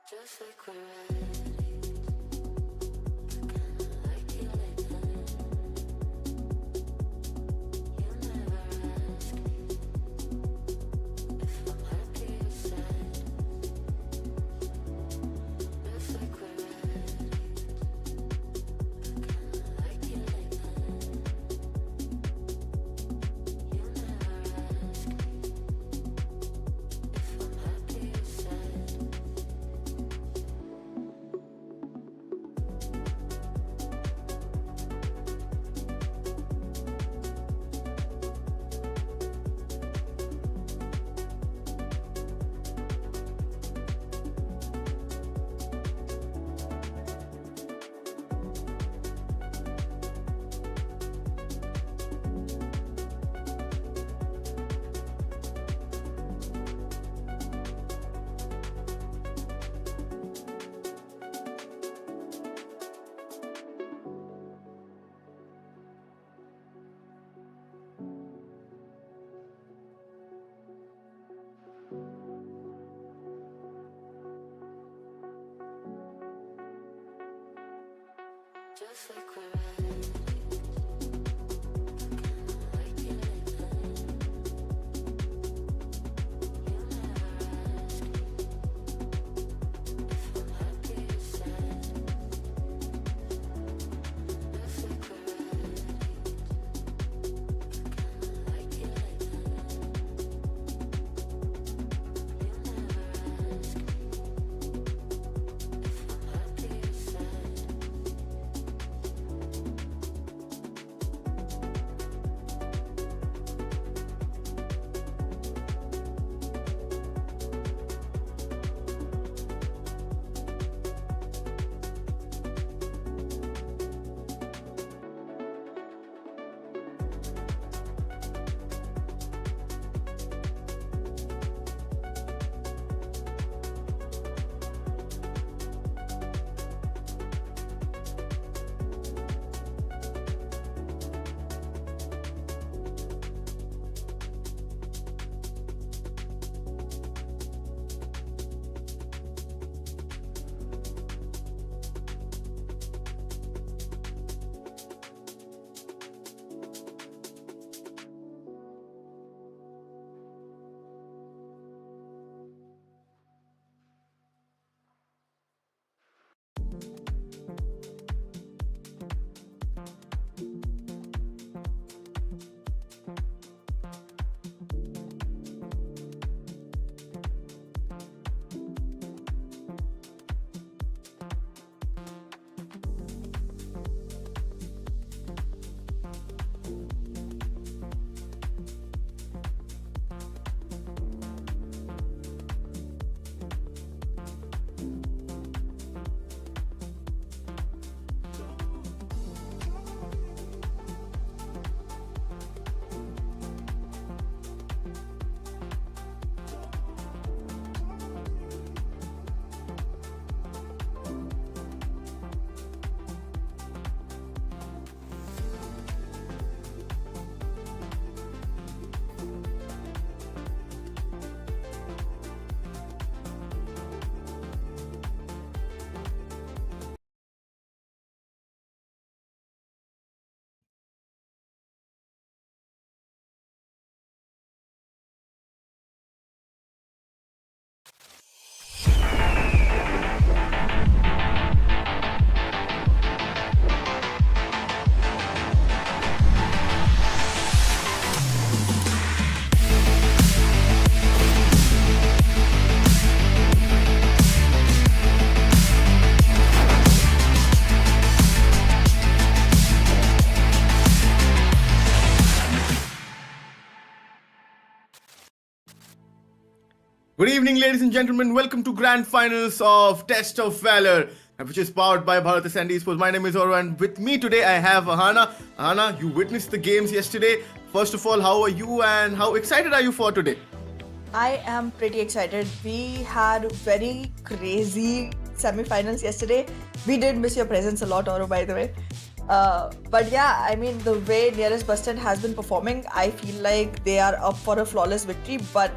Just like we're ready, kinda like you like that. You never ask me if I'm happy or sad. Just like we're ready, kinda like you like that. You never ask me if I'm happy or sad. Just like we're ready, kinda like you like that. You never ask me if I'm happy or sad. Just like we're ready, kinda like you like that. You never ask me if I'm happy or sad. Good evening, ladies and gentlemen. Welcome to Grand Finals of Test of Valor, which is powered by Bharat Ascend Esports. My name is Oro, and with me today I have Ahana. Ahana, you witnessed the games yesterday. First of all, how are you and how excited are you for today? I am pretty excited. We had very crazy semi-finals yesterday. We did miss your presence a lot, Oro, by the way. But yeah, I mean, the way Nearest Busted has been performing, I feel like they are up for a flawless victory. But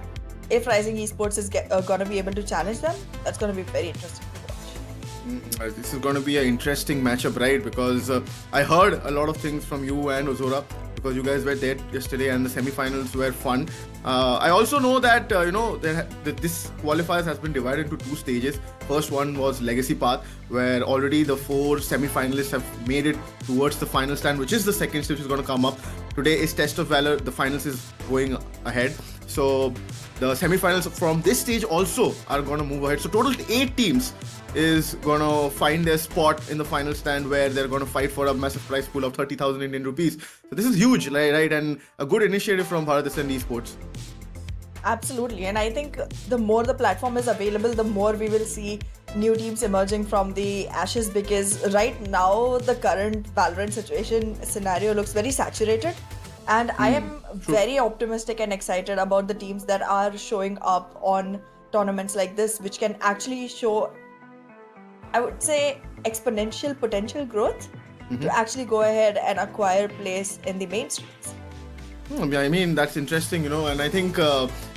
if Rising Esports is going to be able to challenge them, that's going to be very interesting to watch. This is going to be an interesting matchup, right? Because I heard a lot of things from you and Ozora, because you guys were there yesterday and the semi-finals were fun. I also know that that this qualifiers has been divided into 2 stages. First one was Legacy Path, where already the 4 semi-finalists have made it towards the final stand, which is the second stage which is going to come up. Today is Test of Valor. The finals is going ahead. So the semi-finals from this stage also are going to move ahead. So total 8 teams is going to find their spot in the final stand, where they're going to fight for a massive prize pool of 30,000 Indian rupees. So this is huge, right? And a good initiative from Bharat Ascend Esports. Absolutely. And I think the more the platform is available, the more we will see new teams emerging from the ashes, because right now the current Valorant scenario looks very saturated. And I am very optimistic and excited about the teams that are showing up on tournaments like this, which can actually show, I would say, exponential potential growth to actually go ahead and acquire place in the mainstreams. I mean, that's interesting, and I think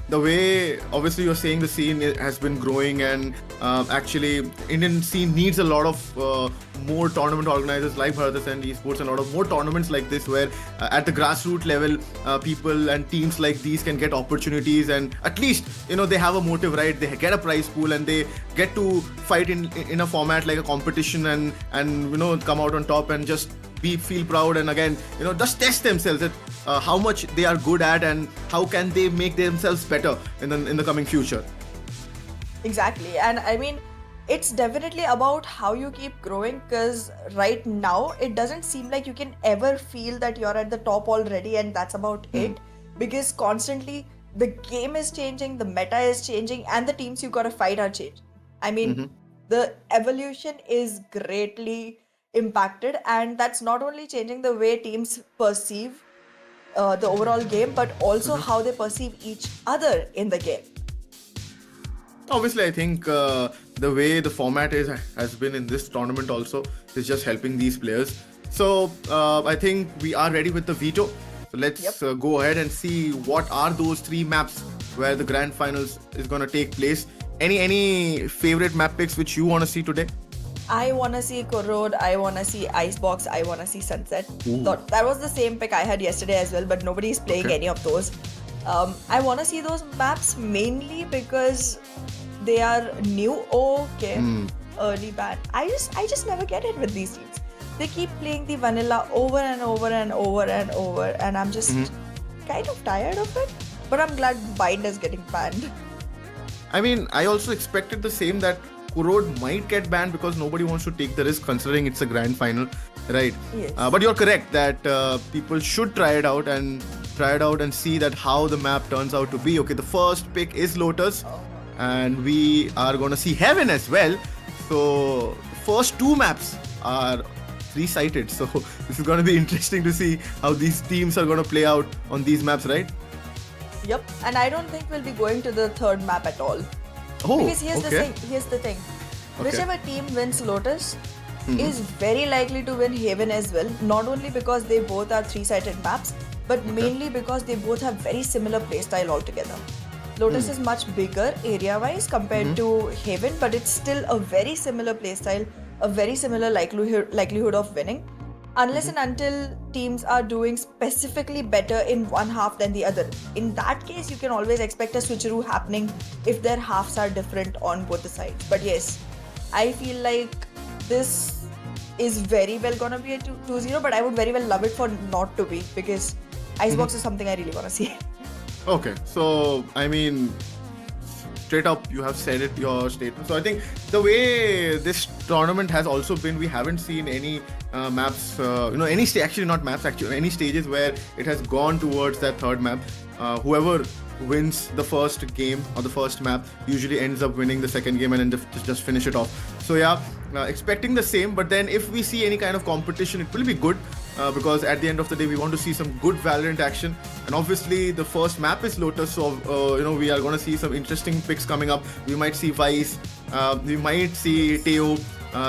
the way, obviously, you're saying the scene has been growing, and actually, Indian scene needs a lot of more tournament organizers like Bharat Ascend Esports, and a lot of more tournaments like this, where at the grassroots level, people and teams like these can get opportunities, and at least, they have a motive, right? They get a prize pool, and they get to fight in a format like a competition, and come out on top and just feel proud, and again, just test themselves at how much they are good at, and how can they make themselves better in the coming future. Exactly. And I mean, it's definitely about how you keep growing, because right now it doesn't seem like you can ever feel that you're at the top already and that's about it, because constantly the game is changing, the meta is changing, and the teams you gotta fight are changing. I mean, the evolution is greatly impacted, and that's not only changing the way teams perceive the overall game, but also how they perceive each other in the game. Obviously, I think the way the format has been in this tournament also is just helping these players. So I think we are ready with the veto. So let's go ahead and see what are those 3 maps where the grand finals is going to take place. Any favorite map picks which you want to see today? I want to see Corrode, I want to see Icebox, I want to see Sunset. That was the same pick I had yesterday as well, but nobody is playing any of those. I want to see those maps mainly because they are new. Early ban. I just never get it with these teams. They keep playing the vanilla over and over and over and over, and I'm just kind of tired of it. But I'm glad Bind is getting banned. I mean, I also expected the same, that Kurod might get banned because nobody wants to take the risk, considering it's a grand final, right? Yes. But you're correct that people should try it out and see that how the map turns out to be. Okay, the first pick is Lotus, and we are going to see Heaven as well. So the first 2 maps are 3-sided. So this is going to be interesting to see how these teams are going to play out on these maps, right? Yep, and I don't think we'll be going to the 3rd map at all. Because here's the thing. Whichever team wins Lotus is very likely to win Haven as well. Not only because they both are 3-sided maps, but mainly because they both have very similar playstyle altogether. Lotus is much bigger area-wise compared to Haven, but it's still a very similar playstyle, a very similar likelihood of winning. Unless and until teams are doing specifically better in one half than the other. In that case, you can always expect a switcheroo happening if their halves are different on both the sides. But yes, I feel like this is very well gonna be a 2-0, but I would very well love it for not to be, because Icebox is something I really wanna see. Okay, so I mean, straight up, you have said it, your statement. So I think the way this tournament has also been, we haven't seen any maps, any any stages where it has gone towards that 3rd map. Whoever wins the first game or the first map usually ends up winning the second game and then just finish it off. So yeah, expecting the same, but then if we see any kind of competition, it will be good because at the end of the day, we want to see some good Valorant action. And obviously, the first map is Lotus, so we are going to see some interesting picks coming up. We might see Vice, we might see Teo.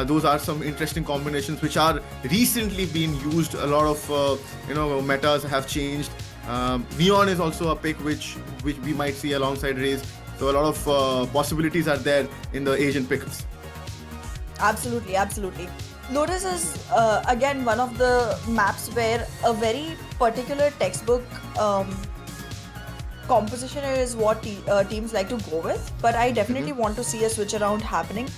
Those are some interesting combinations which are recently being used. A lot of metas have changed. Neon is also a pick which we might see alongside Raze. So a lot of possibilities are there in the Asian picks. Absolutely, absolutely. Lotus is again one of the maps where a very particular textbook composition is what teams like to go with. But I definitely want to see a switch around happening.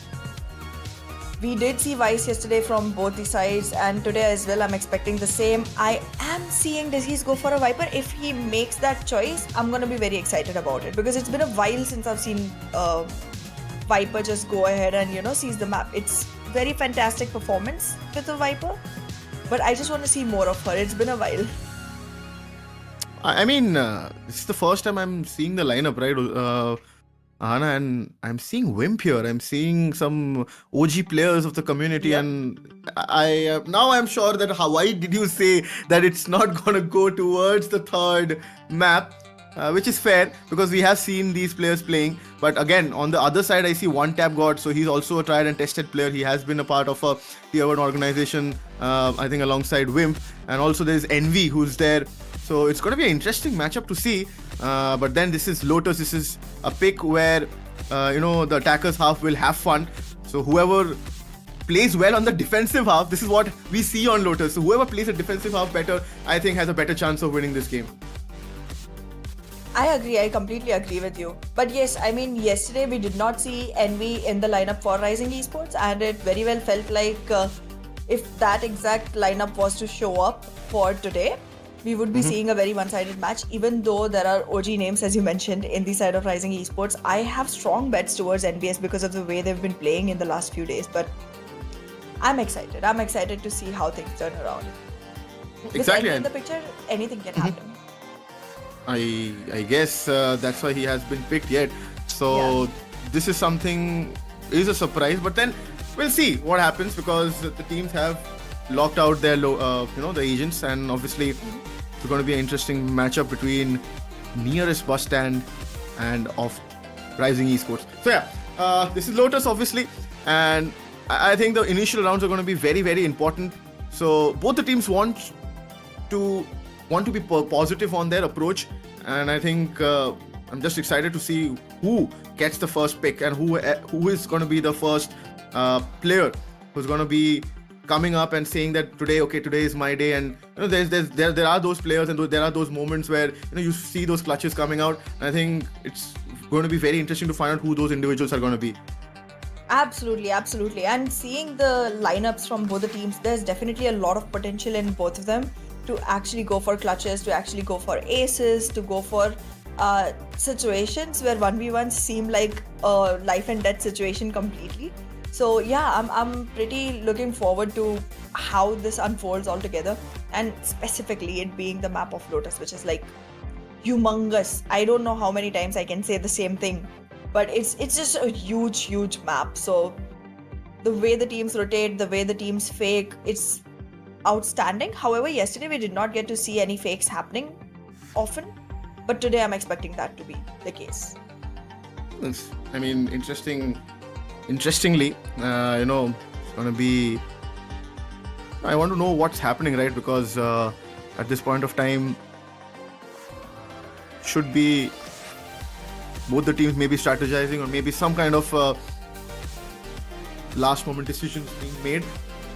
We did see Vice yesterday from both the sides, and today as well I'm expecting the same. I am seeing Disease go for a Viper. If he makes that choice, I'm going to be very excited about it because it's been a while since I've seen Viper just go ahead and seize the map. It's very fantastic performance with the Viper, but I just want to see more of her. It's been a while. I mean, this is the first time I'm seeing the lineup, right? Anna, and I'm seeing Wimp here. I'm seeing some OG players of the community, and now I'm sure that why did you say that it's not gonna go towards the third map, which is fair because we have seen these players playing. But again, on the other side, I see One Tap God, so he's also a tried and tested player. He has been a part of a tier 1 organization, I think, alongside Wimp, and also there's Envy who's there. So it's going to be an interesting matchup to see. But then this is Lotus. This is a pick where, the attackers half will have fun. So whoever plays well on the defensive half, this is what we see on Lotus. So whoever plays a defensive half better, I think has a better chance of winning this game. I agree. I completely agree with you. But yes, I mean, yesterday we did not see Envy in the lineup for Rising Esports, and it very well felt like if that exact lineup was to show up for today, we would be seeing a very one-sided match. Even though there are OG names, as you mentioned, in the side of Rising Esports, I have strong bets towards NBS because of the way they've been playing in the last few days. But I'm excited. I'm excited to see how things turn around. Exactly. In the picture, anything can happen. I guess that's why he has been picked yet. So this is a surprise. But then we'll see what happens because the teams have locked out their the agents, and obviously it's going to be an interesting matchup between nearest bus stand and of Rising Esports. So this is Lotus obviously, and I think the initial rounds are going to be very, very important. So both the teams want to be positive on their approach, and I think I'm just excited to see who gets the first pick and who is going to be the first player who's going to be coming up and saying that today is my day. And there are those players and there are those moments where you see those clutches coming out, and I think it's going to be very interesting to find out who those individuals are going to be. Absolutely. And seeing the lineups from both the teams, there's definitely a lot of potential in both of them to actually go for clutches, to actually go for aces, to go for situations where 1v1s seem like a life and death situation completely. So yeah, I'm pretty looking forward to how this unfolds altogether, and specifically it being the map of Lotus, which is like humongous. I don't know how many times I can say the same thing, but it's just a huge map. So the way the teams rotate, the way the teams fake, it's outstanding. However, yesterday we did not get to see any fakes happening often, but today I'm expecting that to be the case. I mean, interestingly, it's going to be, I want to know what's happening, right? Because at this point of time, should be both the teams maybe strategizing, or maybe some kind of last moment decisions being made,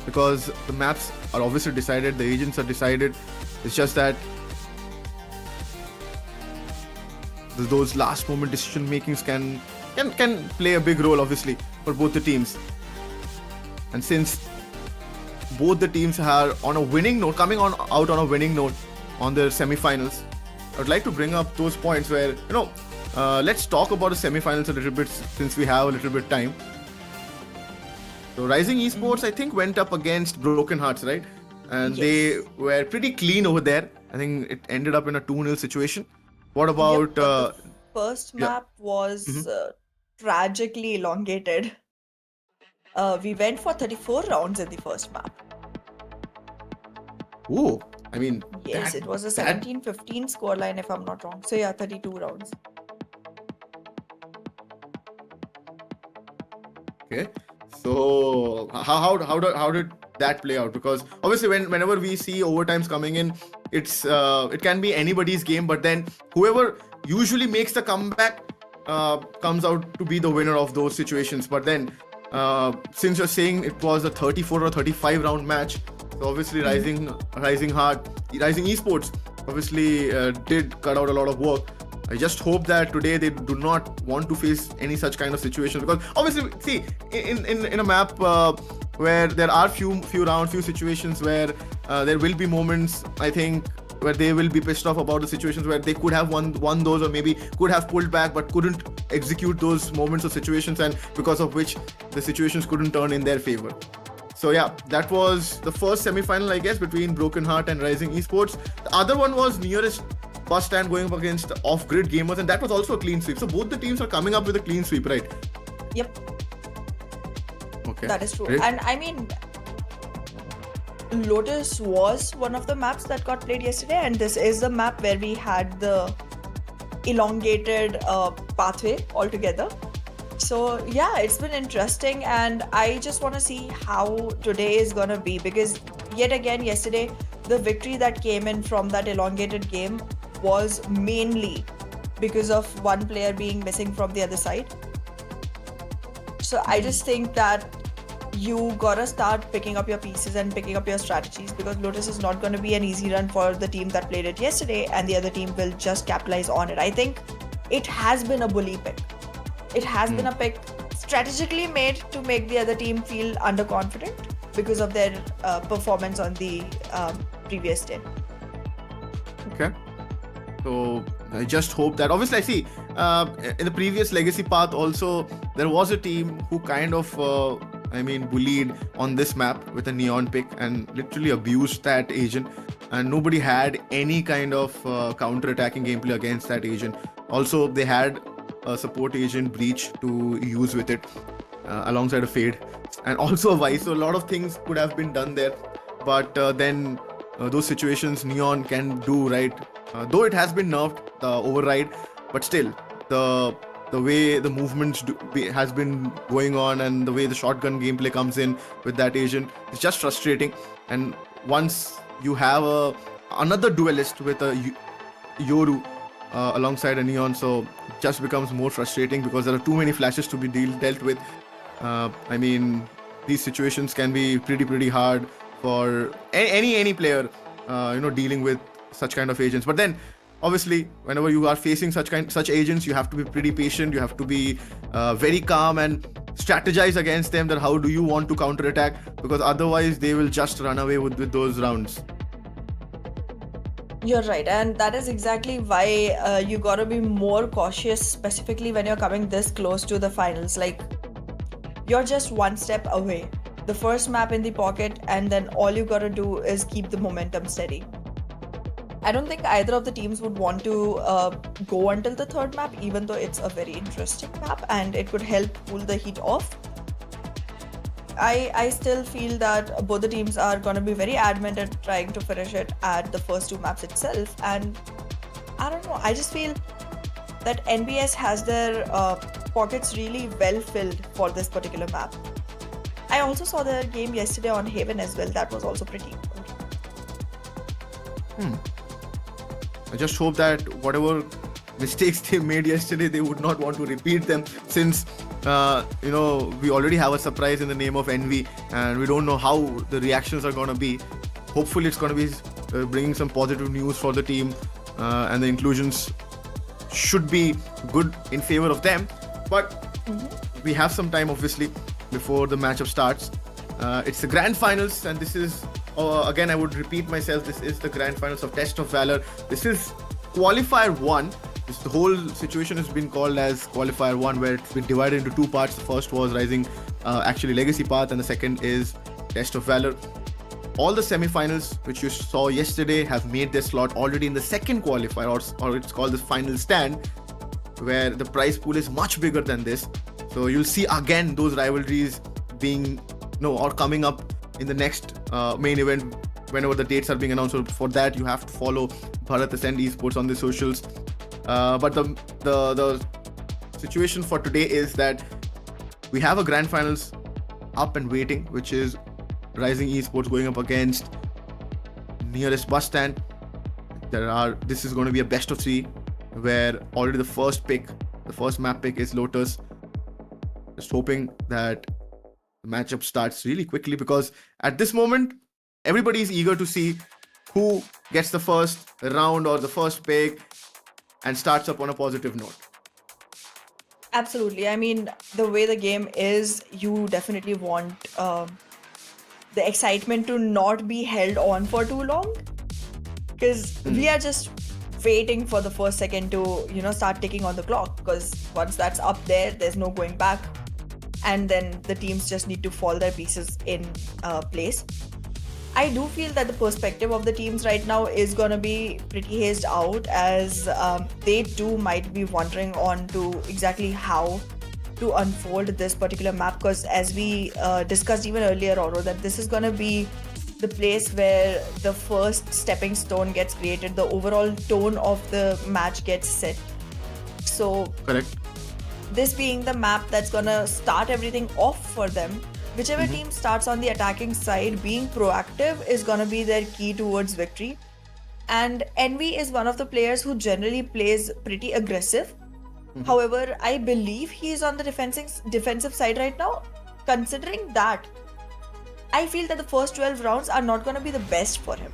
because the maps are obviously decided, the agents are decided. It's just that those last moment decision makings can play a big role obviously for both the teams. And since both the teams are on a winning note, out on a winning note on their semi-finals, I would like to bring up those points where let's talk about the semi-finals a little bit since we have a little bit time. So Rising Esports, I think, went up against Broken Hearts, right? And they were pretty clean over there. I think it ended up in a 2-0 situation. What about... the first map was tragically elongated. We went for 34 rounds in the first map. Oh, I mean, Yes, it was a 17-15 scoreline if I'm not wrong. So yeah, 32 rounds. Okay, so how did that play out? Because obviously whenever we see overtimes coming in, it can be anybody's game, but then whoever usually makes the comeback comes out to be the winner of those situations. But then since you're saying it was a 34 or 35 round match, so obviously Rising Esports obviously did cut out a lot of work. I just hope that today they do not want to face any such kind of situation, because obviously, see, in a map where there are few rounds, few situations where there will be moments, I think, where they will be pissed off about the situations where they could have won those, or maybe could have pulled back but couldn't execute those moments or situations, and because of which the situations couldn't turn in their favor. So yeah, that was the first semi-final, I guess, between Broken Heart and Rising Esports. The other one was Nearest Bus Stand going up against Off-Grid Gamers, and that was also a clean sweep. So both the teams are coming up with a clean sweep, right? Yep. Okay. That is true. Great. And I mean, Lotus was one of the maps that got played yesterday, and this is the map where we had the elongated pathway altogether. So yeah, it's been interesting, and I just want to see how today is gonna be, because yet again yesterday the victory that came in from that elongated game was mainly because of one player being missing from the other side. So I just think that you gotta start picking up your pieces and picking up your strategies, because Lotus is not going to be an easy run for the team that played it yesterday, and the other team will just capitalize on it. I think it has been a bully pick. It has been a pick strategically made to make the other team feel underconfident because of their performance on the previous day. Okay. So I just hope that, obviously, I see in the previous Legacy Path also there was a team who kind of bullied on this map with a neon pick and literally abused that agent, and nobody had any kind of counter-attacking gameplay against that agent. Also, they had a support agent breach to use with it alongside a fade, and also a vice. So a lot of things could have been done there, but then those situations Neon can do, right? Though it has been nerfed, the override, but still the way the movements has been going on, and the way the shotgun gameplay comes in with that agent is just frustrating. And once you have another duelist with a Yoru alongside a Neon, so it just becomes more frustrating because there are too many flashes to be dealt with. These situations can be pretty hard for any player dealing with such kind of agents. But then obviously whenever you are facing such agents, you have to be pretty patient, you have to be very calm and strategize against them, that how do you want to counter attack, because otherwise they will just run away with those rounds. You're right, and that is exactly why you gotta be more cautious, specifically when you're coming this close to the finals. Like, you're just one step away, the first map in the pocket, and then all you gotta do is keep the momentum steady. I don't think either of the teams would want to go until the third map, even though it's a very interesting map and it could help cool the heat off. I still feel that both the teams are going to be very adamant at trying to finish it at the first two maps itself. And I don't know, I just feel that NBS has their pockets really well filled for this particular map. I also saw their game yesterday on Haven as well. That was also pretty good. I just hope that whatever mistakes they made yesterday, they would not want to repeat them, since we already have a surprise in the name of Envy, and we don't know how the reactions are going to be. Hopefully it's going to be bringing some positive news for the team, and the inclusions should be good in favor of them. But we have some time, obviously, before the matchup starts. It's the grand finals, and this is again, I would repeat myself, this is the grand finals of Test of Valor. This is qualifier 1. The whole situation has been called as qualifier 1, where it's been divided into two parts. The first was Rising Legacy Path, and the second is Test of Valor. All the semi-finals which you saw yesterday have made their slot already in the second qualifier, or it's called the final stand, where the prize pool is much bigger than this. So you'll see again those rivalries being or coming up in the next main event whenever the dates are being announced. So for that you have to follow Bharat Ascend Esports on the socials. But the situation for today is that we have a grand finals up and waiting, which is Rising Esports going up against nearest bus stand. This is going to be a best of 3 where already the first map pick is Lotus. Just hoping that the matchup starts really quickly, because at this moment everybody is eager to see who gets the first round or the first pick and starts up on a positive note. Absolutely. I mean, the way the game is, you definitely want the excitement to not be held on for too long, because we are just waiting for the first second to start ticking on the clock, because once that's up there, there's no going back, and then the teams just need to fall their pieces in place. I do feel that the perspective of the teams right now is going to be pretty hazed out, as they too might be wondering on to exactly how to unfold this particular map, because as we discussed even earlier, Oro, that this is going to be the place where the first stepping stone gets created, the overall tone of the match gets set. So correct. This being the map that's going to start everything off for them, whichever team starts on the attacking side, being proactive is going to be their key towards victory. And Envy is one of the players who generally plays pretty aggressive. However, I believe he is on the defensive side right now. Considering that, I feel that the first 12 rounds are not going to be the best for him.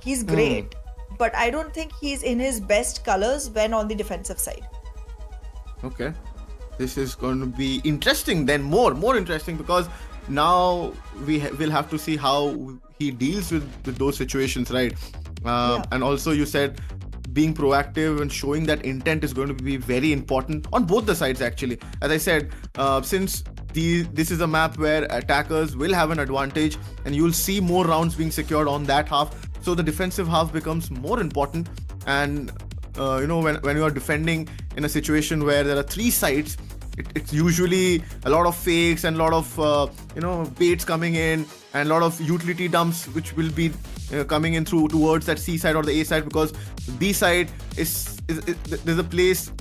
He's great, but I don't think he's in his best colors when on the defensive side. Okay. This is going to be interesting, then more interesting, because now we'll have to see how he deals with those situations, right? And also you said being proactive and showing that intent is going to be very important on both the sides, actually. As I said, since this is a map where attackers will have an advantage and you'll see more rounds being secured on that half, so the defensive half becomes more important. And when you are defending in a situation where there are 3 sides, it's usually a lot of fakes and a lot of baits coming in, and a lot of utility dumps which will be coming in towards that C side or the A side, because B side is there's a place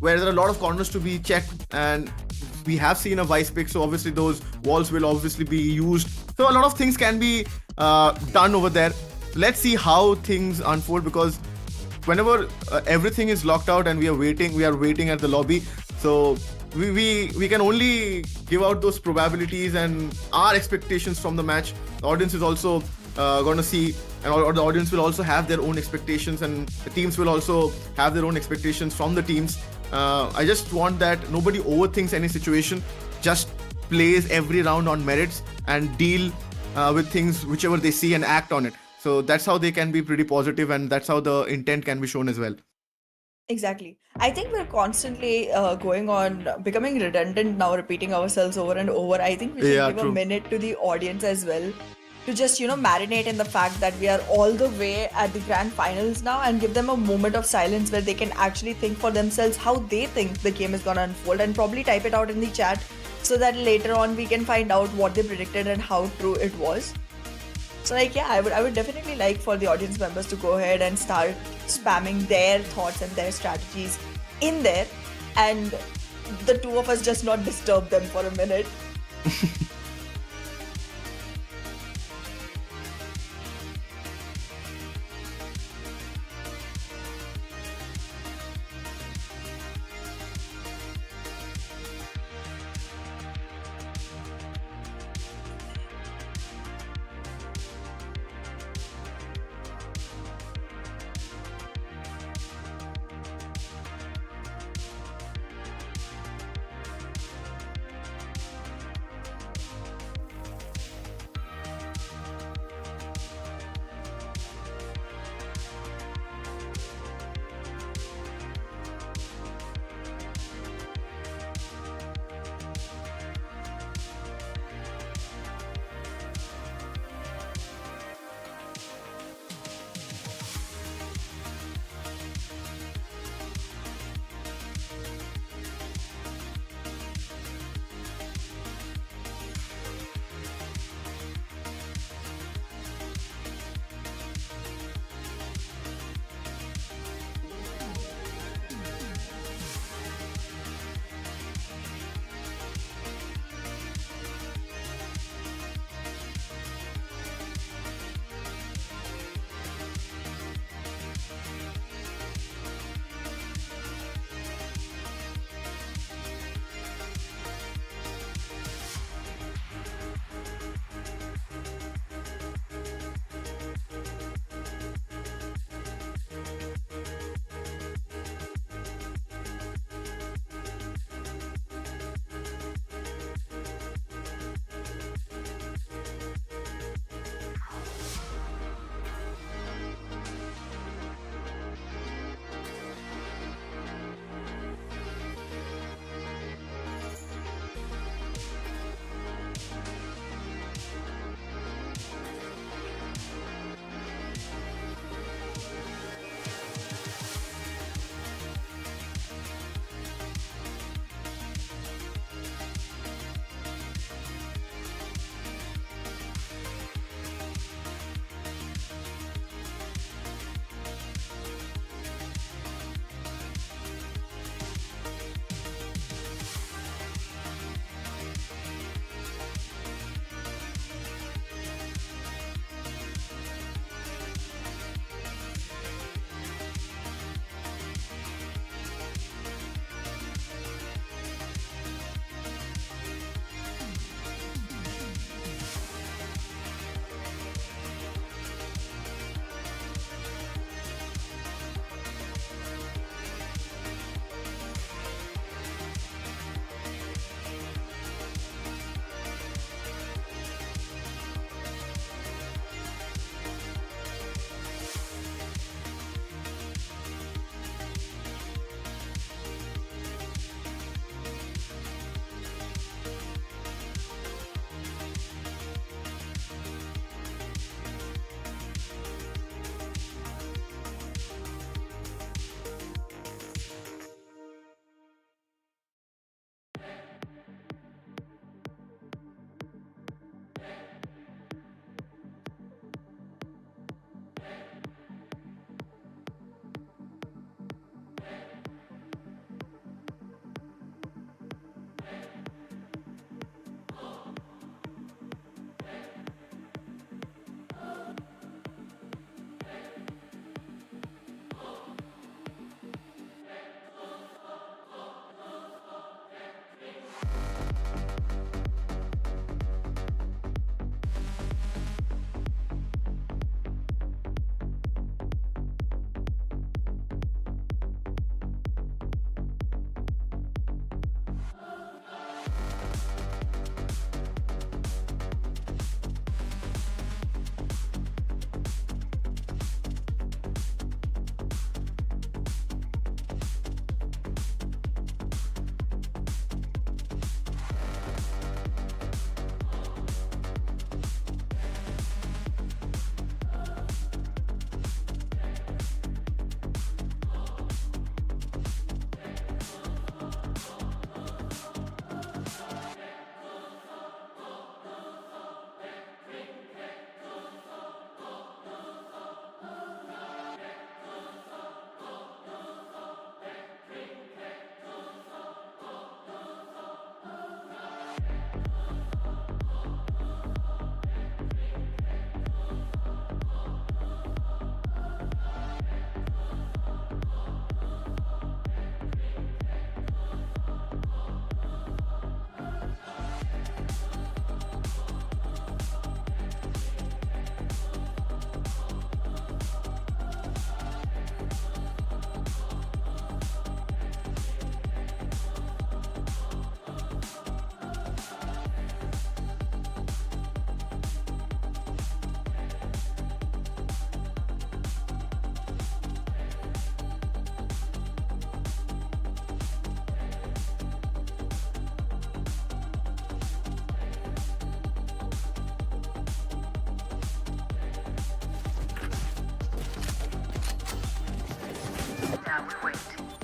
where there are a lot of corners to be checked, and we have seen a vice pick, so obviously those walls will obviously be used. So a lot of things can be done over there. Let's see how things unfold, because whenever everything is locked out and we are waiting at the lobby, so we can only give out those probabilities and our expectations from the match. The audience is also going to see, or the audience will also have their own expectations, and the teams will also have their own expectations from the teams. I just want that nobody overthinks any situation, just plays every round on merits and deal with things whichever they see and act on it. So that's how they can be pretty positive, and that's how the intent can be shown as well. Exactly. I think we're constantly going on becoming redundant now, repeating ourselves over and over. I think we should give a minute to the audience as well to just, marinate in the fact that we are all the way at the grand finals now, and give them a moment of silence where they can actually think for themselves how they think the game is going to unfold, and probably type it out in the chat so that later on we can find out what they predicted and how true it was. So I would definitely like for the audience members to go ahead and start spamming their thoughts and their strategies in there, and the two of us just not disturb them for a minute.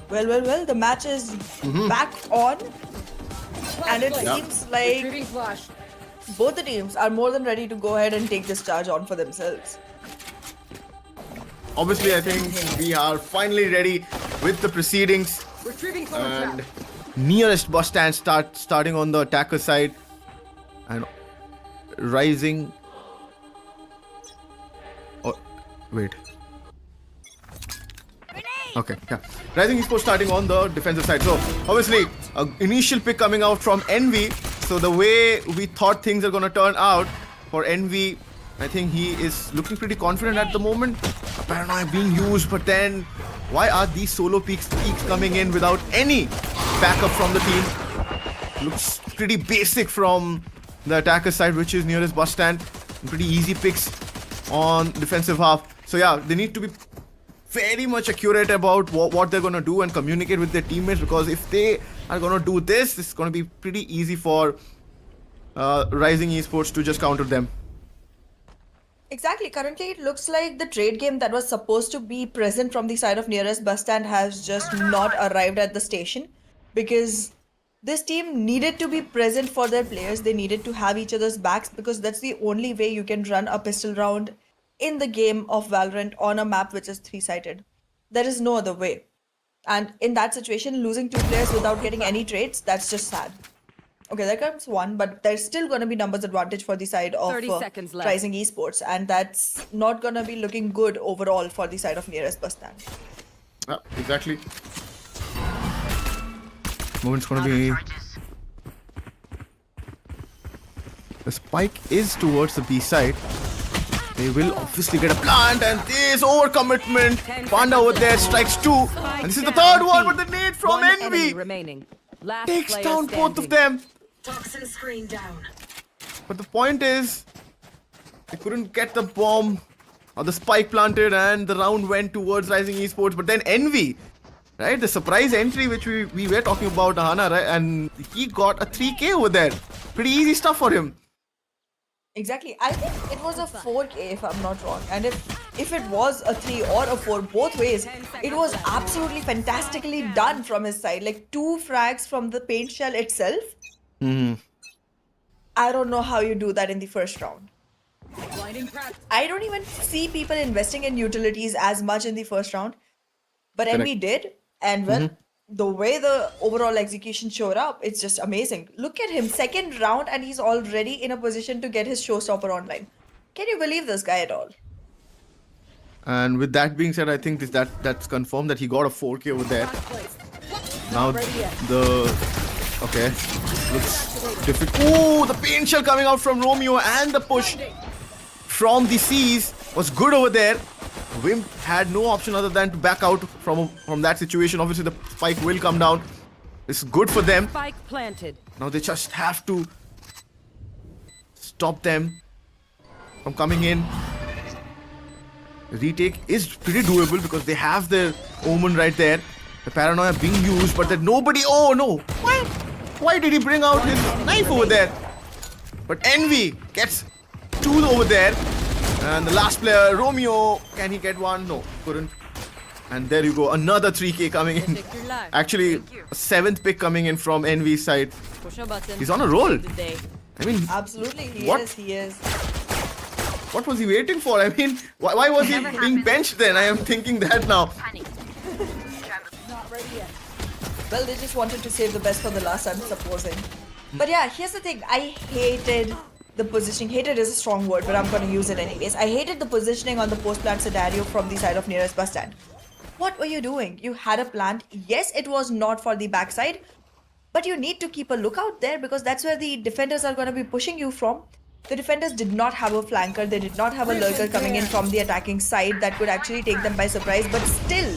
Well, the match is back on. And it seems like Retrieving flash. both the teams are more than ready to go ahead and take this charge on for themselves. Obviously, I think we are finally ready with the proceedings. Retrieving phone And trap. nearest bus stand starting on the attacker side. And rising. Oh, wait. Okay, yeah. Rising Esports starting on the defensive side. So, obviously, initial pick coming out from Envy. So, the way we thought things are going to turn out for Envy, I think he is looking pretty confident at the moment. Paranoia being used, but then why are these solo peaks coming in without any backup from the team? Looks pretty basic from the attacker side, which is nearest bus stand. Pretty easy picks on defensive half. So, yeah, they need to be very much accurate about what they're going to do and communicate with their teammates, because if they are going to do this, it's going to be pretty easy for Rising Esports to just counter them. Exactly. Currently, it looks like the trade game that was supposed to be present from the side of nearest bus stand has just not arrived at the station, because this team needed to be present for their players. They needed to have each other's backs, because that's the only way you can run a pistol round in the game of Valorant on a map which is 3-sided. There is no other way. And in that situation, losing 2 players without getting any trades, that's just sad. Okay, there comes 1, but there's still going to be numbers advantage for the side of 30 seconds left. Rising Esports, and that's not going to be looking good overall for the side of nearest bus stand. Yeah, exactly. Moment's going to be... The spike is towards the B side. They will obviously get a plant, and this overcommitment. Panda over there strikes 2. And this is the third one, but the nade from One enemy Envy remaining. Last takes player down both of standing. them. Toxin screen down. But the point is, they couldn't get the bomb or the spike planted, and the round went towards Rising Esports. But then Envy, right? The surprise entry which we were talking about, Hana, right? And he got a 3K over there. Pretty easy stuff for him. Exactly. I think it was a 4K if I'm not wrong. And if it was a 3 or a 4, both ways, it was absolutely fantastically done from his side. Like 2 frags from the paint shell itself. I don't know how you do that in the first round. Blinding crack. I don't even see people investing in utilities as much in the first round. But Correct. Envy did. And well, the way the overall execution showed up, it's just amazing. Look at him, second round, and he's already in a position to get his showstopper online. Can you believe this guy at all? And with that being said, I think that's confirmed that he got a 4K over there. Now okay, looks difficult. Oh, the paint shell coming out from Romeo, and the push from the C's was good over there. Wimp had no option other than to back out from that situation. Obviously, the spike will come down. It's good for them. Spike planted. Now they just have to stop them from coming in. The retake is pretty doable because they have their Omen right there. The Paranoia being used, but that nobody... Oh no! Why did he bring out his knife over there? But Envy gets 2 over there. And the last player, Romeo, can he get 1? No, couldn't. And there you go, another 3K coming in. Actually, a 7th pick coming in from Envy's side. Push a button. He's on a roll. Today. I mean, Absolutely, he What? is, he is. what was he waiting for? I mean, why was he being benched then? I am thinking that now. Not ready yet. Well, they just wanted to save the best for the last, I'm supposing. But yeah, here's the thing. I hated the positioning. Hated is a strong word, but I'm going to use it anyways. I hated the positioning on the post-plant scenario from the side of nearest bus stand. What were you doing? You had a plant. Yes, it was not for the backside, but you need to keep a lookout there because that's where the defenders are going to be pushing you from. The defenders did not have a flanker. They did not have a lurker coming in from the attacking side that could actually take them by surprise, but still,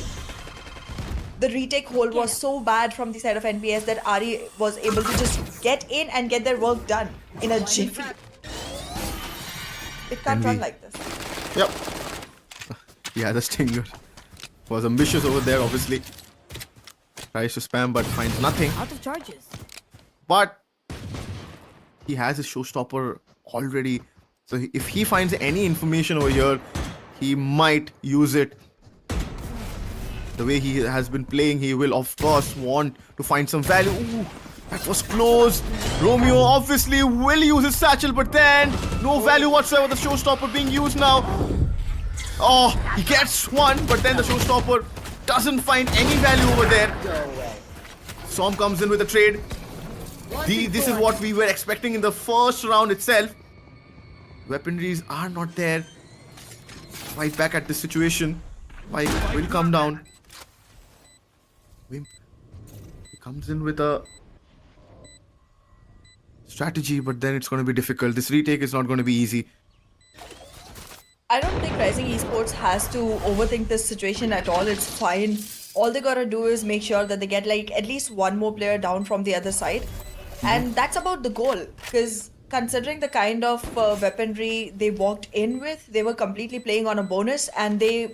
the retake hold was so bad from the side of NBS that Ari was able to just get in and get their work done in a jiffy. It can't run like this. Yep. Yeah, the Stinger was ambitious over there, obviously. Tries to spam but finds nothing. Out of charges. But he has his showstopper already. So if he finds any information over here, he might use it. the way he has been playing, he will of course want to find some value. Ooh, that was close. Romeo obviously will use his satchel, but then no value whatsoever. The showstopper being used now. Oh, he gets one, but then the showstopper doesn't find any value over there. Storm comes in with a trade. This is what we were expecting in the first round itself. Weaponries are not there. Fight back at this situation. Fight will come down. Wimp. He comes in with a strategy, but then it's going to be difficult. This retake is not going to be easy. I don't think Rising Esports has to overthink this situation at all. It's fine. All they gotta do is make sure that they get like at least one more player down from the other side. And that's about the goal. Because considering the kind of weaponry they walked in with, they were completely playing on a bonus and they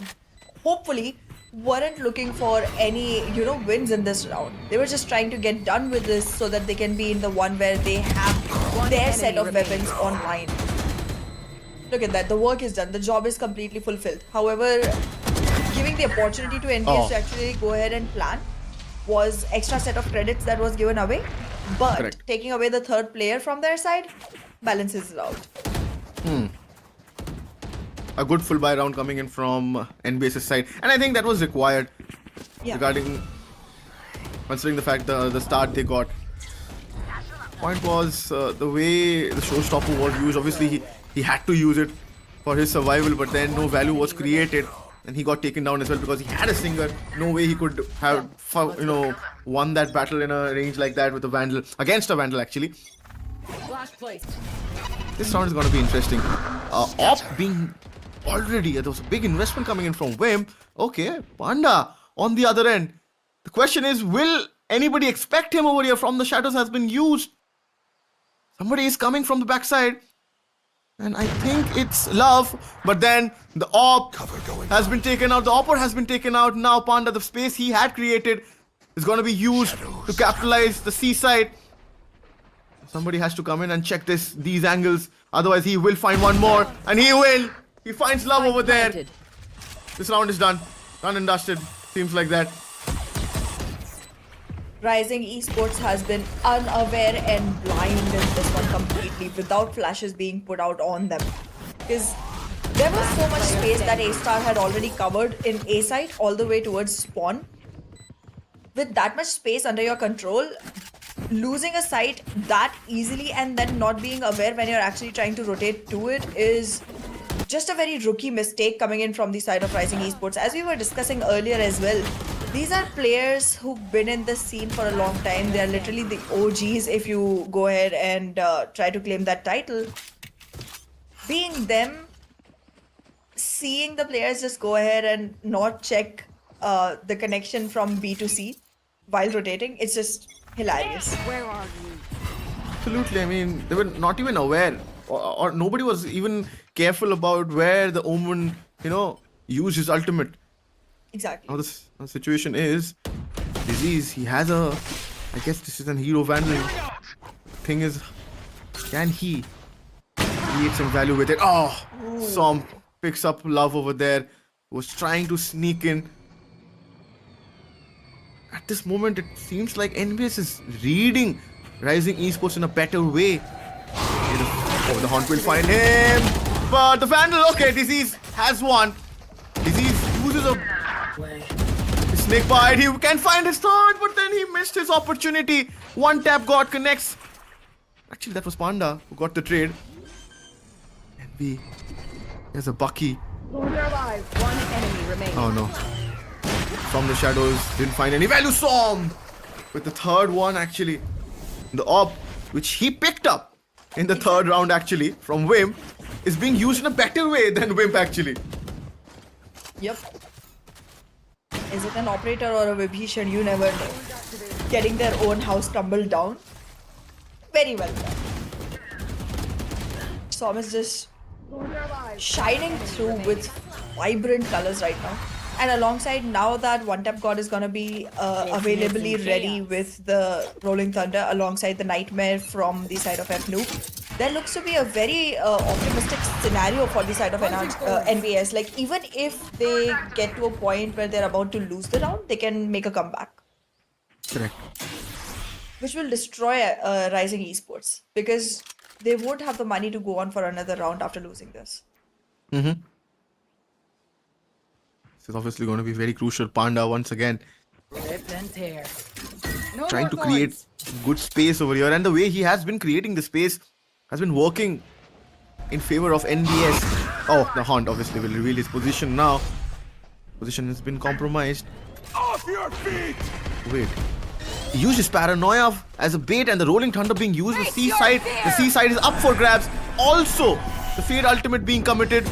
hopefully weren't looking for any, wins in this round. They were just trying to get done with this so that they can be in the one where they have their set of weapons online. Look at that, the work is done, the job is completely fulfilled. However, giving the opportunity to NBS to actually go ahead and plan was extra set of credits that was given away. But Correct. taking away the third player from their side balances it out. A good full buy round coming in from NBS's side. And I think that was required regarding considering the fact the start they got. Point was the way the showstopper was used. Obviously, he had to use it for his survival, but then no value was created. And he got taken down as well because he had a Singer. No way he could have, won that battle in a range like that with a Vandal. Against a Vandal, actually. Flash placed. This round is going to be interesting. Op being already, there was a big investment coming in from Wimp. Okay, Panda on the other end. The question is, will anybody expect him over here? From the shadows has been used. Somebody is coming from the backside. And I think it's Love, but then the Op has been taken out. The Opper has been taken out. Now Panda, the space he had created, is going to be used to capitalize the seaside. Somebody has to come in and check these angles. Otherwise, he will find one more. And he will. He finds Love over there. Planted. This round is done. Done and dusted. Seems like that. Rising Esports has been unaware and blind in this one completely without flashes being put out on them. Because there was so much space that A-Star had already covered in A side all the way towards spawn. With that much space under your control, losing a site that easily and then not being aware when you're actually trying to rotate to it is just a very rookie mistake coming in from the side of Rising Esports. As we were discussing earlier as well, these are players who've been in the scene for a long time. They are literally the OGs if you go ahead and try to claim that title. Being them, seeing the players just go ahead and not check the connection from B to C while rotating, it's just hilarious. Where are you? Absolutely. I mean, they were not even aware. Or nobody was even careful about where the Omen, used his ultimate. Exactly. Now the situation is, Disease, he has I guess this is an hero Vandal. Thing is, can he create some value with it? Oh, Som picks up Love over there, was trying to sneak in. At this moment, it seems like NBS is reading Rising Esports in a better way. Oh, the Haunt will find him. But the Vandal, okay, Disease has one. Disease uses a snake bite. He can find his third, but then he missed his opportunity. One tap God connects. Actually, that was Panda who got the trade. And there's a Bucky. One enemy remaining. Oh no. From the shadows, didn't find any value. Som with the third one actually. The Op, which he picked up in the third round actually from Wimp, is being used in a better way than Wimp actually. Yep. Is it an operator or a Vibhishan? You never know. Getting their own house tumbled down. Very well done. Som is just shining through with vibrant colors right now. And alongside, now that One Tap God is gonna be availably ready with the Rolling Thunder alongside the Nightmare from the side of F-Nuke, there looks to be a very optimistic scenario for the side of NBS. Like, even if they get to a point where they're about to lose the round, they can make a comeback, Correct. which will destroy Rising Esports because they won't have the money to go on for another round after losing this. This is obviously going to be very crucial. Panda once again Rip and tear. No trying more to create coins. good space over here, and the way he has been creating the space has been working in favor of NBS. Oh, the Hunt obviously will reveal his position now. Position has been compromised. Off your feet! Wait. He used his paranoia as a bait, and the rolling thunder being used. The seaside. The seaside is up for grabs. Also, the Fade ultimate being committed.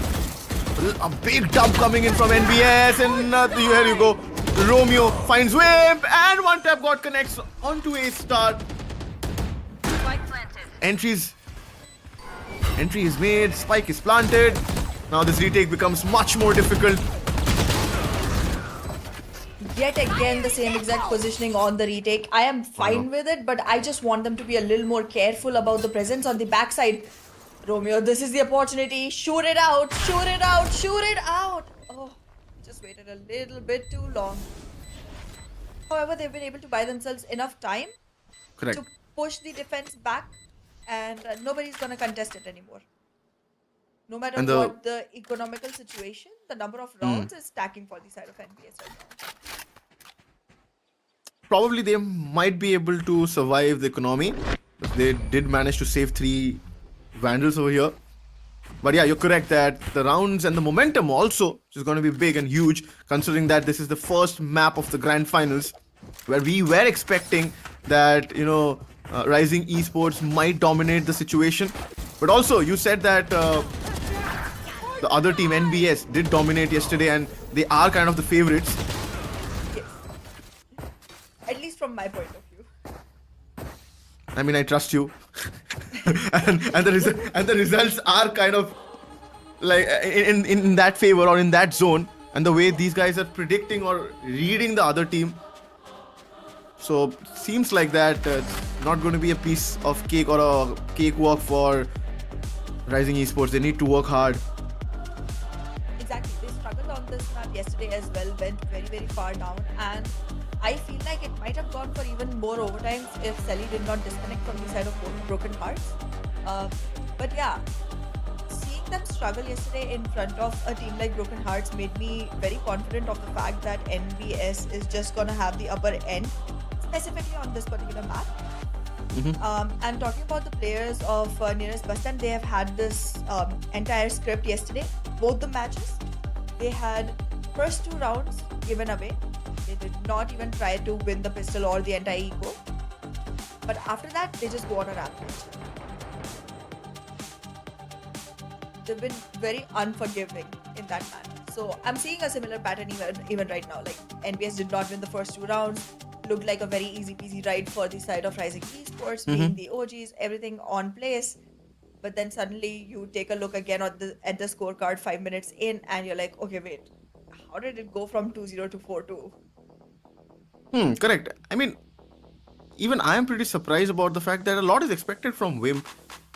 A big dump coming in from NBS, and here you go. Romeo finds Wimp, and one tap god connects onto a star. Entry is made. Spike is planted. Now this retake becomes much more difficult. Yet again, the same exact positioning on the retake. I am fine with it, but I just want them to be a little more careful about the presence on the backside. Romeo, this is the opportunity. Shoot it out, shoot it out, shoot it out. Oh, just waited a little bit too long. However, they've been able to buy themselves enough time Correct. to push the defense back, and nobody's going to contest it anymore. No matter And the- what the economical situation, the number of rounds is stacking for the side of NBS right now. Probably they might be able to survive the economy. They did manage to save 3 Vandals over here. But yeah, you're correct that the rounds and the momentum also is going to be big and huge, considering that this is the first map of the grand finals, where we were expecting that, Rising Esports might dominate the situation. But also, you said that the other team, NBS, did dominate yesterday, and they are kind of the favorites. Yes. At least from my point of view. I mean, I trust you. and the results are kind of like in that favor or in that zone, and the way these guys are predicting or reading the other team. So seems like that it's not going to be a piece of cake or a cakewalk for Rising Esports. They need to work hard. Exactly. They struggled on this map yesterday as well, went very, very far down, and I feel like it might have gone for even more overtimes if Selly did not disconnect from the side of Broken Hearts. But yeah, seeing them struggle yesterday in front of a team like Broken Hearts made me very confident of the fact that NBS is just gonna have the upper end, specifically on this particular map. And talking about the players of nearest bus stand, they have had this entire script yesterday. Both the matches, they had first 2 rounds given away. They did not even try to win the pistol or the anti-eco. But after that, they just go on a rampage. They've been very unforgiving in that manner. So I'm seeing a similar pattern even right now. Like, NBS did not win the first 2 rounds. Looked like a very easy peasy ride for the side of Rising Esports, being the OGs, everything on place. But then suddenly you take a look again at the scorecard 5 minutes in, and you're like, okay, wait, how did it go from 2-0 to 4-2? Correct. I mean, even I am pretty surprised about the fact that a lot is expected from Wim,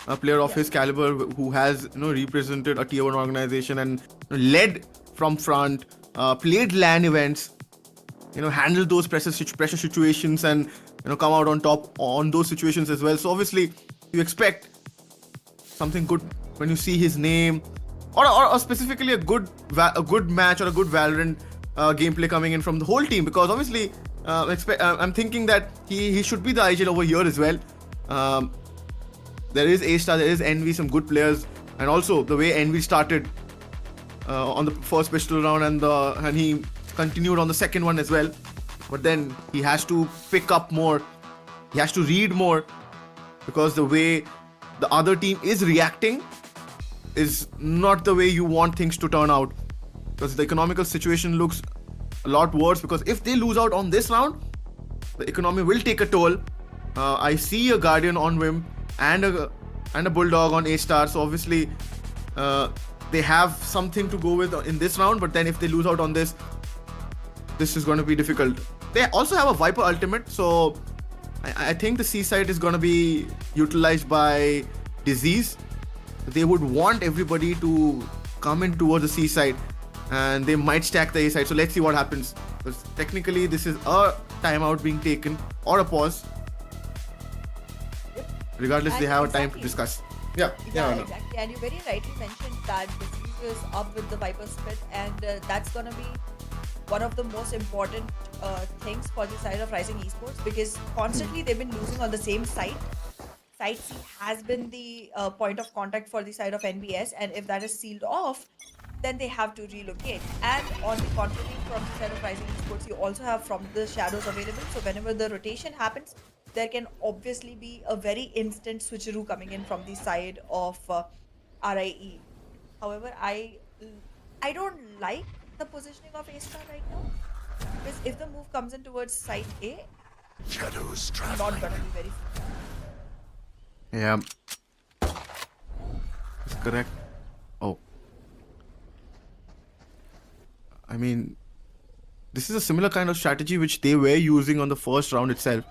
a player of his caliber who has represented a tier 1 organization and led from front, played LAN events, handled those pressure situations, and come out on top on those situations as well. So obviously you expect something good when you see his name, or specifically a good match or a good Valorant gameplay coming in from the whole team, because obviously I'm thinking that he should be the IGL over here as well. There is A-Star, there is Envy, some good players, and also the way Envy started on the first pistol round, and he continued on the second one as well. But then he has to pick up more, he has to read more, because the way the other team is reacting is not the way you want things to turn out, because the economical situation looks a lot worse. Because if they lose out on this round, the economy will take a toll. I see a Guardian on Wim and a Bulldog on A-Star, so obviously they have something to go with in this round. But then if they lose out on this is going to be difficult. They also have a Viper ultimate, so I think the C side is going to be utilized by disease, they would want everybody to come in towards the C side, and they might stack the A side. So let's see what happens. Because technically, this is a timeout being taken or a pause. Regardless, they have time to discuss. Yeah, no. Exactly. And you very rightly mentioned that the series is up with the Viper split, and that's gonna be one of the most important things for the side of Rising Esports, because constantly they've been losing on the same site. Site C has been the point of contact for the side of NBS, and if that is sealed off, then they have to relocate. And on the contrary, from the side of Rising Esports, you also have From the Shadows available. So whenever the rotation happens, there can obviously be a very instant switcheroo coming in from the side of RIE. However, I don't like the positioning of A-Star right now, because if the move comes in towards side A, Shadows I'm not gonna be very Yeah. That's correct. Oh. I mean, this is a similar kind of strategy which they were using on the first round itself.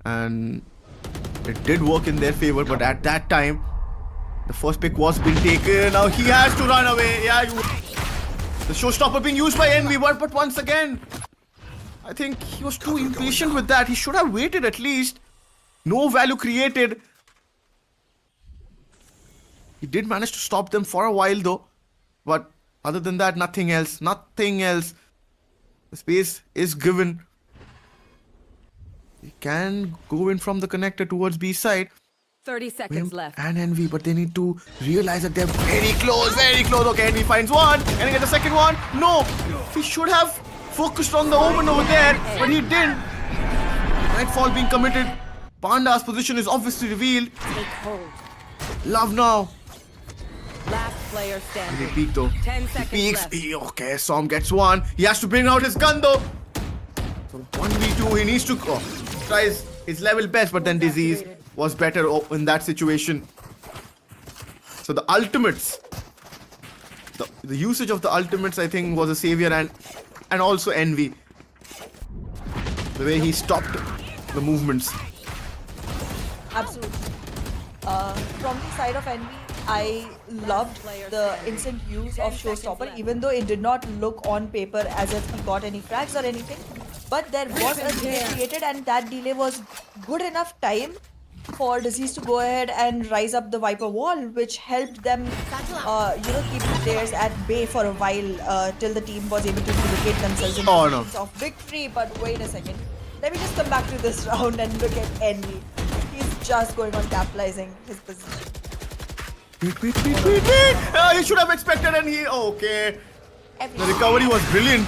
And it did work in their favor, but at that time, the first pick was being taken. Now he has to run away. Yeah, the showstopper being used by NV, but once again, I think he was too impatient with that. He should have waited at least. No value created. He did manage to stop them for a while though, but other than that, nothing else. Nothing else. The space is given. He can go in from the connector towards B side. 30 seconds left. And NV, but they need to realize that they're very close, very close. Okay, NV finds one, and he gets the second one. No, he should have focused on the open over there, but he didn't. Nightfall being committed. Panda's position is obviously revealed. Take hold. Love now. Last player He standing. peeked though. 10 He seconds peeks. left. Okay, Som gets one. He has to bring out his gun though. So 1v2, he needs to tries his level best, but then Disease was better in that situation. So the ultimates, the usage of the ultimates, I think, was a savior, and also Envy. The way he stopped the movements. Absolutely. From the side of Envy, I loved the instant use of Showstopper, even though it did not look on paper as if he got any frags or anything. But there was a delay created, and that delay was good enough time for Disease to go ahead and rise up the Viper wall, which helped them, keep the players at bay for a while till the team was able to relocate themselves in positions of victory. But wait a second. Let me just come back to this round and look at Envy. He's just going on capitalizing his position. Wait. He should have expected, and he... Okay. The recovery was brilliant.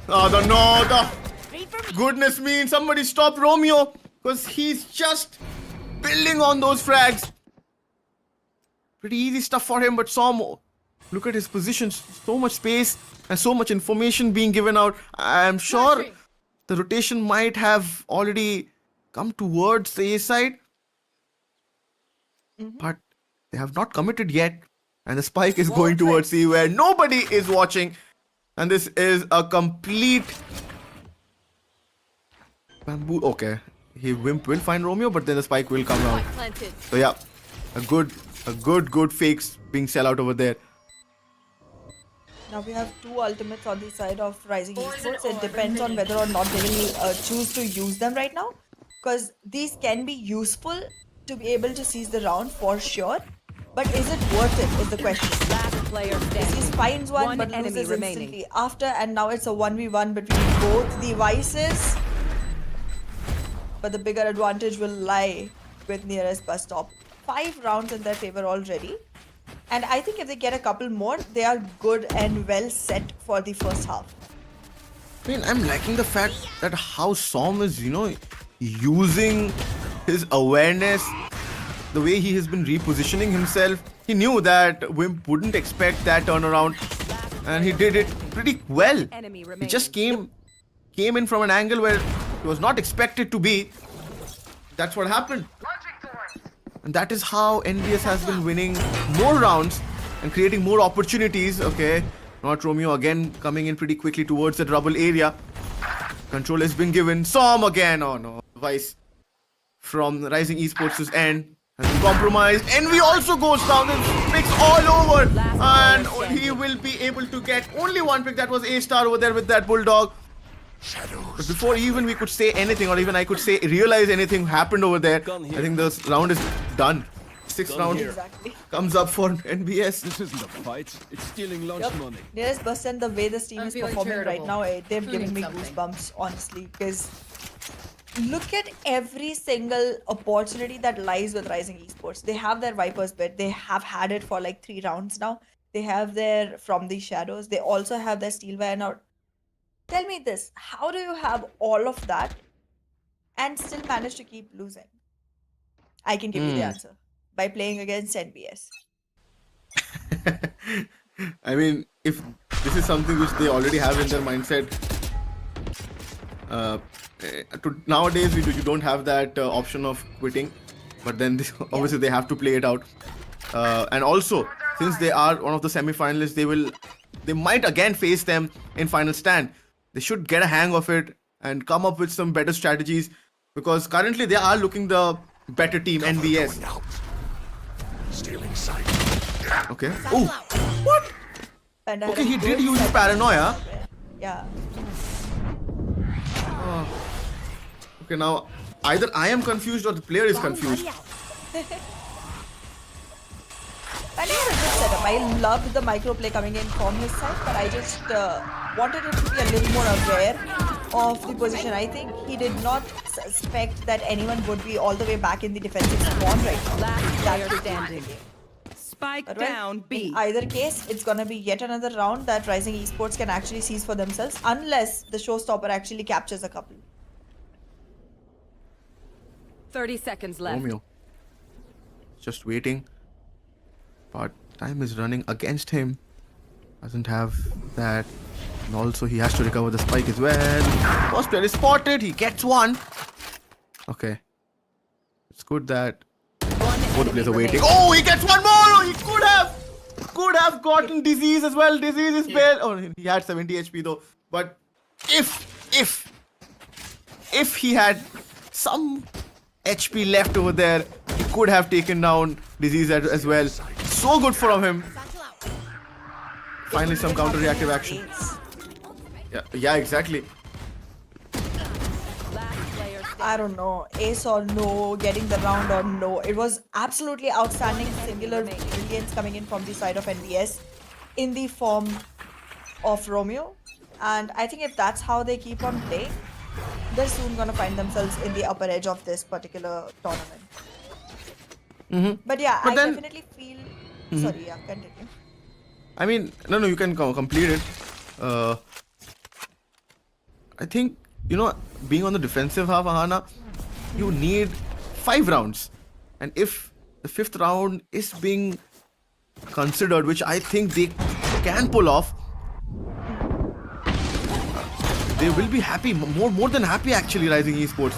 The goodness me, somebody stop Romeo, because he's just building on those frags. Pretty easy stuff for him, but Som, look at his positions. So much space and so much information being given out. I'm sure the rotation might have already come towards the A side. But they have not committed yet. And the spike is going towards C, where nobody is watching. And this is a complete bamboo. Okay. Wimp will find Romeo, but then the spike will come down. So yeah, a good fakes being sell out over there. Now we have two ultimates on the side of Rising Esports. It depends on whether or not they will choose to use them right now, because these can be useful to be able to seize the round for sure. But is it worth it is the question. Last player standing. Disease finds one but loses instantly after, and now it's a 1v1 between both devices. But the bigger advantage will lie with nearest bus stop. 5 rounds in their favor already. And I think if they get a couple more, they are good and well set for the first half. I mean, I'm liking the fact that how Som is, using his awareness, the way he has been repositioning himself. He knew that Wimp wouldn't expect that turnaround, and he did it pretty well. He just came in from an angle where he was not expected to be. That's what happened. And that is how NBS has been winning more rounds and creating more opportunities. Okay, not Romeo again coming in pretty quickly towards the rubble area. Control has been given. Som again. Oh no. Vice from Rising Esports' end has been compromised. Envy also goes down. There's picks all over. And Last he will be able to get only one pick. That was A-Star over there with that Bulldog. But before even we could say anything, or even I could say realize anything happened over there, I think this round is done. Sixth round Exactly. comes up for NBS. This isn't a fight. It's stealing lunch money. Nearest percent, the way this team I'm is feeling performing right charitable. now, they're Who giving needs me something? goosebumps, honestly, because look at every single opportunity that lies with Rising Esports. They have their Viper's bit. They have had it for like 3 rounds now. They have their From the Shadows. They also have their Steel Wire. Now, tell me this. How do you have all of that and still manage to keep losing? I can give you the answer. By playing against NBS. I mean, if this is something which they already have in their mindset, nowadays you don't have that option of quitting, but then this, obviously they have to play it out. And also, since they are one of the semi-finalists, they might again face them in final stand. They should get a hang of it and come up with some better strategies, because currently they are looking the better team, NBS. Stealing sight. Okay. Oh, what? And I had Okay, a he did good use set paranoia. Yeah. Okay, now either I am confused or the player is confused. But he had a good setup. I loved the microplay coming in from his side, but I just wanted him to be a little more aware of the position. I think he did not suspect that anyone would be all the way back in the defensive spawn right now. Last That player could be standing. the game. Spike But well, down B. in either case, it's gonna be yet another round that Rising Esports can actually seize for themselves, unless the showstopper actually captures a couple. 30 seconds left. Romeo. Just waiting. But time is running against him. Doesn't have that. And also he has to recover the spike as well. First player is spotted. He gets one. Okay. It's good that both players are waiting. Oh, he gets one more. Oh, he could have gotten disease as well. Disease is failed. Oh, he had 70 HP though. But if he had some HP left over there, he could have taken down disease as well. So good from him. Finally, some counter reactive action. Yeah, exactly. Last player I don't know, ace or no, getting the round or no. It was absolutely outstanding, singular brilliance coming in from the side of NBS in the form of Romeo. And I think if that's how they keep on playing, they're soon gonna find themselves in the upper edge of this particular tournament. But yeah, But I then- definitely feel. Sorry, yeah, continue. I mean, no, you can complete it. I think, being on the defensive half, Ahana, you need 5 rounds. And if the 5th round is being considered, which I think they can pull off, they will be happy, more than happy actually, Rising Esports.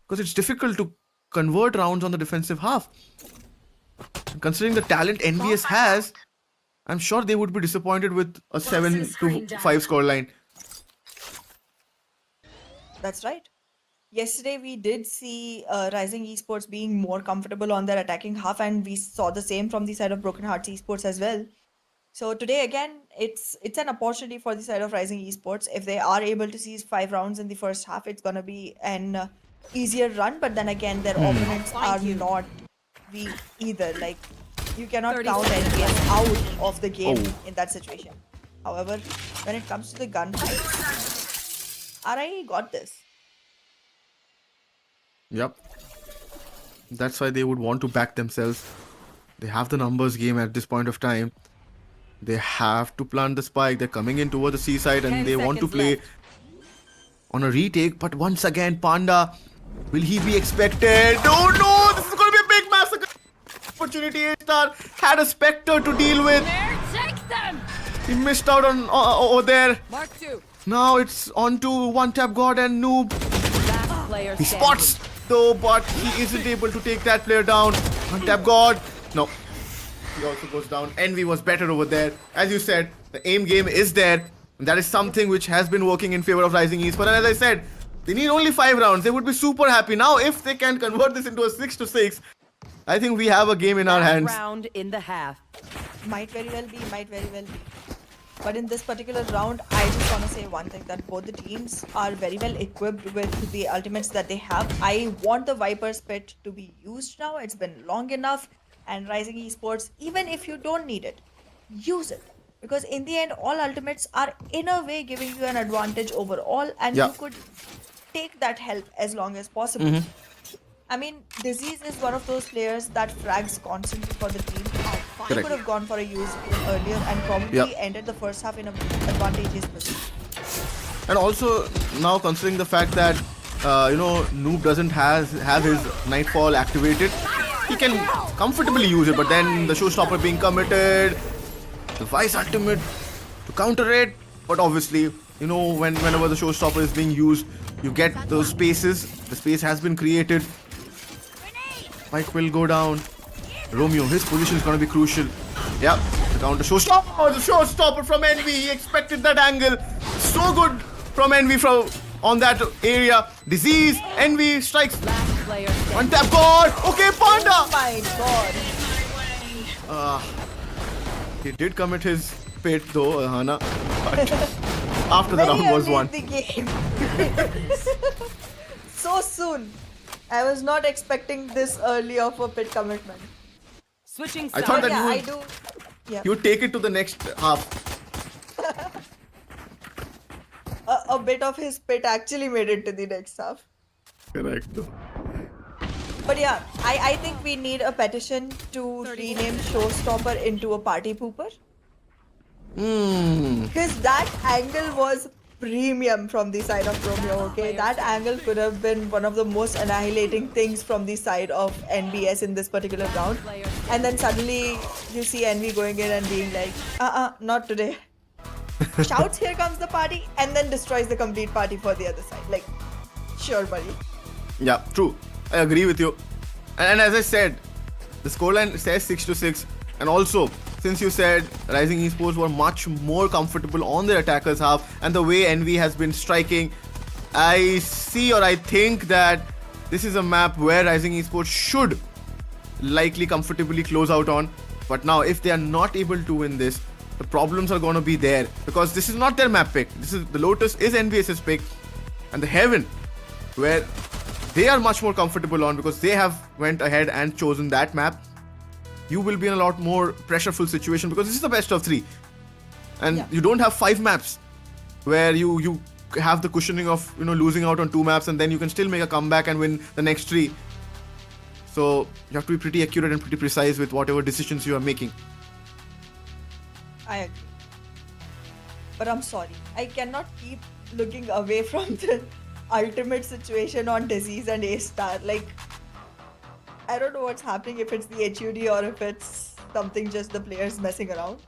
Because it's difficult to convert rounds on the defensive half. Considering the talent NBS has, I'm sure they would be disappointed with a 7-5 scoreline. That's right. Yesterday we did see Rising Esports being more comfortable on their attacking half, and we saw the same from the side of Broken Hearts Esports as well. So today again, it's an opportunity for the side of Rising Esports. If they are able to seize 5 rounds in the first half, it's gonna be an easier run. But then again, their opponents are not weak either. Like, you cannot 30 count seconds NBS out of the game Oh. in that situation. However, when it comes to the gunfight, RIE got this. Yep. That's why they would want to back themselves. They have the numbers game at this point of time. They have to plant the spike. They're coming in toward the seaside and 10 they want to seconds play left. on a retake. But once again, Panda, will he be expected? Oh no, this is going to be a big massacre. Opportunity A-Star had a Spectre to deal with. Take them! He missed out on over there. Mark 2. Now it's on to One Tap God and Noob. Last player He standing. spots though, but he isn't able to take that player down. One Tap God. No. He also goes down. Envy was better over there. As you said, the aim game is there. And that is something which has been working in favor of Rising Esports. And as I said, They need only 5 rounds. They would be super happy. Now, if they can convert this into a 6-6, I think we have a game in our Last hands. round in the half. Might very well be. But in this particular round, I just want to say one thing, that both the teams are very well equipped with the ultimates that they have. I want the Viper's Pit to be used now. It's been long enough. And Rising Esports, even if you don't need it, use it. Because in the end, all ultimates are in a way giving you an advantage overall. And Yeah. you could take that help as long as possible. I mean, Disease is one of those players that frags constantly for the team. He Correct. could have gone for a use even earlier and probably Yep. ended the first half in an advantageous position. And also, now considering the fact that, Noob doesn't have his Nightfall activated, he can comfortably use it. But then the Showstopper being committed, the Vice ultimate to counter it. But obviously, whenever the Showstopper is being used, you get those spaces. The space has been created. Mike will go down. Romeo, his position is going to be crucial. Yeah, the counter Showstopper. Oh, the Showstopper from Envy. He expected that angle. So good from Envy on that area. Disease, Envy strikes. Last player standing. One tap God. Okay, Panda. Oh my god. He did commit his pit though, Hana. But after the Very round was early won. in the game. So soon. I was not expecting this early of a pit commitment. Switching I sides. thought that Yeah, you I would- do. Yeah. You take it to the next half. A bit of his pit actually made it to the next half. Correct. But yeah, I think we need a petition to rename Showstopper into a party pooper. Because that angle was premium from the side of Romeo, okay? That angle could have been one of the most annihilating things from the side of NBS in this particular round. And then suddenly you see Envy going in and being like, not today. Shouts, here comes the party, and then destroys the complete party for the other side. Like, sure, buddy. Yeah, true. I agree with you. And as I said, the scoreline says 6-6. And also, since you said Rising Esports were much more comfortable on their attackers half, and the way Envy has been striking, I think that this is a map where Rising Esports should likely comfortably close out on. But now, if they are not able to win this, the problems are going to be there, because this is not their map pick. The Lotus is NBS's pick, and the Heaven, where they are much more comfortable on because they have went ahead and chosen that map. You will be in a lot more pressureful situation because this is the best of 3, and Yeah. you don't have 5 maps where you have the cushioning of losing out on 2 maps, and then you can still make a comeback and win the next 3. So you have to be pretty accurate and pretty precise with whatever decisions you are making. I agree. But I'm sorry. I cannot keep looking away from the ultimate situation on Disease and A-Star. Like, I don't know what's happening, if it's the HUD or if it's something just the players messing around.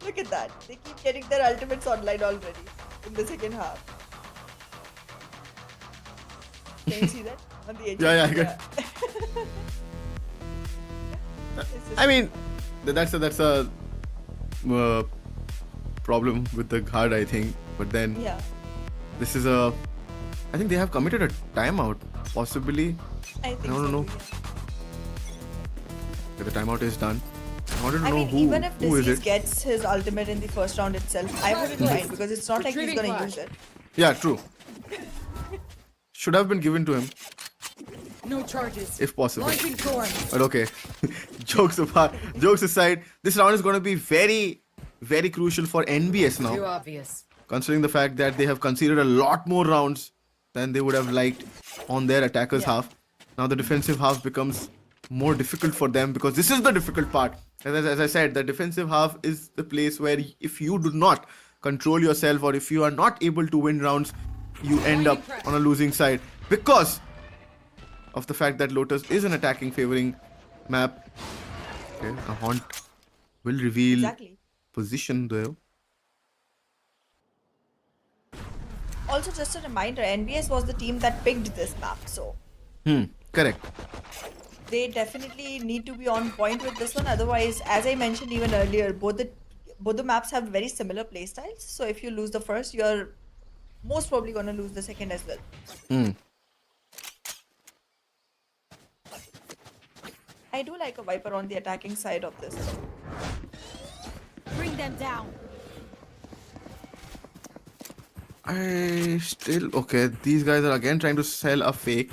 Look at that. They keep getting their ultimates online already in the second half. Can you see that? On the HUD? Yeah, I get- It's just- I mean, that's a problem with the card, I think. But then yeah. this is I think they have committed a timeout, possibly. I think don't so know. too, yeah. The timeout is done. I wanted to I know mean, even if who is Disease it. gets his ultimate in the first round itself, I wouldn't mind, because it's not like he's Retrieving gonna flash. use it. Yeah, true. Should have been given to him, No charges. if possible. Launching storm. But okay, jokes aside, this round is going to be very, very crucial for NBS Too now, obvious. considering the fact that they have conceded a lot more rounds than they would have liked on their attackers Yeah. half. Now the defensive half becomes more difficult for them, because this is the difficult part. As I said, the defensive half is the place where if you do not control yourself, or if you are not able to win rounds, you end up on a losing side, because of the fact that Lotus is an attacking favoring map. Okay, a haunt will reveal Exactly. position though. Also, just a reminder, NBS was the team that picked this map, so Correct. they definitely need to be on point with this one. Otherwise, as I mentioned even earlier, both the maps have very similar playstyles. So if you lose the first, you're most probably gonna lose the second as well. I do like a Viper on the attacking side of this. Bring them down. Okay, these guys are again trying to sell a fake.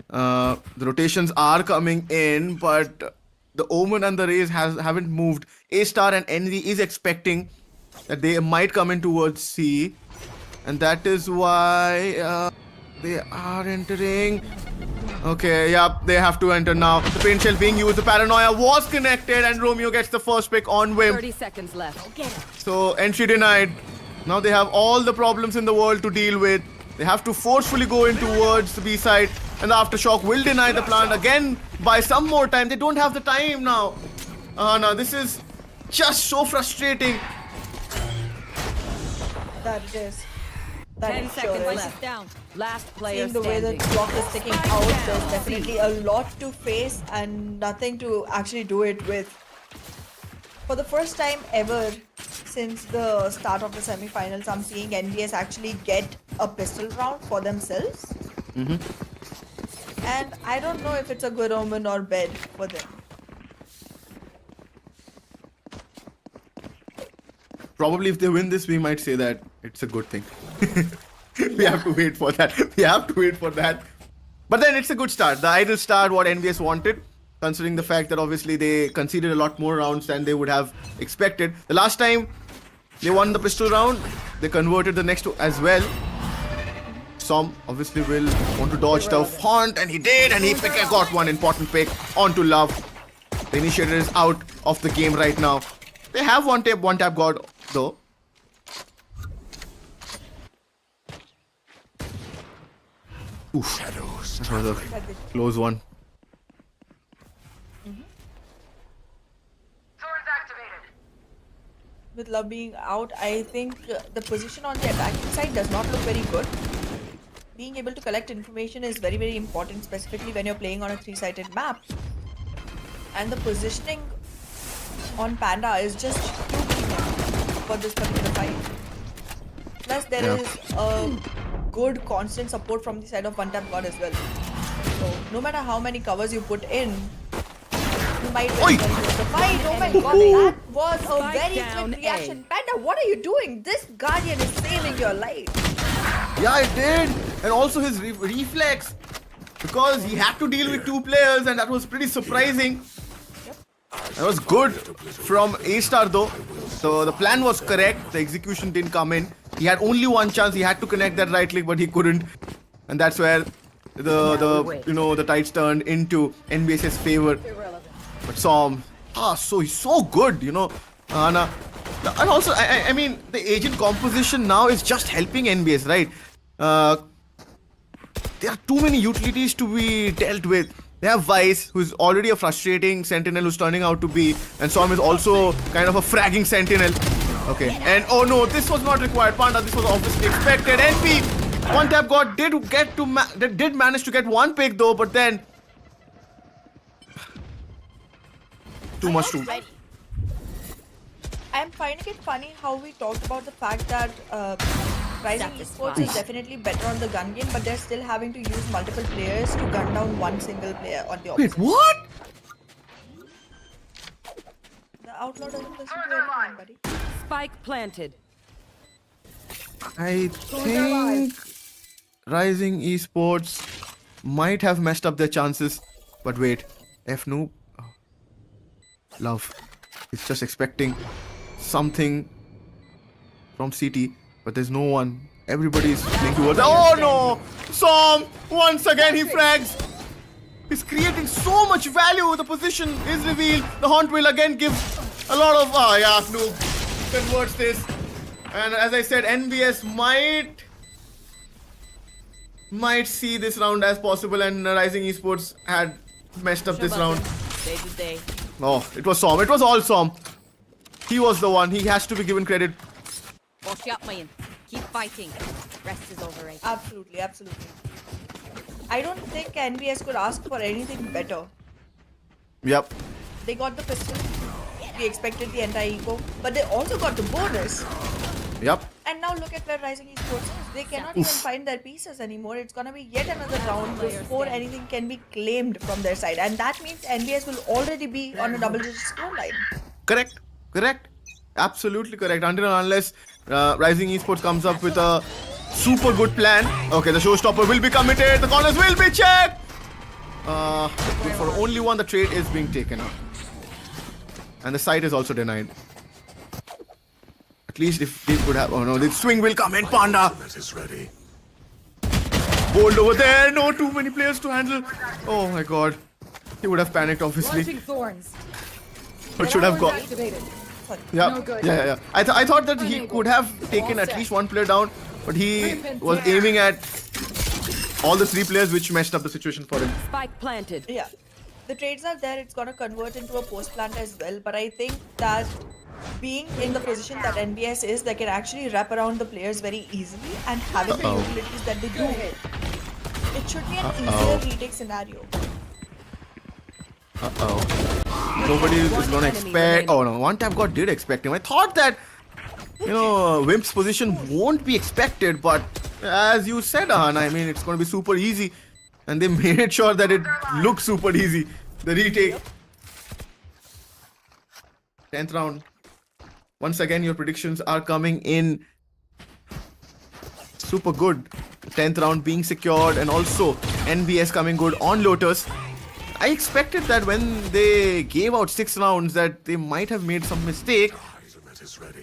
The rotations are coming in, but the Omen and the Rays haven't moved. A-Star and Envy is expecting that they might come in towards C, and that is why they are entering. Okay, yeah, they have to enter now. The paint shell being used, the paranoia was connected, and Romeo gets the first pick on whim. 30 seconds left. So entry denied. Now they have all the problems in the world to deal with. They have to forcefully go in towards the B side, and the aftershock will deny the plant again by some more time. They don't have the time now. No, this is just so frustrating. That it is. That 10 it sure seconds is. left. Down. Last player Seeing the way the standing. clock is ticking out, there's definitely a lot to face and nothing to actually do it with. For the first time ever since the start of the semi-finals, I'm seeing NBS actually get a pistol round for themselves. And I don't know if it's a good omen or bad for them. Probably if they win this, we might say that it's a good thing. We have to wait for that. We have to wait for that. But then it's a good start. The ideal start, what NBS wanted, considering the fact that obviously they conceded a lot more rounds than they would have expected. The last time they won the pistol round, they converted the next as well. Som obviously will want to dodge the font, and he did, and he got one important pick onto Love. The initiator is out of the game right now. They have one tap god though. Oof, that was a close one. With Love being out, I think the position on the attacking side does not look very good. Being able to collect information is very, very important, specifically when you're playing on a 3-sided map. And the positioning on Panda is just too weak for this particular fight. Plus, there is a good constant support from the side of one tap god as well. So, no matter how many covers you put in, you might well lose the fight. Oh my god, that was a very down quick reaction. Panda, what are you doing? This Guardian is saving your life. Yeah, it did. And also his reflex, because he had to deal with two players, and that was pretty surprising. That was good from A-Star though. So the plan was correct. The execution didn't come in. He had only one chance. He had to connect that right click, but he couldn't. And that's where the tides turned into NBS's favor. But Som, he's so good, and also, I mean, the agent composition now is just helping NBS, right? There are too many utilities to be dealt with. They have Vice, who's already a frustrating sentinel who's turning out to be, and Som is also kind of a fragging sentinel. Okay, and oh no, this was not required. Panda, this was obviously expected. NP, one tap god did manage to get one pick though, but then too much to. I'm finding it funny how we talked about the fact that Rising Esports is definitely better on the gun game, but they're still having to use multiple players to gun down one single player on the opposite. Wait, what? The Outlaw doesn't listen to anyone, buddy. Spike planted. I think Rising Esports might have messed up their chances, but wait, F-Noob, Love, he's just expecting something from CT, but there's no one. Everybody's playing towards. Oh no! Som, once again he frags. He's creating so much value. The position is revealed. The Haunt will again give a lot of. Noob converts this. And as I said, NBS might see this round as possible, and Rising Esports had messed up this round. Day to day. Oh, it was Som. It was all Som. He was the one. He has to be given credit. Watch out, man. Keep fighting. Rest is overrated. Absolutely, absolutely. I don't think NBS could ask for anything better. Yep. They got the pistol. We expected the anti-eco, but they also got the bonus. Yep. And now look at where Rising Esports is. They cannot even find their pieces anymore. It's gonna be yet another round before anything can be claimed from their side. And that means NBS will already be on a double-digit scoreline. Correct. Absolutely correct. Until and unless Rising Esports comes up with a super good plan. Okay, the showstopper will be committed. The corners will be checked. For only one, the trade is being taken up. And the site is also denied. At least if they could have... Oh no, the swing will come in. Panda. Is ready. Bold over there. No, too many players to handle. Oh my god. He would have panicked, obviously. Launching thorns. But should have got... Activated. Yeah. I thought that he could have taken at least one player down. But he was aiming at all the three players, which messed up the situation for him. Spike planted. Yeah. The trades are there. It's gonna convert into a post plant as well. But I think that being in the position that NBS is, they can actually wrap around the players very easily and having the utilities that they do. It should be an easier retake scenario. Nobody is gonna expect... Oh no, one tap god did expect him. I thought that, Wimp's position won't be expected, but as you said, Ahana, I mean, it's gonna be super easy. And they made sure that it looks super easy. The retake. 10th round. Once again, your predictions are coming in super good. 10th round being secured and also NBS coming good on Lotus. I expected that when they gave out 6 rounds that they might have made some mistake.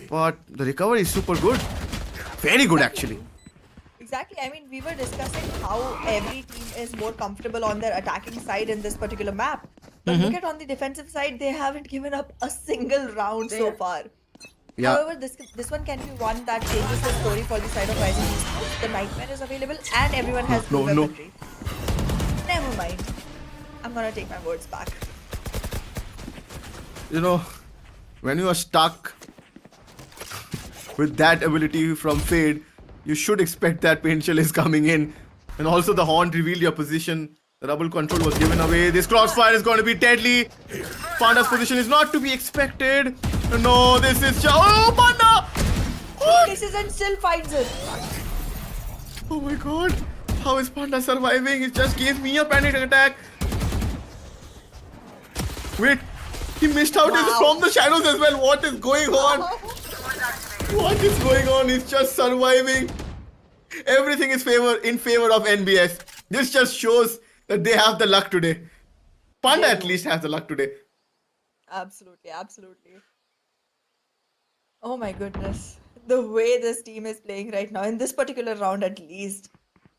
But the recovery is super good. Very good actually. Exactly. I mean, we were discussing how every team is more comfortable on their attacking side in this particular map. But look at on the defensive side, they haven't given up a single round so far. Yeah. However, this one can be one that changes the story for the side of Rising Esports. The Nightmare is available and everyone has good weaponry. Never mind. I'm gonna take my words back. When you are stuck with that ability from Fade, you should expect that Paint Shell is coming in. And also the Horn revealed your position. The rubble control was given away. This crossfire is going to be deadly. Panda's position is not to be expected. No, this is... Oh, Panda! What? This isn't still finds it. Oh my god. How is Panda surviving? He just gave me a panic attack. Wait. He missed out from the shadows as well. What is going on? What is going on? He's just surviving. Everything is in favor of NBS. This just shows that they have the luck today. Panda at least has the luck today. Absolutely. Oh my goodness. The way this team is playing right now, in this particular round at least,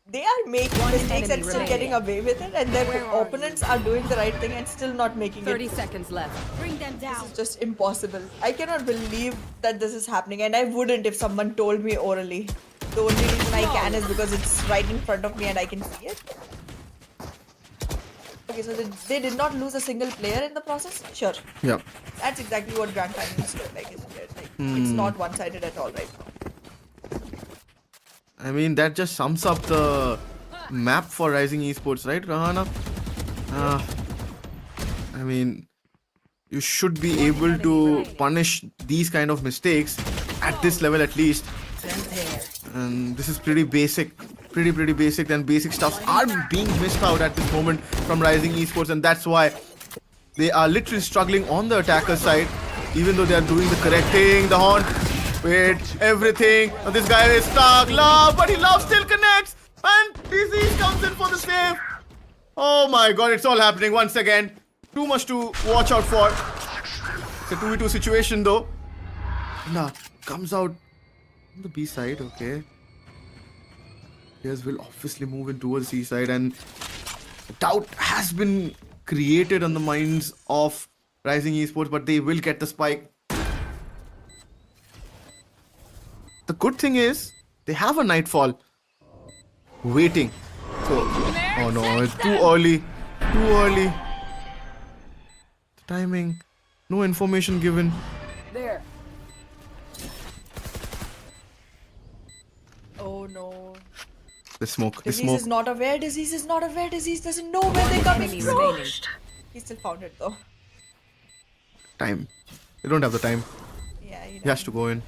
they are making mistakes and still getting away with it, and their opponents are doing the right thing and still not making 30 seconds left. Bring them down. This is just impossible. I cannot believe that this is happening, and I wouldn't if someone told me orally. The only reason I can is because it's right in front of me and I can see it. Okay, so they did not lose a single player in the process? Sure. Yeah. That's exactly what Grand Finals look like, isn't it? Like, it's not one-sided at all right now. I mean, that just sums up the map for Rising Esports, right, Rahana? I mean, you should be able to punish these kind of mistakes at this level at least. And this is pretty basic. Pretty basic, and basic stuffs are being missed out at this moment from Rising Esports, and that's why they are literally struggling on the attacker side, even though they are doing the correct thing. The Horn, wait, everything. Now this guy is stuck. Love, but Love still connects, and Disease comes in for the save. Oh my god, it's all happening once again. Too much to watch out for. It's a 2v2 situation though. Nah, comes out on the B side, okay. Players will obviously move in towards C side, and doubt has been created on the minds of Rising Esports, but they will get the spike. The good thing is they have a Nightfall waiting. So, oh no, it's too early. The timing, no information given. There. Oh no. The smoke. Disease is not aware. Disease doesn't know where they're coming from. He still found it though. Time. They don't have the time. Yeah, He has to go in.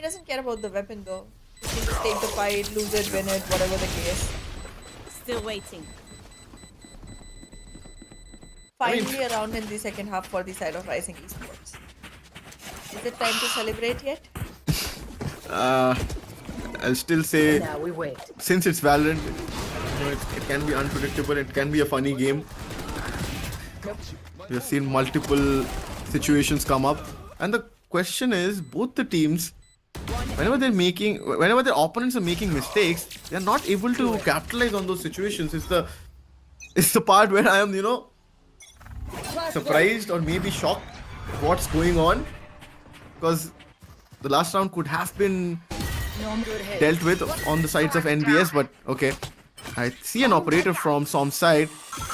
doesn't care about the weapon though. He can just take the fight, lose it, win it, whatever the case. Still waiting. Finally around in the second half for the side of Rising Esports. Is it time to celebrate yet? I'll still say, Now we wait. since it's Valorant, it can be unpredictable. It can be a funny game. We've seen multiple situations come up, and the question is, both the teams, whenever their opponents are making mistakes, they're not able to capitalize on those situations. It's the part where I am, surprised or maybe shocked what's going on, because the last round could have been dealt with on the sides of NBS, but okay. I see an operator from Som's side.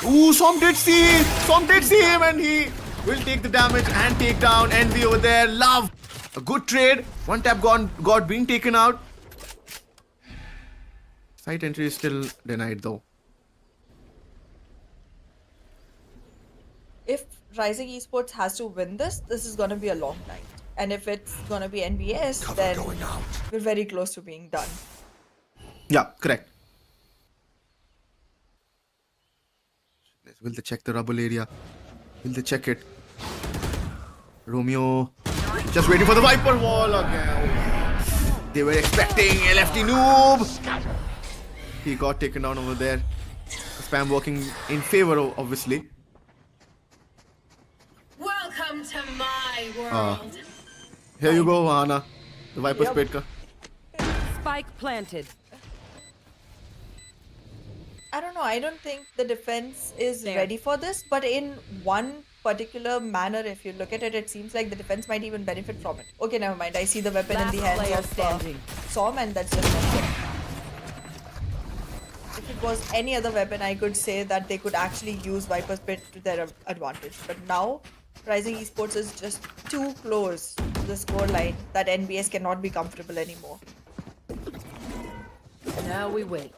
Ooh, Som did see him, and he will take the damage and take down NV over there. Love, a good trade. One tap got being taken out. Site entry is still denied though. If Rising Esports has to win this is gonna be a long night. And if it's gonna be NBS, then we're very close to being done. Yeah, correct. Will they check the rubble area? Will they check it? Romeo just waiting for the Viper wall again. They were expecting LFT noob. He got taken down over there. Spam working in favor, obviously. Welcome to my world. Here you go, Hana. The Viper spit ka. Spike planted. I don't know, I don't think the defense is There. ready for this, but in one particular manner, if you look at it, it seems like the defense might even benefit from it. Okay, never mind. I see the weapon Last in the hands player of standing. Som, and that's just not good. If it was any other weapon, I could say that they could actually use Viper's Pit to their advantage. But now, Rising Esports is just too close to the scoreline that NBS cannot be comfortable anymore. Now we wait.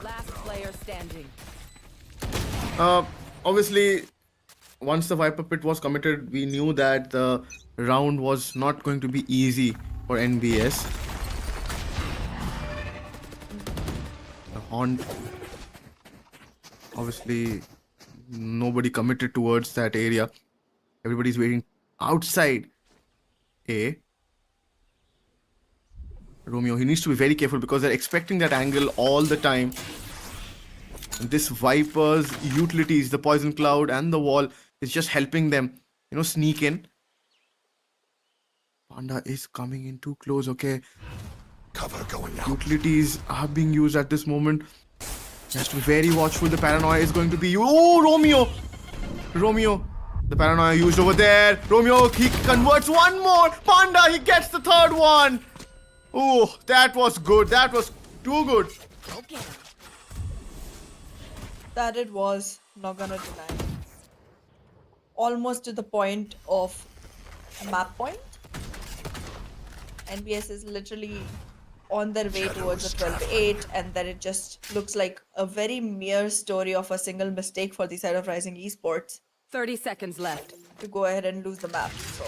Last player standing. Obviously, once the Viper Pit was committed, we knew that the round was not going to be easy for NBS. The Haunt, obviously, nobody committed towards that area. Everybody's waiting outside A. Romeo, he needs to be very careful because they're expecting that angle all the time. And this Viper's utilities, the Poison Cloud and the wall, is just helping them, sneak in. Panda is coming in too close, okay. Cover going out. Utilities are being used at this moment. He has to be very watchful. The paranoia is going to be used. Oh, Romeo. The paranoia used over there. Romeo, he converts one more. Panda, he gets the third one. Oh, that was good. That was too good. That it was, not gonna deny. Almost to the point of map point. NBS is literally on their way towards a 12-8, and then it just looks like a very mere story of a single mistake for the side of Rising Esports 30 seconds left. to go ahead and lose the map. So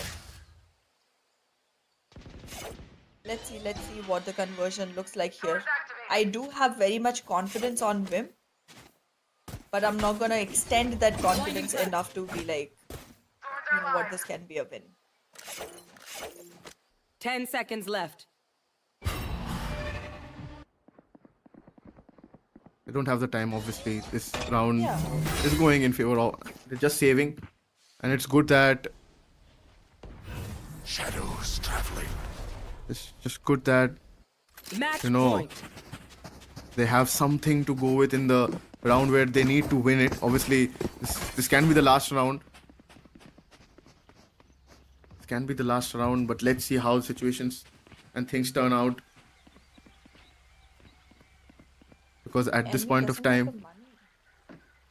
let's see what the conversion looks like here. I do have very much confidence on Vim, but I'm not gonna extend that confidence enough to be like, what, this can be a win. 10 seconds left. They don't have the time, obviously. This round Yeah. is going in favor of. They're just saving. And it's good that. Shadows traveling. It's just good that Match point. They have something to go with in the round where they need to win it. Obviously, this can be the last round. This can be the last round, but let's see how situations and things turn out. Because at this NB point of doesn't have time,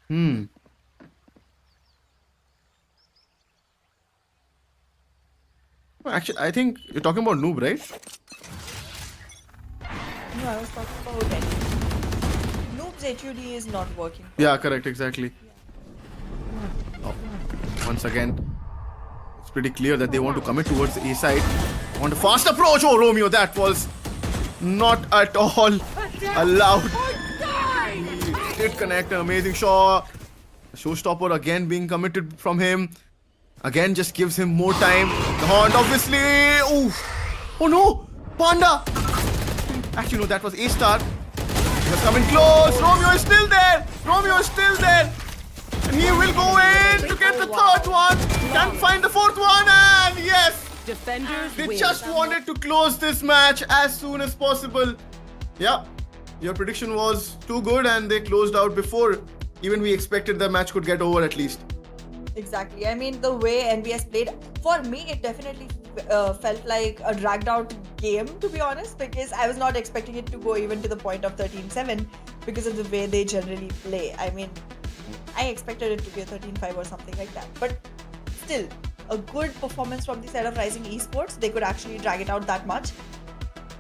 the money. Actually, I think you're talking about Noob, right? No, I was talking about NB. Noob's His HUD is not working. Yeah, correct, exactly. Oh, once again, it's pretty clear that they want to commit towards the A side. Want a fast approach. Oh, Romeo, that was not at all allowed. He did connect an amazing shot. Showstopper again being committed from him. Again, just gives him more time. The Horn, obviously. Oof. Oh no, Panda. Actually, no, that was A-Star. He was coming close. Romeo is still there. Romeo is still there. And he will go in to get the third one. Can't find the fourth one. And yes, Defenders they win. just wanted to close this match as soon as possible. Yeah, your prediction was too good and they closed out before even we expected the match could get over at least. Exactly. I mean, the way NBS played, for me, it definitely felt like a dragged out game, to be honest, because I was not expecting it to go even to the point of 13-7 because of the way they generally play. I mean, I expected it to be a 13-5 or something like that. But still, a good performance from the side of Rising Esports. They could actually drag it out that much.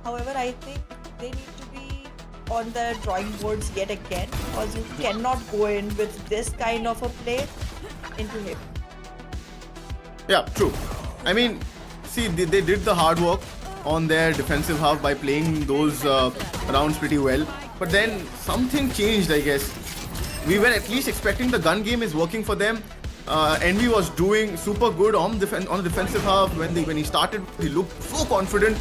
However, I think they need to be on the drawing boards yet again, because you cannot go in with this kind of a play into him. Yeah, true. I mean, see, they did the hard work on their defensive half by playing those rounds pretty well. But then something changed, I guess. We were at least expecting the gun game is working for them. NB was doing super good on the defensive half. When he started, he looked so confident.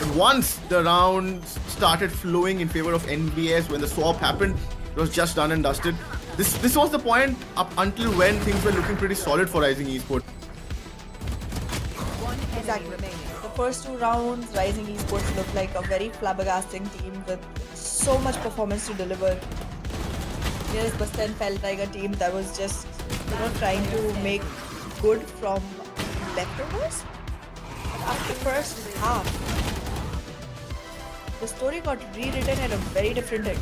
And once the rounds started flowing in favor of NBS, when the swap happened, it was just done and dusted. This was the point up until when things were looking pretty solid for Rising Esports. Exactly. The first two rounds, Rising Esports looked like a very flabbergasting team with so much performance to deliver. Whereas Bastan felt like a team that was just, trying to make good from leftovers. But after the first half, the story got rewritten at a very different end.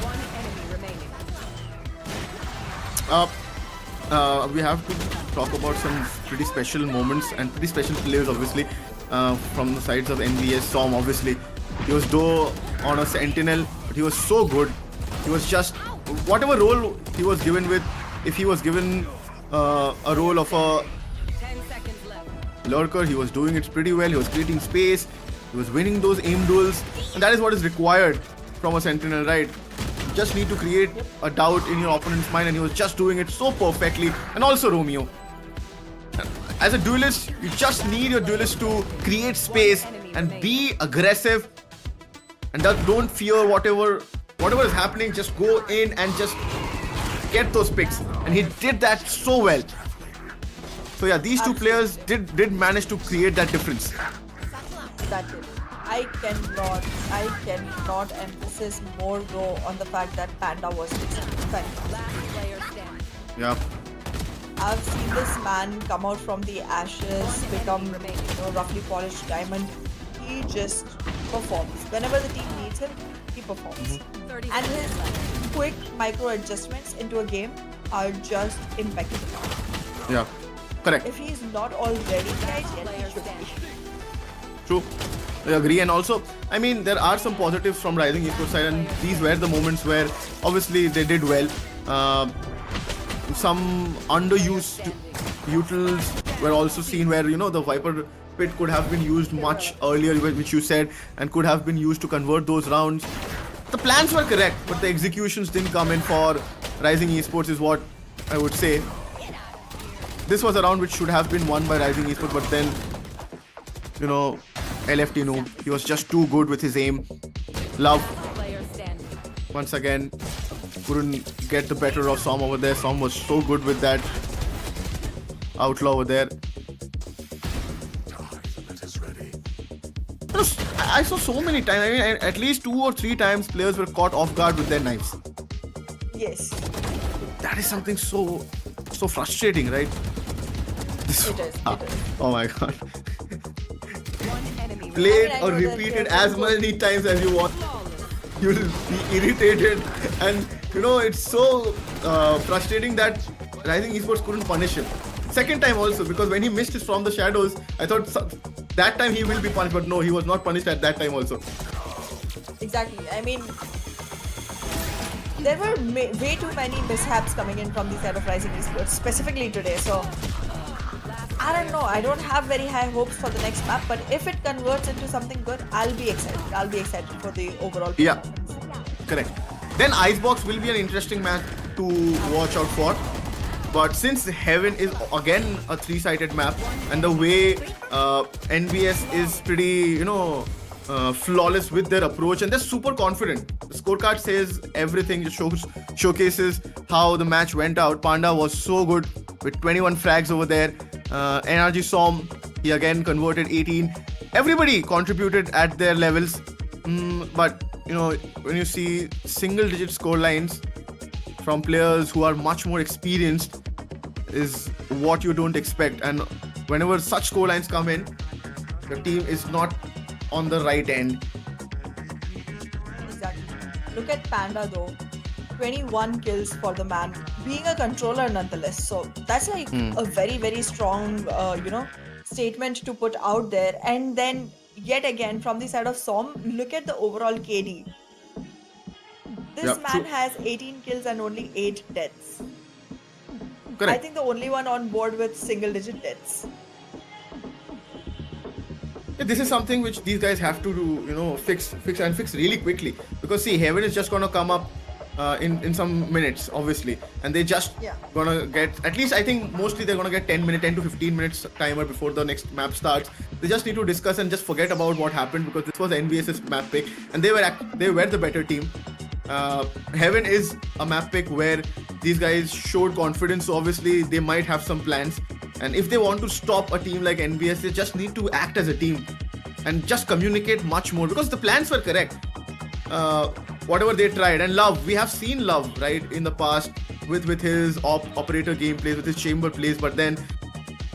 One enemy remaining. We have to talk about some pretty special moments and pretty special players, obviously, from the sides of NBS. Som, obviously, he was though on a sentinel, but he was so good. He was just whatever role he was given with. If he was given a role of a 10 seconds left. lurker, he was doing it pretty well. He was creating space. He was winning those aim duels, and that is what is required from a sentinel, right? You just need to create a doubt in your opponent's mind, and he was just doing it so perfectly. And also Romeo. As a duelist, you just need your duelist to create space and be aggressive, and don't fear whatever is happening. Just go in and just get those picks, and he did that so well. So yeah, these two players did manage to create that difference. That is. I cannot emphasize more though on the fact that Panda was fantastic. Last player standing. Yeah. I've seen this man come out from the ashes, become roughly polished diamond. He just performs. Whenever the team needs him, he performs. 30 And seconds left. his quick micro adjustments into a game are just impeccable. Yeah. Correct. If he's not already guys, yet Player he should be. standing. True. I agree. And also, I mean, there are some positives from Rising Esports side, and these were the moments where obviously they did well. Some underused utils were also seen where, the Viper pit could have been used much earlier, which you said, and could have been used to convert those rounds. The plans were correct, but the executions didn't come in for Rising Esports is what I would say. This was a round which should have been won by Rising Esports, but then, LFT knew. He was just too good with his aim. Love, Player standing. once again, couldn't get the better of Som over there. Som was so good with that outlaw over there. That is ready. I saw so many times, I mean, at least 2 or 3 times players were caught off guard with their knives. Yes, That is something so frustrating, right? it is. Oh my god. One enemy Played I or know that repeated they're as so good. many times as you want. You will be irritated, and it's so frustrating that Rising Esports couldn't punish him. Second time also, because when he missed it from the shadows, I thought that time he will be punished, but no, he was not punished at that time also. Exactly. I mean, there were way too many mishaps coming in from the side of Rising Esports, specifically today. So, I don't know. I don't have very high hopes for the next map, but if it converts into something good, I'll be excited. I'll be excited for the overall Yeah. performance. Correct. Then Icebox will be an interesting match to watch out for. But since Heaven is again a three-sided map, and the way NBS is pretty, flawless with their approach, and they're super confident. The scorecard says everything. It showcases how the match went out. Panda was so good with 21 frags over there. NRG Som, he again converted 18. Everybody contributed at their levels. But when you see single-digit score lines from players who are much more experienced, is what you don't expect. And whenever such score lines come in, the team is not on the right end. Exactly. Look at Panda though. 21 kills for the man, being a controller nonetheless. So that's like a very, very strong, statement to put out there. And then yet again, from the side of Som, look at the overall KD. This Yeah, man true. has 18 kills and only 8 deaths. I Correct. think the only one on board with single digit deaths. Yeah, this is something which these guys have to do, fix really quickly. Because see, Heaven is just gonna come up in some minutes, obviously, and they just gonna get, at least I think mostly they're gonna get 10 to 15 minutes timer before the next map starts. They just need to discuss and just forget about what happened, because this was NBS's map pick and they were the better team. Heaven is a map pick where these guys showed confidence, so obviously they might have some plans, and if they want to stop a team like NBS, they just need to act as a team and just communicate much more, because the plans were correct. Whatever they tried, and Love, we have seen Love right in the past with his operator gameplays, with his chamber plays, but then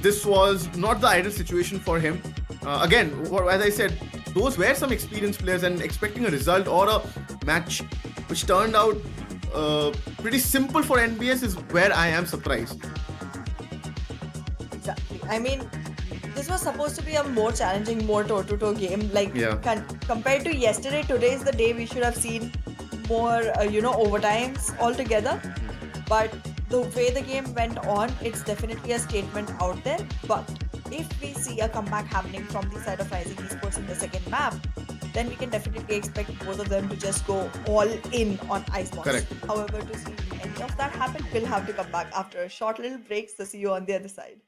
this was not the ideal situation for him. Again, as I said, those were some experienced players, and expecting a result or a match which turned out pretty simple for NBS is where I am surprised. Exactly. I mean, this was supposed to be a more challenging, more toe-to-toe game. Like, compared to yesterday, today is the day we should have seen more, overtimes altogether. But the way the game went on, it's definitely a statement out there. But if we see a comeback happening from the side of Rising Esports in the second map, then we can definitely expect both of them to just go all in on Icebox. Correct. However, to see any of that happen, we'll have to come back after a short little break. So see you on the other side.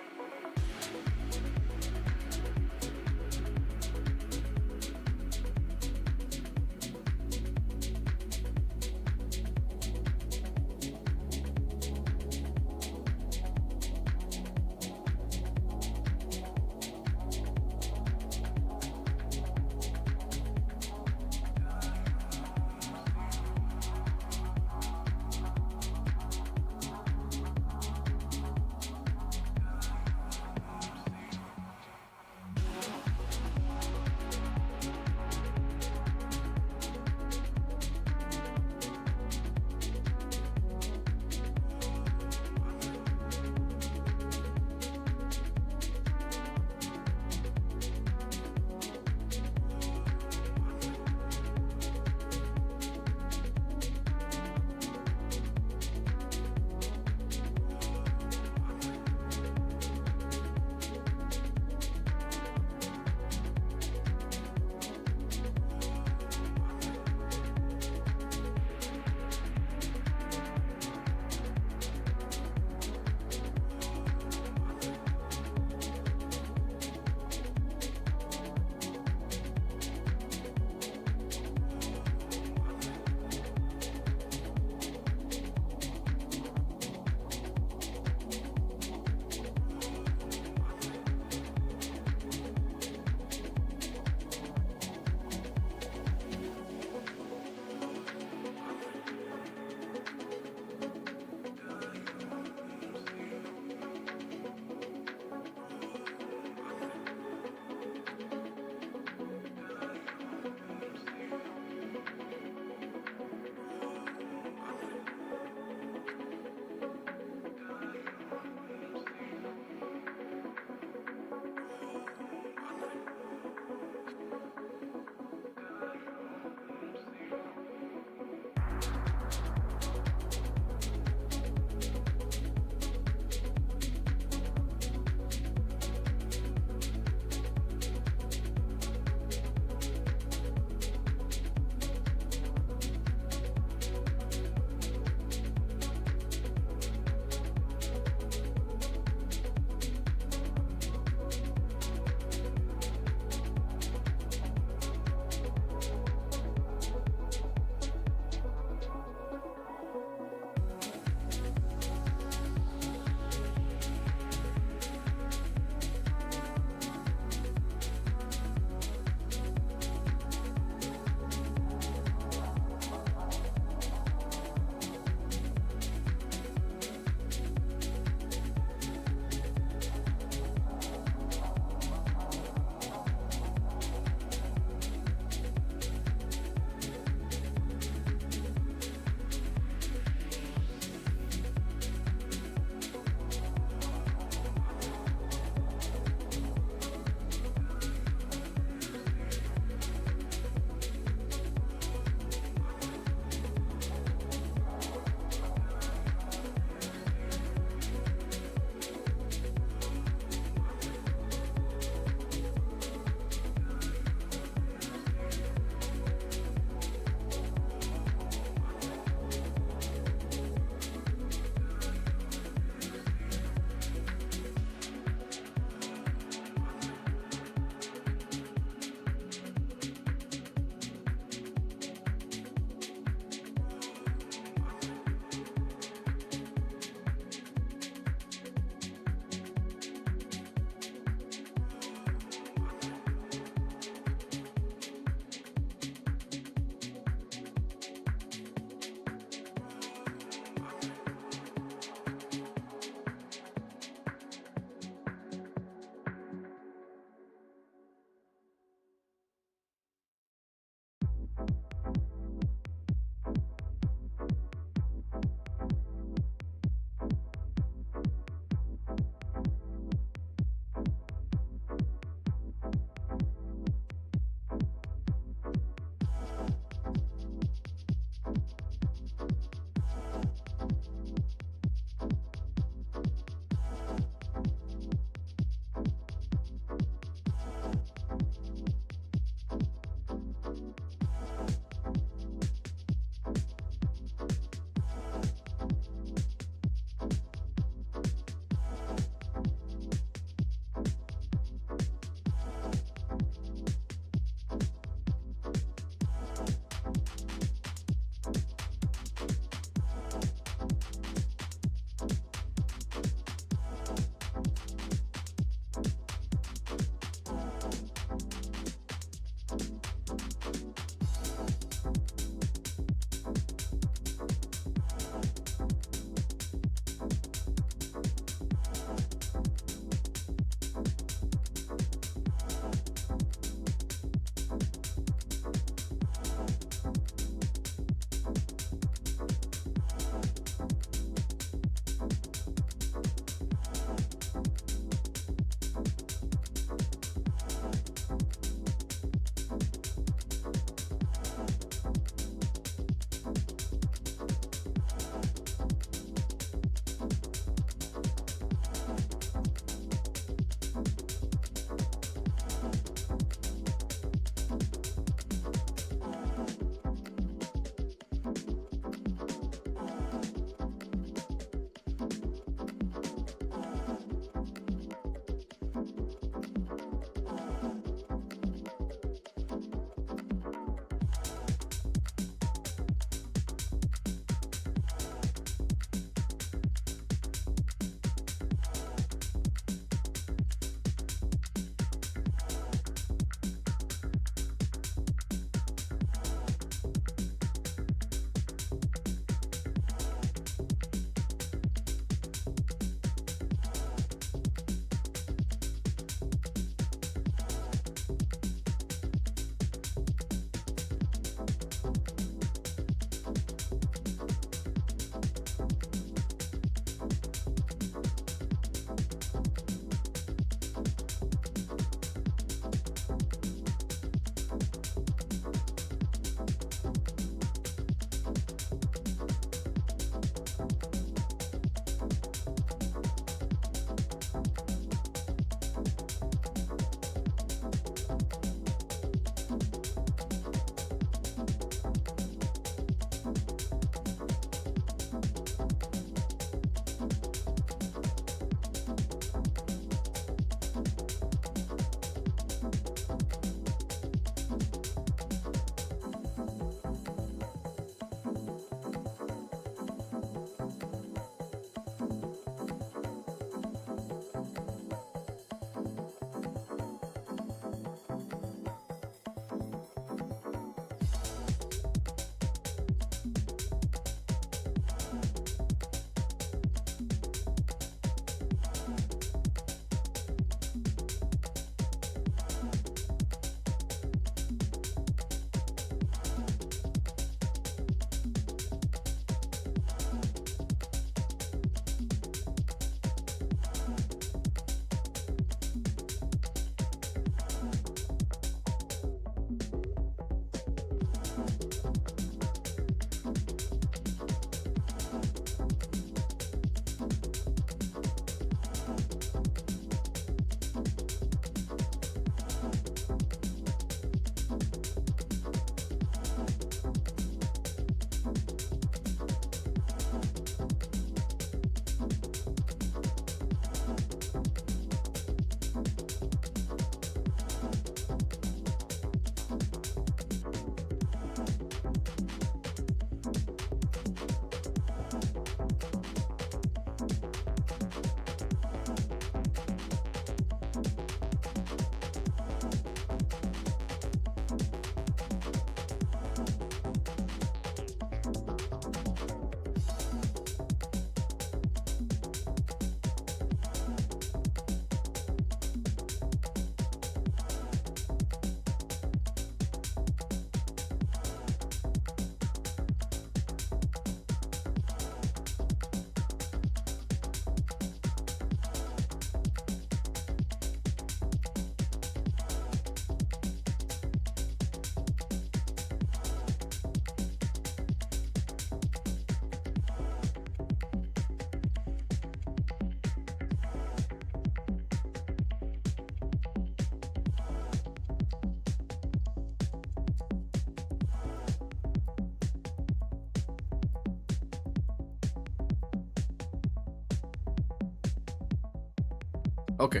Okay.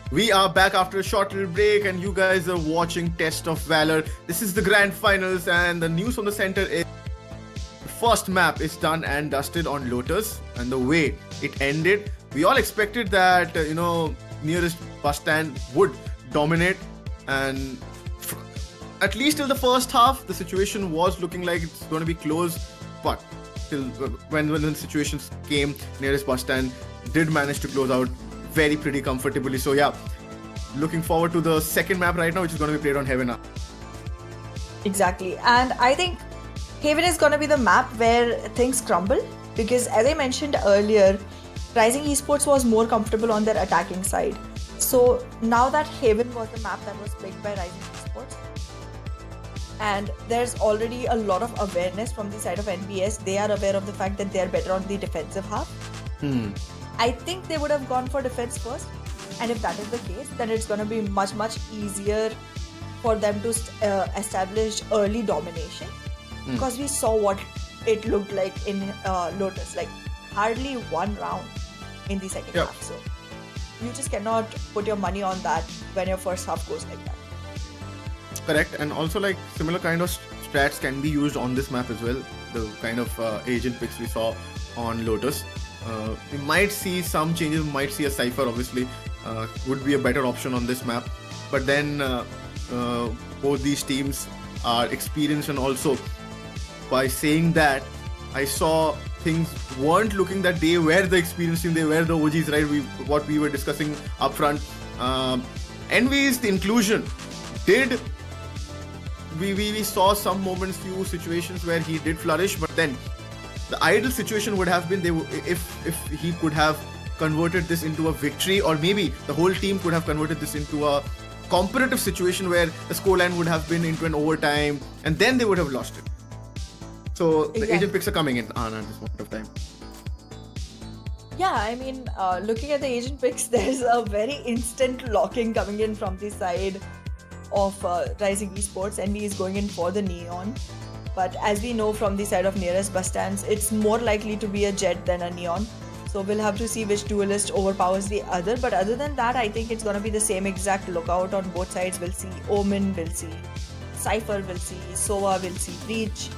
We are back after a short little break, and you guys are watching Test of Valor. This is the grand finals, and the news from the center is the first map is done and dusted on Lotus, and the way it ended, we all expected that nearest bus stand would dominate, and at least till the first half, the situation was looking like it's going to be close, but till when the situations came, nearest bus stand did manage to close out very pretty comfortably. So yeah, looking forward to the second map right now, which is going to be played on Heaven. Exactly. And I think Haven is going to be the map where things crumble, because as I mentioned earlier, Rising Esports was more comfortable on their attacking side. So now that Haven was the map that was picked by Rising Esports, and there's already a lot of awareness from the side of NBS, they are aware of the fact that they are better on the defensive half. I think they would have gone for defense first, and if that is the case, then it's going to be much easier for them to establish early domination, because we saw what it looked like in Lotus, like hardly one round in the second half. So you just cannot put your money on that when your first half goes like that. Correct, and also like similar kind of strats can be used on this map as well. The kind of agent picks we saw on Lotus. We might see some changes, we might see a Cypher obviously would be a better option on this map, but then both these teams are experienced, and also by saying that, I saw things weren't looking that they were the experienced team, they were the OGs, right? What we were discussing up front. Envy's the inclusion did, we saw some moments, few situations where he did flourish, but then the ideal situation would have been if he could have converted this into a victory, or maybe the whole team could have converted this into a competitive situation where the scoreline would have been into an overtime, and then they would have lost it. So the agent picks are coming in at this moment of time. Yeah, I mean, looking at the agent picks, there's a very instant locking coming in from the side of Rising Esports. NB is going in for the Neon. But as we know from the side of nearest bus stands, it's more likely to be a Jet than a Neon. So we'll have to see which duelist overpowers the other. But other than that, I think it's going to be the same exact lookout on both sides. We'll see Omen, we'll see Cypher, we'll see Sova, we'll see Breach.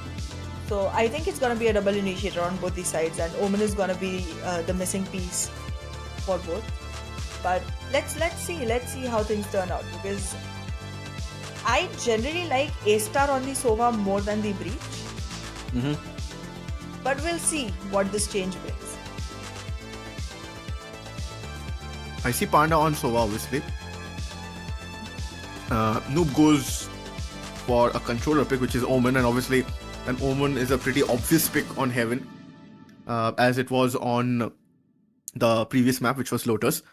So I think it's going to be a double initiator on both these sides, and Omen is going to be the missing piece for both. But let's see how things turn out, because I generally like A-Star on the Sova more than the Breach. But we'll see what this change brings. I see Panda on Sova obviously. Noob goes for a controller pick, which is Omen, and obviously an Omen is a pretty obvious pick on Heaven, as it was on the previous map, which was Lotus.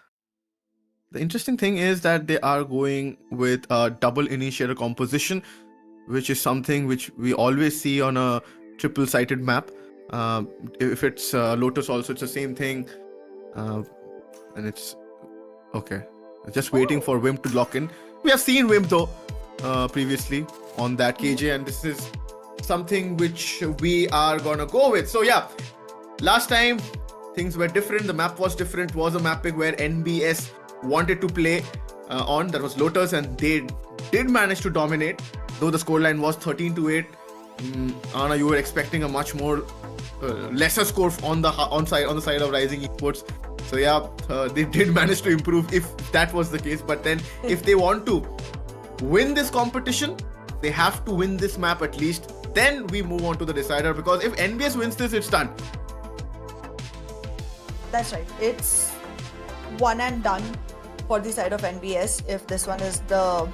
The interesting thing is that they are going with a double initiator composition, which is something which we always see on a triple-sided map. If it's Lotus also, it's the same thing. And it's okay. Just waiting for Wimp to lock in. We have seen Wimp though previously on that KJ, and this is something which we are gonna go with. So yeah, last time things were different. The map was different. It was a map pick where NBS wanted to play on. That was Lotus, and they did manage to dominate, though the scoreline was 13-8. Anna, you were expecting a much more lesser score on the side of Rising Esports. So yeah, they did manage to improve if that was the case. But then if they want to win this competition, they have to win this map at least. Then we move on to the decider, because if NBS wins this, it's done. That's right. It's one and done for the side of NBS if this one is the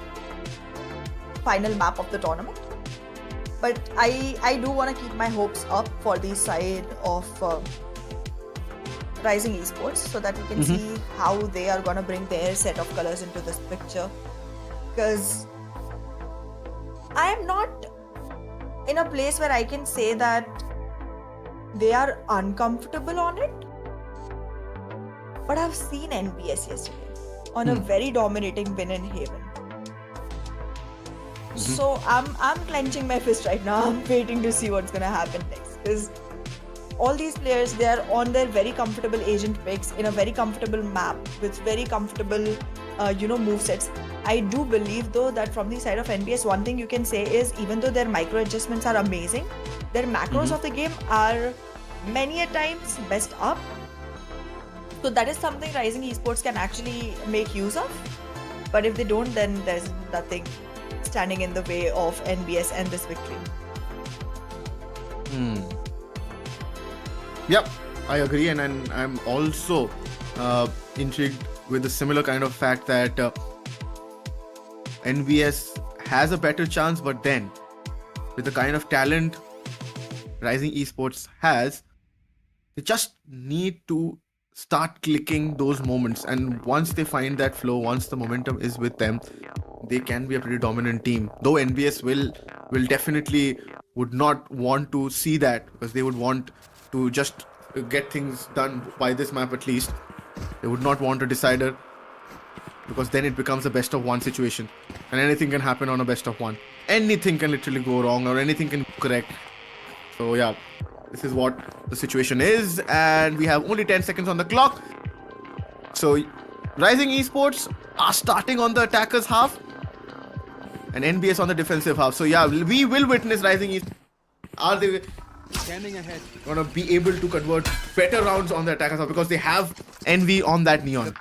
final map of the tournament. But I do want to keep my hopes up for the side of Rising Esports, so that we can see how they are going to bring their set of colors into this picture. Because I am not in a place where I can say that they are uncomfortable on it. But I've seen NBS yesterday on a very dominating win in Haven. So I'm clenching my fist right now. I'm waiting to see what's gonna happen next. Because all these players, they are on their very comfortable agent picks in a very comfortable map with very comfortable, movesets. I do believe though that from the side of NBS, one thing you can say is even though their micro adjustments are amazing, their macros of the game are many a times messed up. So that is something Rising Esports can actually make use of. But if they don't, then there's nothing standing in the way of NBS and this victory. Yep, I agree, and I'm also intrigued with the similar kind of fact that NBS has a better chance, but then with the kind of talent Rising Esports has, they just need to start clicking those moments, and once they find that flow, once the momentum is with them, they can be a pretty dominant team. Though NBS will definitely would not want to see that, because they would want to just get things done by this map at least. They would not want a decider, because then it becomes a best of one situation, and anything can happen on a best of one. Anything can literally go wrong, or anything can go correct. So yeah, this is what the situation is, and we have only 10 seconds on the clock. So Rising Esports are starting on the attackers half and NBS on the defensive half. So yeah, we will witness Rising Esports. Are they gonna be able to convert better rounds on the attackers half, because they have NV on that neon?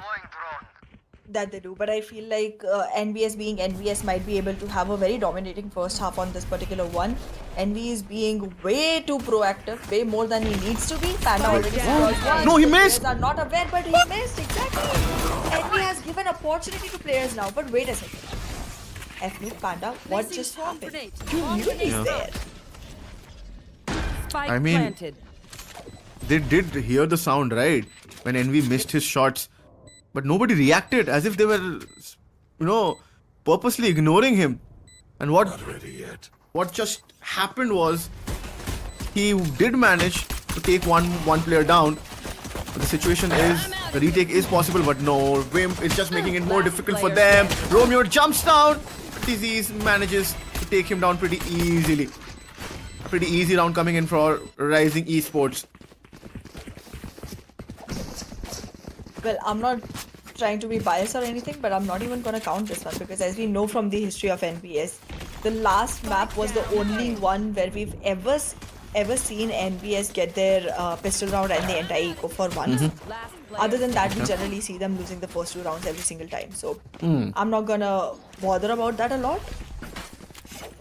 That they do, but I feel like NBS being NBS might be able to have a very dominating first half on this particular one. NV is being way too proactive, way more than he needs to be. Panda already scored one. No, he The missed. Players are not aware, but he missed, exactly. NV has given opportunity to players now, but wait a second. F Panda, what Placing just swarm happened? grenade. You knew he's there. Spike I mean- planted. They did hear the sound, right? When NV missed his shots, but nobody reacted, as if they were, purposely ignoring him. And Not ready yet. what just happened was he did manage to take one player down. But the situation is the retake is possible, but no, Wimp is just making it more difficult for them. Romeo jumps down. Disease manages to take him down pretty easily. Pretty easy round coming in for Rising Esports. Well, I'm not trying to be biased or anything, but I'm not even going to count this one, because as we know from the history of NBS, the last map was the only one where we've ever seen NBS get their pistol round and the entire eco for once. Last player. Other than that, we generally see them losing the first two rounds every single time. So I'm not gonna bother about that a lot.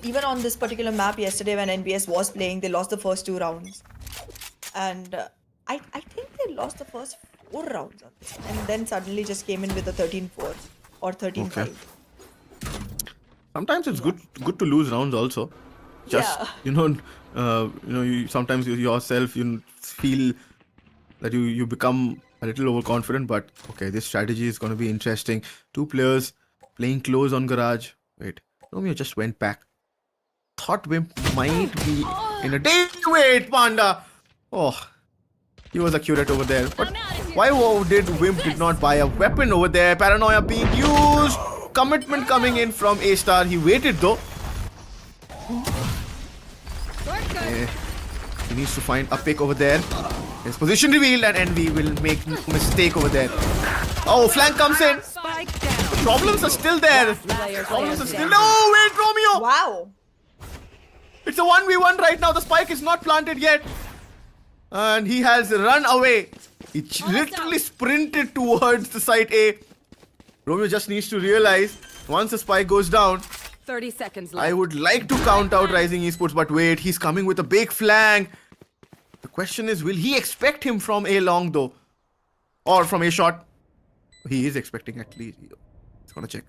Even on this particular map yesterday when NBS was playing, they lost the first two rounds. And I think they lost the first 4 rounds on this. And then suddenly just came in with a 13-4 or 13-5. Okay. Sometimes it's good to lose rounds also. Just Yeah. sometimes you yourself feel that you become a little overconfident, but okay, this strategy is going to be interesting. 2 players playing close on garage. Wait, Romeo just went back. Thought Wimp might be in a day. Wait, Panda. Oh, he was accurate over there. But why did Wimp did not buy a weapon over there? Paranoia being used. Commitment coming in from A-Star. He waited though. He needs to find a pick over there. His position revealed, and NV will make no mistake over there. Oh, flank comes in. Spike down. Problems are still there. Player Problems are still. standing. No, wait, Romeo. Wow. It's a 1v1 right now. The spike is not planted yet. And he has run away. He literally sprinted towards the site A. Romeo just needs to realize once the spike goes down, 30 seconds left. I would like to count out Rising Esports, but wait, he's coming with a big flank. The question is, will he expect him from A long though? Or from A short? He is expecting at least. He's gonna check.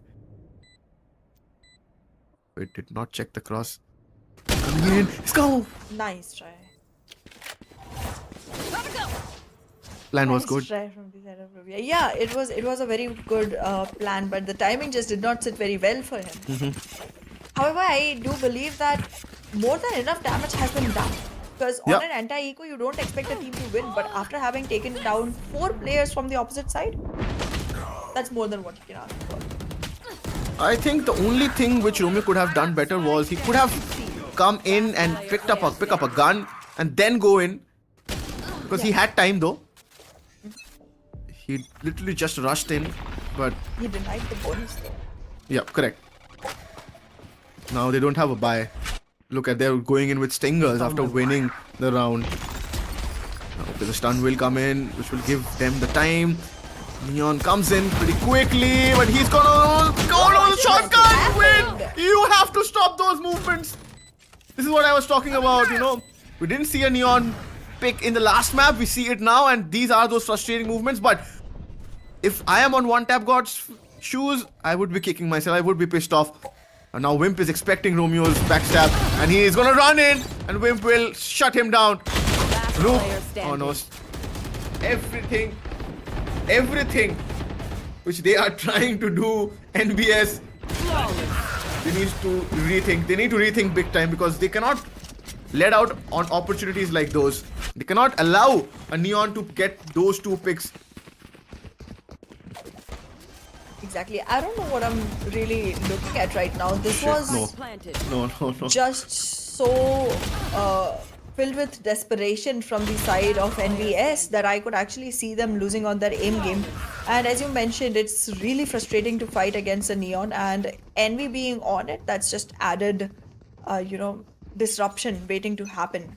Wait, did not check the cross. Coming in. Let's go. Nice try. Plan was Nice good. try from the side of Rubia. Yeah, it was a very good plan, but the timing just did not sit very well for him. However, I do believe that more than enough damage has been done. Because on Yep. an anti-eco, you don't expect a team to win, but after having taken down 4 players from the opposite side, that's more than what you can ask for. I think the only thing which Romeo could have done better was he could have come in and pick up a gun and then go in, because he had time though. He literally just rushed in, but He denied the bonus though. yeah, correct. Now they don't have a buy. Look at, they're going in with stingers after winning the round. Okay, the stun will come in, which will give them the time. Neon comes in pretty quickly, but he's gonna go on the shotgun. Wait, you have to stop those movements. This is what I was talking about, you know. We didn't see a Neon pick in the last map. We see it now, and these are those frustrating movements. But if I am on One Tap God's shoes, I would be kicking myself. I would be pissed off. And now Wimp is expecting Romeo's backstab, and he is gonna run in, and Wimp will shut him down. Roop. Oh no. Everything which they are trying to do, NBS, they need to rethink. They need to rethink big time, because they cannot let out on opportunities like those. They cannot allow a Neon to get those 2 picks. Exactly. I don't know what I'm really looking at right now. This was No. just so filled with desperation from the side of NBS that I could actually see them losing on their aim game. And as you mentioned, it's really frustrating to fight against a Neon, and Envy being on it, that's just added, disruption waiting to happen.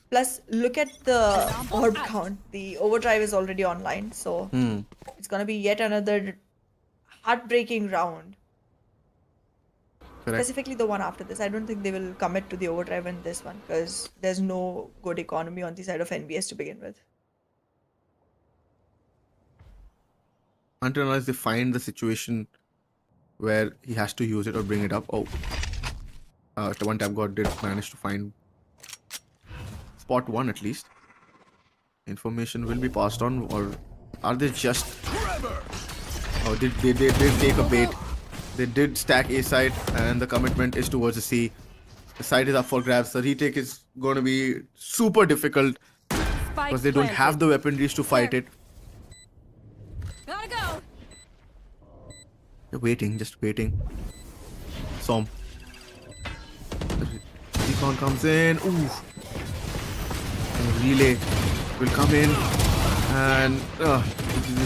Plus, look at the orb count. The overdrive is already online, so it's gonna be yet another heartbreaking round. Correct. Specifically the one after this. I don't think they will commit to the overdrive in this one, because there's no good economy on the side of NBS to begin with. Until unless they find the situation where he has to use it or bring it up. Oh, the One Tap God did manage to find spot 1 at least. Information will be passed on, or are they just... Oh, they did take a bait. They did stack A side, and the commitment is towards the C. The side is up for grabs. The retake is going to be super difficult, because they don't have the weaponries to fight it. Gotta go. They're waiting, just waiting. Som. Recon comes in. Ooh. And relay will come in, and the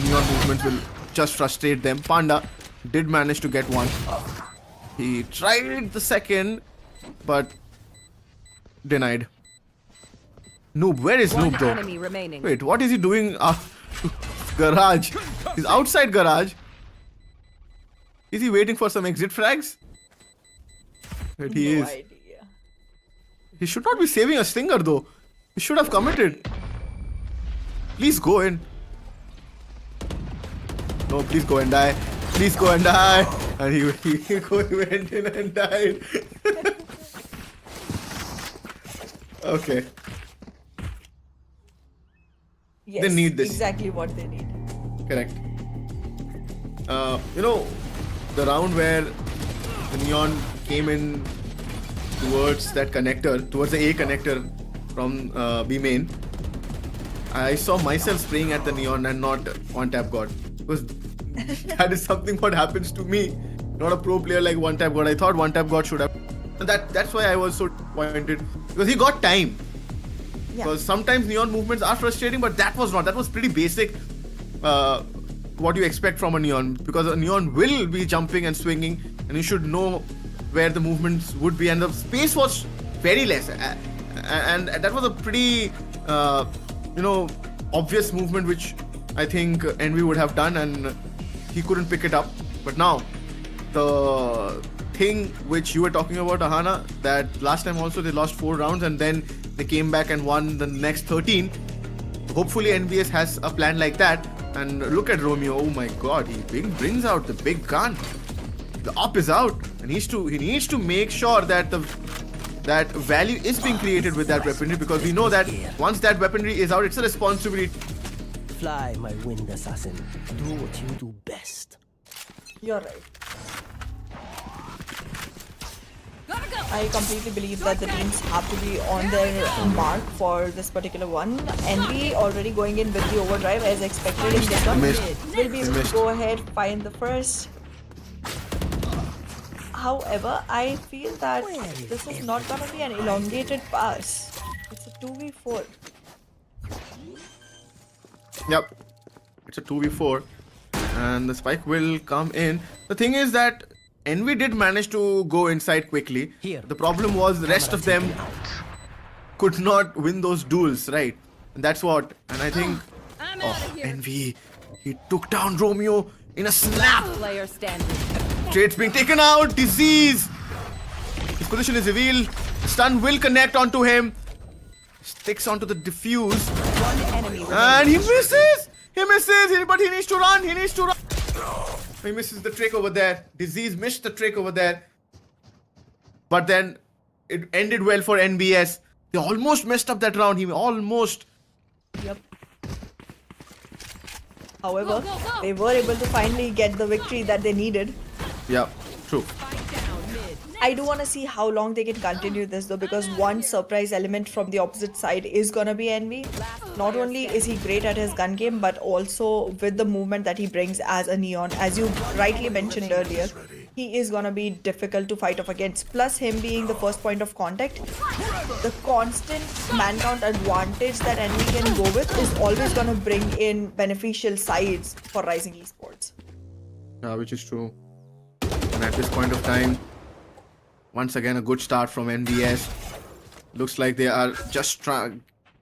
Neon movement will just frustrate them. Panda did manage to get one. He tried the second, but denied. Noob, where is One Noob though? enemy remaining. Wait, what is he doing? Garage. He's outside garage. Is he waiting for some exit frags? Wait, he No is. idea. He should not be saving a stinger though. He should have committed. Please go in. No, please go and die. Please go and die. And he went in and died. Okay. Yes, They need this. Exactly what they need. Correct. The round where the Neon came in towards that connector, towards the A connector from B main, I saw myself spraying at the Neon and not One Tap God. Because that is something what happens to me. Not a pro player like One Tap God. I thought One Tap God should have. And that's why I was so disappointed. Because he got time. Yeah. Because sometimes Neon movements are frustrating, but that was not. That was pretty basic. What you expect from a Neon, because a Neon will be jumping and swinging, and you should know where the movements would be, and the space was very less, and that was a pretty obvious movement which I think Envy would have done, and he couldn't pick it up. But now the thing which you were talking about, Ahana, that last time also they lost 4 rounds and then they came back and won the next 13. Hopefully NBS has a plan like that. And look at Romeo. Oh my god, he brings out the big gun. The op is out, and he needs to make sure that that value is being created with that weaponry, because we know that once that weaponry is out, it's a responsibility. Fly, my wind assassin. Do what you do best. You're right. Gotta go. I completely believe that the teams have to be on their mark for this particular one. Envy already going in with the overdrive as expected in this one. Will be able to go ahead, find the first. However, I feel that this is not gonna be an elongated pass. It's a 2v4. Yep. It's a 2v4. And the spike will come in. The thing is that Envy did manage to go inside quickly. Here. The problem was the rest of them could not win those duels, right? And that's what. And I think I'm out of here. Envy, he took down Romeo in a snap. Player standing. Trade's being taken out. Disease. His position is revealed. The stun will connect onto him. Sticks onto the diffuse. One enemy remaining. And he misses. He misses. But he needs to run. He needs to run. He misses the trick over there. Disease missed the trick over there. But then it ended well for NBS. They almost messed up that round. He almost. Yep. However, Go, go, go. they were able to finally get the victory that they needed. Yeah, true. Spike down mid. I do want to see how long they can continue this though, because one surprise element from the opposite side is gonna be Envy. Not only is he great at his gun game, but also with the movement that he brings as a Neon, as you rightly mentioned earlier, he is gonna be difficult to fight off against. Plus him being the first point of contact, the constant man count advantage that Envy can go with is always gonna bring in beneficial sides for Rising Esports. Yeah, which is true. And at this point of time, once again, a good start from NBS. Looks like they are just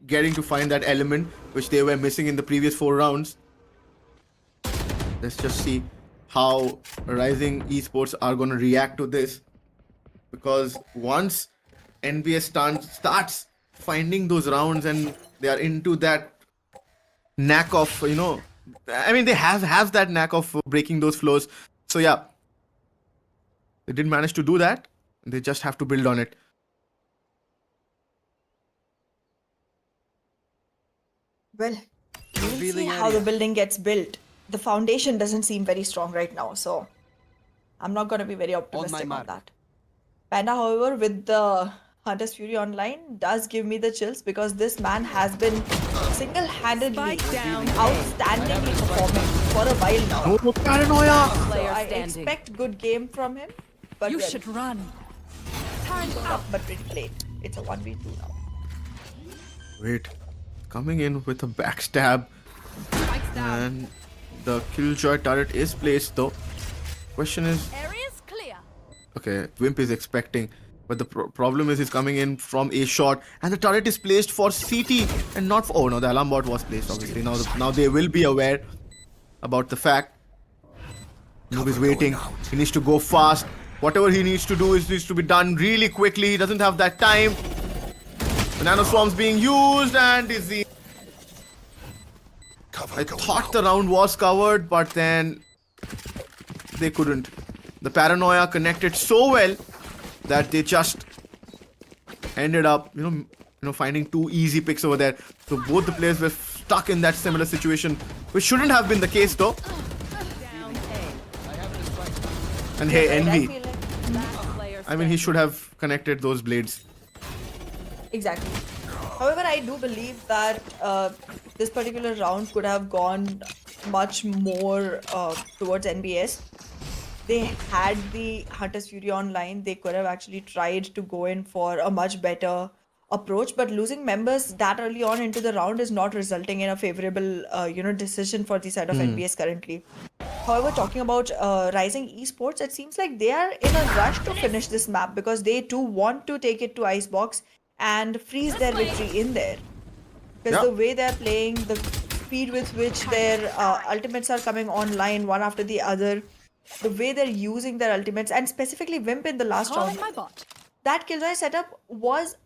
getting to find that element which they were missing in the previous 4 rounds. Let's just see how Rising Esports are going to react to this. Because once NBS starts finding those rounds and they are into that knack of, I mean, they have that knack of breaking those flows. So yeah, they did manage to do that. They just have to build on it. Well, we'll see how the building gets built. The foundation doesn't seem very strong right now, so I'm not going to be very optimistic on that. Panda, however, with the Hunter's Fury Online does give me the chills because this man has been single-handedly Spike down. outstandingly performing for a while now. Oh, paranoia! So Player I standing. expect good game from him, but You well, should run. up but pretty late. It's a 1v2 now. Wait, coming in with a backstab, Spikes down. and the Killjoy turret is placed though. Question is, Area's clear. okay, Wimp is expecting, but the problem is he's coming in from a shot, and the turret is placed for CT and not for. Oh no, the alarm bot was placed obviously. Now they will be aware about the fact. Noob is waiting. He needs to go fast. Whatever he needs to do needs to be done really quickly. He doesn't have that time. The nano swarm's being used and Disease. Cover I going thought out. the round was covered, but then they couldn't. The paranoia connected so well that they just ended up, finding 2 easy picks over there. So both the players were stuck in that similar situation, which shouldn't have been the case though. Down A. And hey, Right, I Envy. feel like Last player I mean, he should have connected those blades. exactly. However, I do believe that this particular round could have gone much more towards NBS. They had the Hunter's Fury Online. They could have actually tried to go in for a much better approach, but losing members that early on into the round is not resulting in a favorable, decision for the side of NBS currently. However, talking about Rising Esports, it seems like they are in a rush to finish this map because they too want to take it to Icebox and freeze their victory in there. Because Yeah. the way they're playing, the speed with which their ultimates are coming online one after the other, the way they're using their ultimates, and specifically Wimp in the last Calling round, my bot. that Killjoy setup was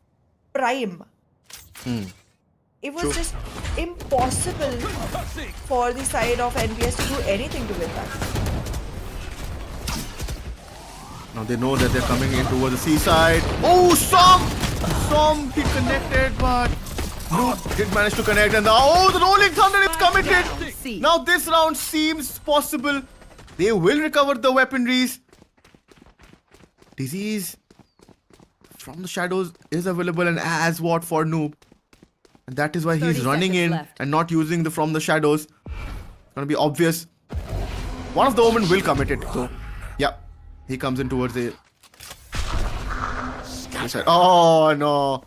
prime. It was just impossible for the side of NBS to do anything to win that. Now they know that they're coming in towards the seaside. Oh, Som! He connected, but Brute did manage to connect. And the Rolling Thunder is committed. C. Now this round seems possible. They will recover the weaponries. Disease From the shadows is available and as what for Noob. And that is why he's 30 running seconds in left. and not using the from the shadows. It's gonna be obvious. One of the Omen will commit it though. Yeah. He comes in towards the oh no.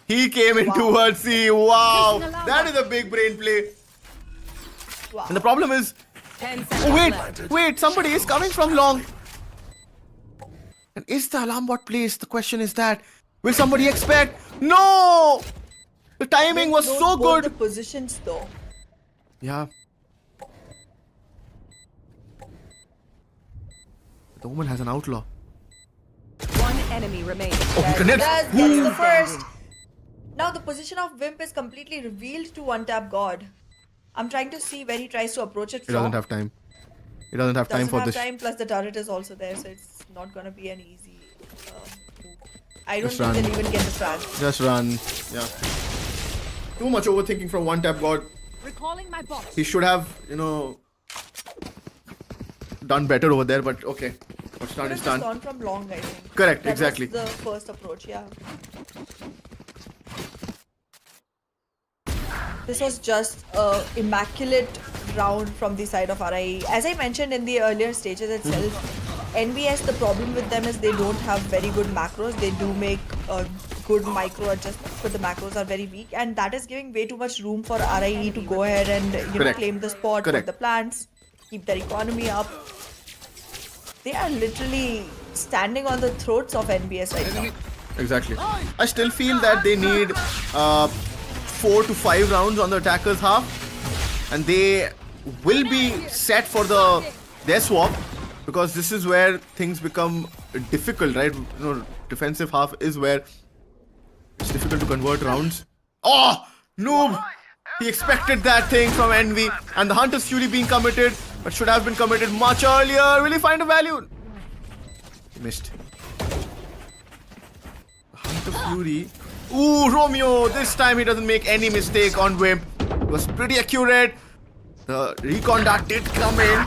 He came in towards C. Wow. That is a big brain play. Wow. And the problem is 10 seconds oh, left. wait, somebody is coming from long. And is the alarm bot placed? The question is that. Will somebody expect? No! The timing was Don't so hold the good. positions though. Yeah. The woman has an outlaw. One enemy remaining. Oh, he connects. Gets the first. Now the position of Wimp is completely revealed to one tap God. I'm trying to see where he tries to approach it He from. doesn't have time. He doesn't have time Doesn't for have this. time, plus the turret is also there, so it's not gonna be an easy move. I don't Just think run. they'll even get the frag. Just run. Yeah. Too much overthinking from one tap God. Recalling my box. He should have, done better over there, but okay. What's done Could is have just done. gone from long, I think. Correct, That exactly. was the first approach, yeah. This was just a immaculate round from the side of RIE. As I mentioned in the earlier stages itself, NBS, the problem with them is they don't have very good macros. They do make good micro adjustments, but the macros are very weak, and that is giving way too much room for RIE to go ahead and Correct. claim the spot, Correct. put the plants, keep their economy up. They are literally standing on the throats of NBS right now. Exactly. I still feel that they need 4 to 5 rounds on the attacker's half, and they will be set for their swap, because this is where things become difficult, right? Defensive half is where it's difficult to convert rounds. Oh, noob! He expected that thing from Envy, and the Hunter's Fury being committed, but should have been committed much earlier. Will he find a value? He missed. Hunter Fury. Ooh, Romeo! This time he doesn't make any mistake on Wimp. It was pretty accurate. The recon dart did come in.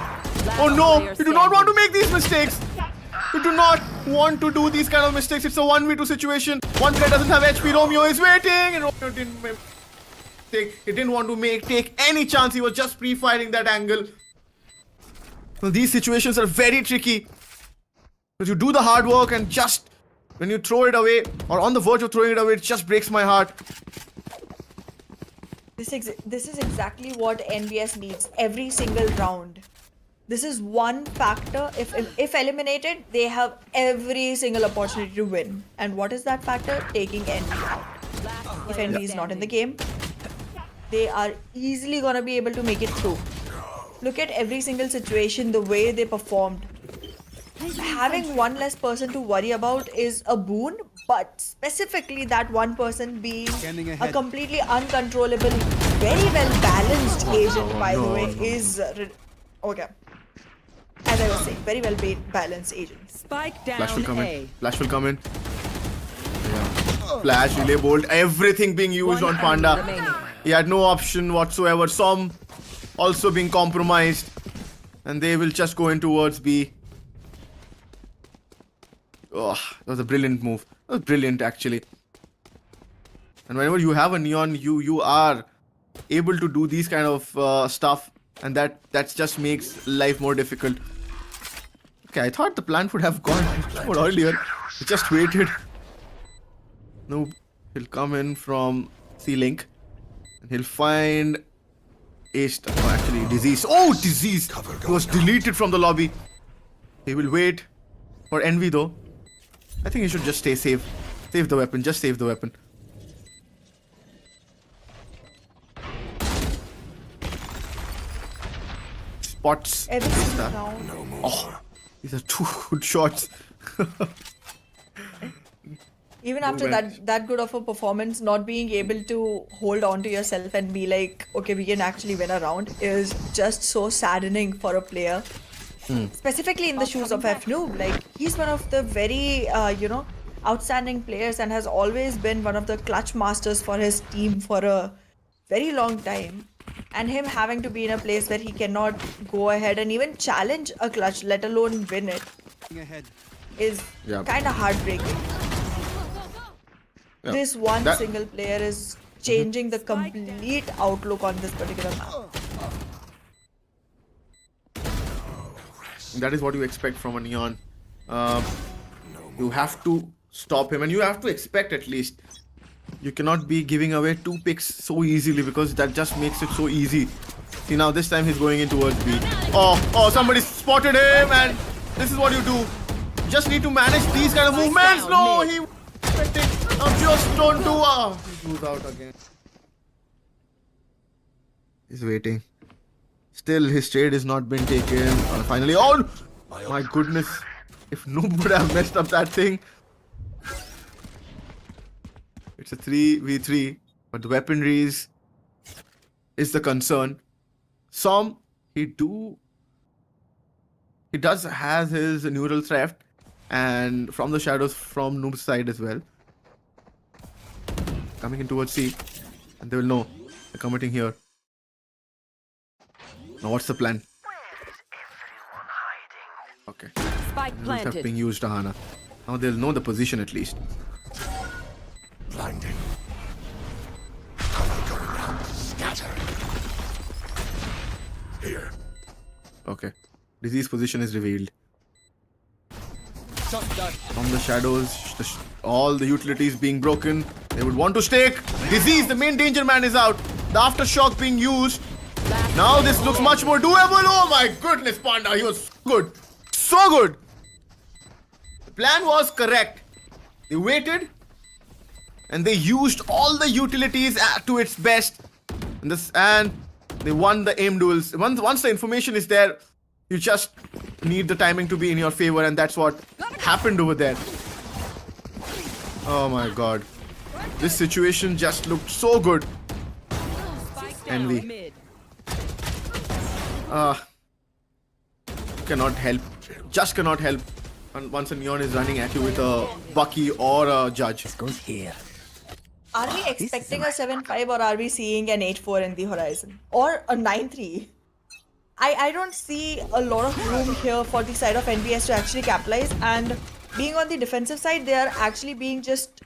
Oh no! You do not want to make these mistakes! You do not want to do these kind of mistakes. It's a 1v2 situation. One guy doesn't have HP. Romeo is waiting, and Romeo didn't want to take any chance. He was just pre-firing that angle. Well, these situations are very tricky. Because you do the hard work, and just when you throw it away, or on the verge of throwing it away, it just breaks my heart. This is exactly what NBS needs every single round. This is one factor. If eliminated, they have every single opportunity to win. And what is that factor? Taking Envy out. If Envy is not in the game, they are easily gonna be able to make it through. Look at every single situation, the way they performed. Having one less person to worry about is a boon, but specifically that one person being a completely uncontrollable, very well balanced agent, by the way, is okay. As I was saying, very well balanced agent. Spike down Flash will come A. in. Flash will come in. Yeah. Flash, relay bolt, everything being used One on Panda. enemy remaining. He had no option whatsoever. Som also being compromised. And they will just go in towards B. Oh, that was a brilliant move. That was brilliant, actually. And whenever you have a Neon, you are able to do these kind of stuff. And that just makes life more difficult. Okay, I thought the plan would have gone more earlier. He just waited. No, he'll come in from C-Link. And he'll find actually, Disease. Oh, Disease! He was deleted from the lobby. He will wait for Envy though. I think he should just stay safe. Save the weapon. Just save the weapon. Spots. Every single round. Oh, these are two good shots. Even after that good of a performance, not being able to hold on to yourself and be like, okay, we can actually win a round is just so saddening for a player. Specifically in the shoes of F-Noob. Like, he's one of the very, outstanding players and has always been one of the clutch masters for his team for a very long time. And him having to be in a place where he cannot go ahead and even challenge a clutch, let alone win it, is Yeah. kind of heartbreaking. Yeah. This one That- single player is changing the complete outlook on this particular map. That is what you expect from a Neon. You have to stop him, and you have to expect at least. You cannot be giving away 2 picks so easily because that just makes it so easy. See, now this time he's going in towards B. Oh, somebody spotted him, and this is what you do. You just need to manage these kind of movements. No, he expected. Now just don't do. He goes out again. He's waiting. Still, his trade has not been taken. Finally, oh my goodness! If Noob would have messed up that thing. It's a 3v3, but the weaponries is the concern. Som, he does has his neural theft, and from the shadows from Noob's side as well. Coming in towards C, and they will know they're committing here. Now what's the plan? Okay. Spike Neural theft planted. being used, Ahana. Now they'll know the position at least. Blinding. Cover going out. Scatter. Here. Okay. Disease position is revealed. From the shadows, all the utilities being broken. They would want to stake. Disease, the main danger man is out. The aftershock being used. Now this looks much more doable. Oh my goodness, Panda. He was good. So good. The plan was correct. They waited. And they used all the utilities to its best. And they won the aim duels. Once the information is there, you just need the timing to be in your favor, and that's what happened over there. Oh my god. This situation just looked so good. Envy. Mid. Cannot help. Just cannot help. And once a Neon is running at you with a Bucky or a Judge. Goes here. Are we expecting a 7-5 or are we seeing an 8-4 in the horizon? Or a 9-3? I don't see a lot of room here for the side of NBS to actually capitalize, and being on the defensive side, they are actually being just,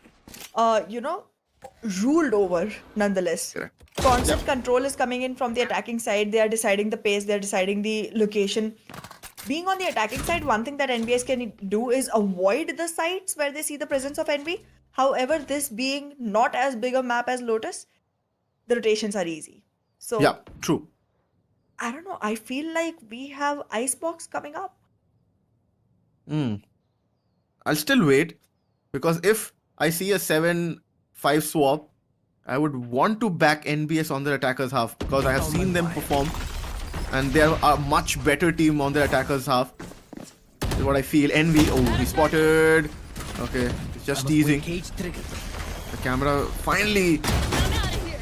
ruled over nonetheless. Correct. Constant control is coming in from the attacking side. They are deciding the pace, they are deciding the location. Being on the attacking side, one thing that NBS can do is avoid the sites where they see the presence of envy. However, this being not as big a map as Lotus, the rotations are easy. So, Yeah, true. I don't know. I feel like we have Icebox coming up. I'll still wait, because if I see a 7-5 swap, I would want to back NBS on their attackers half, because I have seen them perform, and they are a much better team on their attackers half. Is what I feel. Envy. Oh, he spotted. Okay, it's just teasing. Cage trigger. The camera finally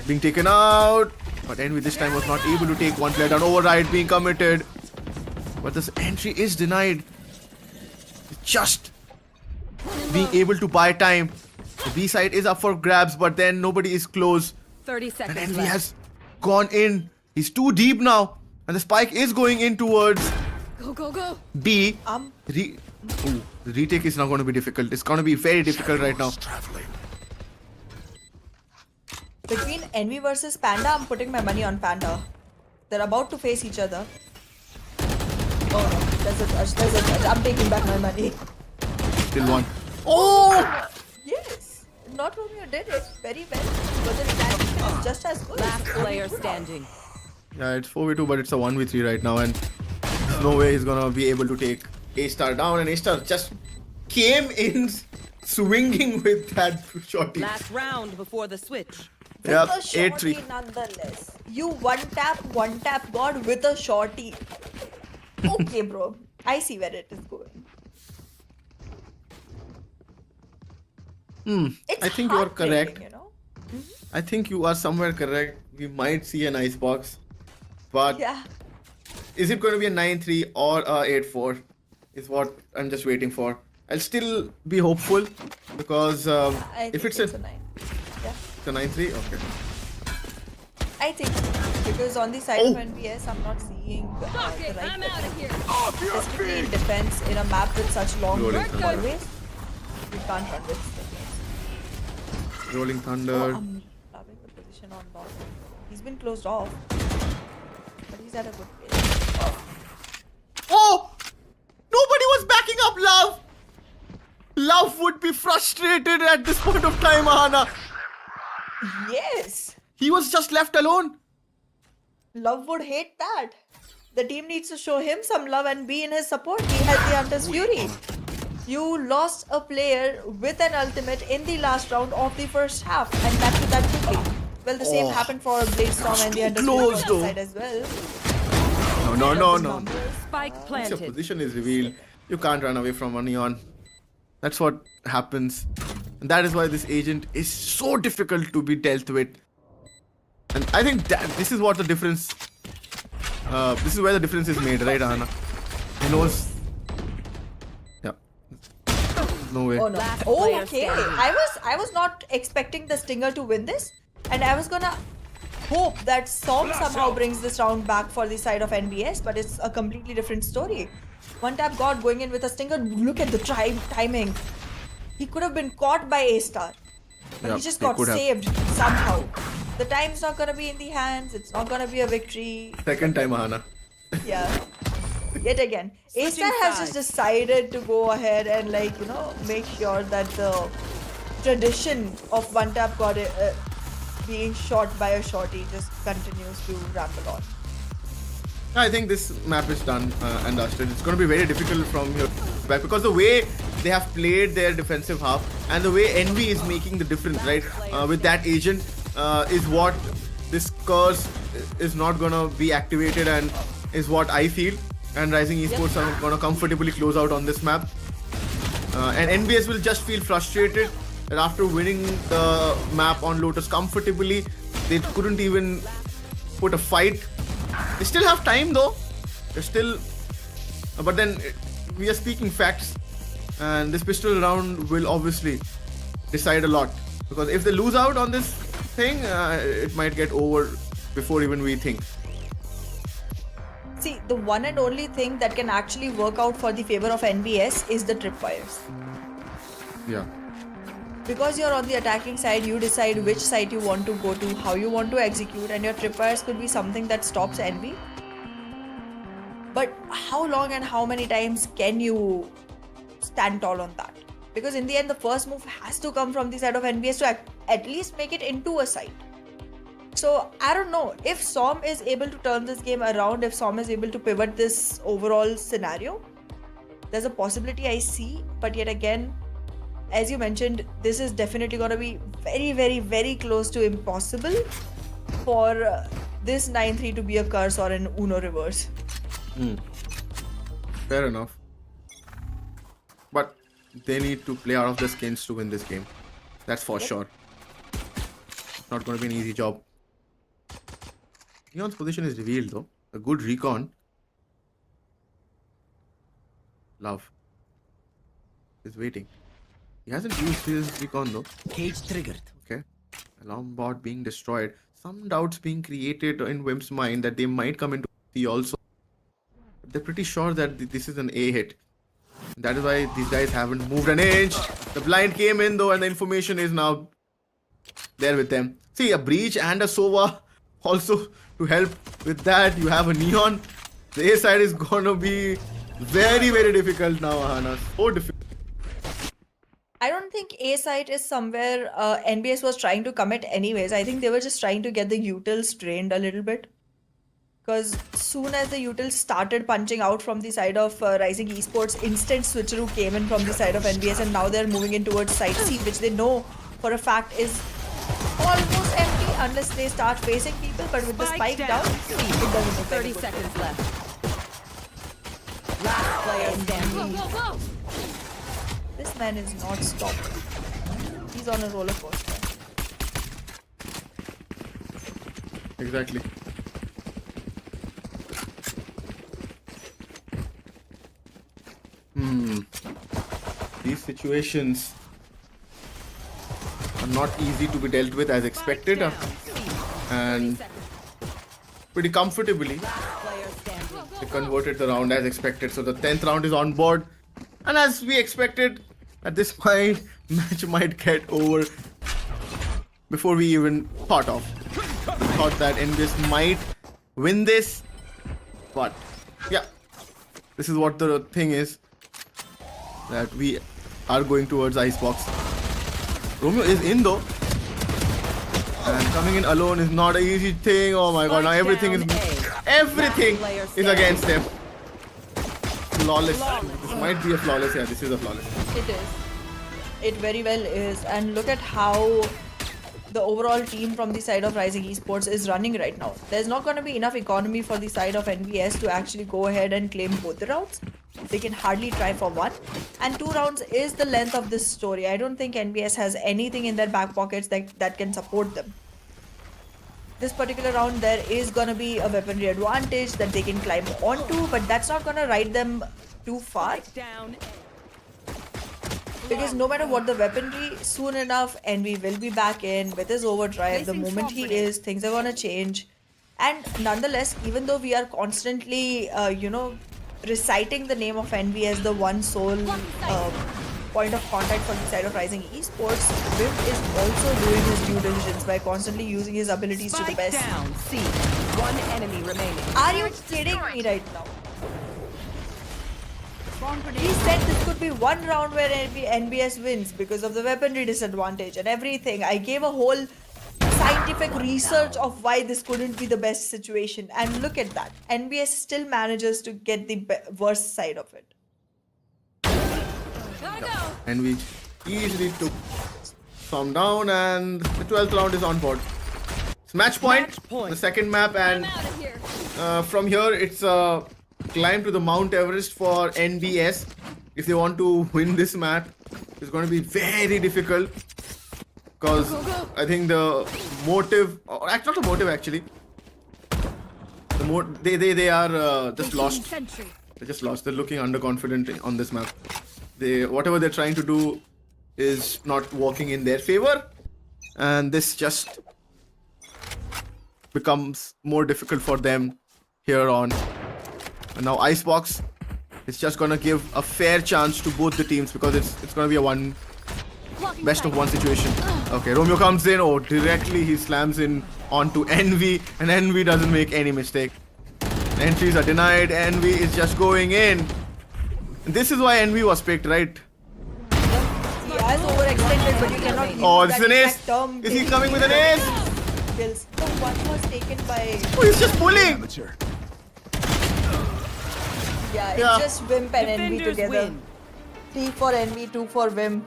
being taken out, but Envy this time was not able to take one player down. Override being committed, but this entry is denied. Just being able to buy time. The B side is up for grabs, but then nobody is close. 30 And seconds Envy left. has gone in. He's too deep now, and the spike is going in towards Go, go, go. B. The retake is now going to be difficult. It's going to be very difficult right now. Traveling. Between Envy versus Panda, I'm putting my money on Panda. They're about to face each other. Oh no, there's a touch. I'm taking back my money. Still one. Oh! Yes, not Romeo did it very well. But the reaction is just as good. Last player standing. Yeah, it's 4v2, but it's a 1v3 right now, and there's no way he's gonna be able to take A-Star down, and A-Star just came in swinging with that shotty. Last round before the switch. Yeah, With a shorty 8-3. nonetheless. You one tap God with a shorty. Okay, bro. I see where it is going. It's I think you are heartbreaking, correct. You know? I think you are somewhere correct. We might see an icebox, but Yeah. is it going to be a 9-3 or a 8-4? Is what I'm just waiting for. I'll still be hopeful, because I if think it's a 9. Yeah. 9-3, okay. I think so. Because on the side Oh. of NBS, I'm not seeing the right I'm weapon. out of here. Specifically in defense, in a map with such long Rolling hallways, you can't run with Rolling Oh, Thunder. I'm loving the position on bot. He's been closed off, but he's at a good pace. Oh! Nobody was backing up Love! Love would be frustrated at this point of time, Ahana. Yes, He was just left alone. Love would hate that. The team needs to show him some love and be in his support. He had the Hunter's Fury. You lost a player with an ultimate in the last round of the first half, and back to that quickly. Well, the same happened for Bladestorm and the Hunter's Fury close, on though. the side as well. No. Spike Once your planted. position is revealed, you can't run away from a neon. That's what happens. And that is why this agent is so difficult to be dealt with. And I think that this is what the difference. This is where the difference is made, right, Ahana? He knows. Yeah. No way. Oh no. Last Oh, player okay. standing. I was not expecting the Stinger to win this, and I was gonna hope that Som somehow brings this round back for the side of NBS, but it's a completely different story. One tap God going in with a Stinger. Look at the timing. He could have been caught by A-Star, but Yeah, he just he got could have. saved somehow. The time's not gonna be in the hands. It's not gonna be a victory. Second time, Ahana. Yeah. Yet again, A-Star has just decided to go ahead and make sure that the tradition of one tap God being shot by a shorty just continues to ramble on. I think this map is done and dusted. It's going to be very difficult from here back because the way they have played their defensive half and the way Envy is making the difference, right? With that agent is what this curse is not going to be activated and is what I feel. And Rising Esports are going to comfortably close out on this map. And NBS will just feel frustrated that after winning the map on Lotus comfortably, they couldn't even put a fight. They still have time though. They're still, but then we are speaking facts, and this pistol round will obviously decide a lot. Because if they lose out on this thing, it might get over before even we think. See, the one and only thing that can actually work out for the favor of NBS is the tripwires. Yeah. Because you're on the attacking side, you decide which side you want to go to, how you want to execute, and your tripwires could be something that stops Envy. But how long and how many times can you stand tall on that? Because in the end, the first move has to come from the side of NBS to at least make it into a side. So I don't know if Som is able to turn this game around, if Som is able to pivot this overall scenario. There's a possibility I see, but yet again, as you mentioned, this is definitely going to be very, very, very close to impossible for this 9-3 to be a curse or an Uno reverse. Fair enough. But they need to play out of their skins to win this game. That's for sure. Not going to be an easy job. Neon's position is revealed though. A good recon. Love is waiting. He hasn't used his recon though. Cage triggered. Okay. Alarm bot being destroyed. Some doubts being created in Wimp's mind that they might come into C also. But they're pretty sure that this is an A hit. That is why these guys haven't moved an inch. The blind came in though, and the information is now there with them. See, a breach and a Sova also to help with that. You have a neon. The A side is gonna be very, very difficult now, Ahana. So difficult. I don't think A site is somewhere NBS was trying to commit anyways. I think they were just trying to get the utils drained a little bit. Because soon as the utils started punching out from the side of Rising Esports, instant switcheroo came in from the side of NBS, and now they're moving in towards side C, which they know for a fact is almost empty unless they start facing people. But with the spike down, it doesn't look 30 like a good seconds thing. left. Last player standing. Whoa. This man is not stopping. He's on a roller coaster. Exactly. These situations are not easy to be dealt with as expected, and pretty comfortably Player standing. they converted the round as expected. So the 10th round is on board, and as we expected, at this point match might get over before we even thought of. We thought that NBS might win this, but yeah, this is what the thing is, that we are going towards Icebox. Romeo is in though, and coming in alone is not an easy thing. Oh my god, now everything is against them. Flawless. This might be a flawless. Yeah, this is a flawless. It is. It very well is. And look at how the overall team from the side of Rising Esports is running right now. There's not going to be enough economy for the side of NBS to actually go ahead and claim both the rounds. They can hardly try for one. And 2 rounds is the length of this story. I don't think NBS has anything in their back pockets that can support them. This particular round, there is going to be a weaponry advantage that they can climb onto, but that's not going to ride them too far. Because no matter what the weaponry, soon enough, Envy will be back in with his overdrive. The moment he is, things are going to change. And nonetheless, even though we are constantly, reciting the name of Envy as the one sole point of contact for the side of Rising Esports, Vim is also doing his due diligence by constantly using his abilities to the best. Down. C. One enemy remaining. Are you kidding me right now? He said this could be one round where NBS wins because of the weaponry disadvantage and everything. I gave a whole scientific research of why this couldn't be the best situation, and look at that. NBS still manages to get the worst side of it. And we easily took some down, and the 12th round is on board. It's match point, the second map, and from here it's a climb to the Mount Everest for NBS. If they want to win this map, it's going to be very difficult, because I think the motive, or not the motive actually, they are just lost. They just lost. They're looking underconfident on this map. Whatever they're trying to do is not working in their favor, and this just becomes more difficult for them here on. And now Icebox is just gonna give a fair chance to both the teams, because it's gonna be a best of one situation. Okay, Romeo comes in. Oh, directly he slams in onto Envy, and Envy doesn't make any mistake. Entries are denied. Envy is just going in. This is why Envy was picked, right? He has overextended, but you cannot use Oh, this is that an ace. exact term. Is he coming with an ace? Kills. The one was taken by... Oh, he's just pulling. Yeah, it's Yeah. just Vimp and Envy Defenders together. win. 3 for Envy, 2 for Vimp.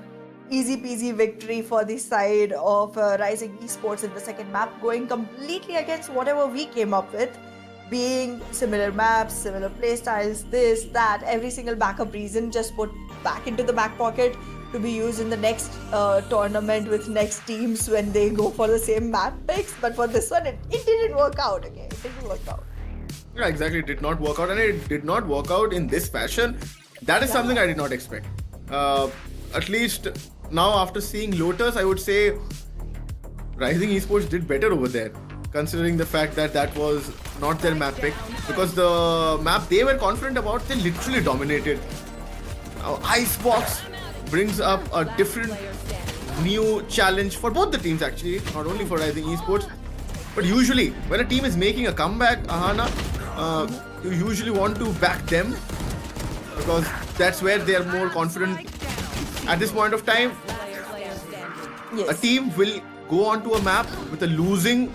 Easy peasy victory for the side of Rising Esports in the second map, going completely against whatever we came up with, being similar maps, similar playstyles, this, that, every single backup reason just put back into the back pocket to be used in the next tournament with next teams when they go for the same map picks. But for this one, it didn't work out. Okay, it didn't work out. Yeah, exactly. It did not work out, and it did not work out in this fashion. That is something I did not expect. At least now, after seeing Lotus, I would say Rising Esports did better over there, considering the fact that that was not their map pick, because the map they were confident about, they literally dominated. Now, Icebox brings up a different new challenge for both the teams, actually, not only for Rising Esports. But usually, when a team is making a comeback, Ahana, you usually want to back them, because that's where they are more confident. At this point of time, Yes. a team will go onto a map with a losing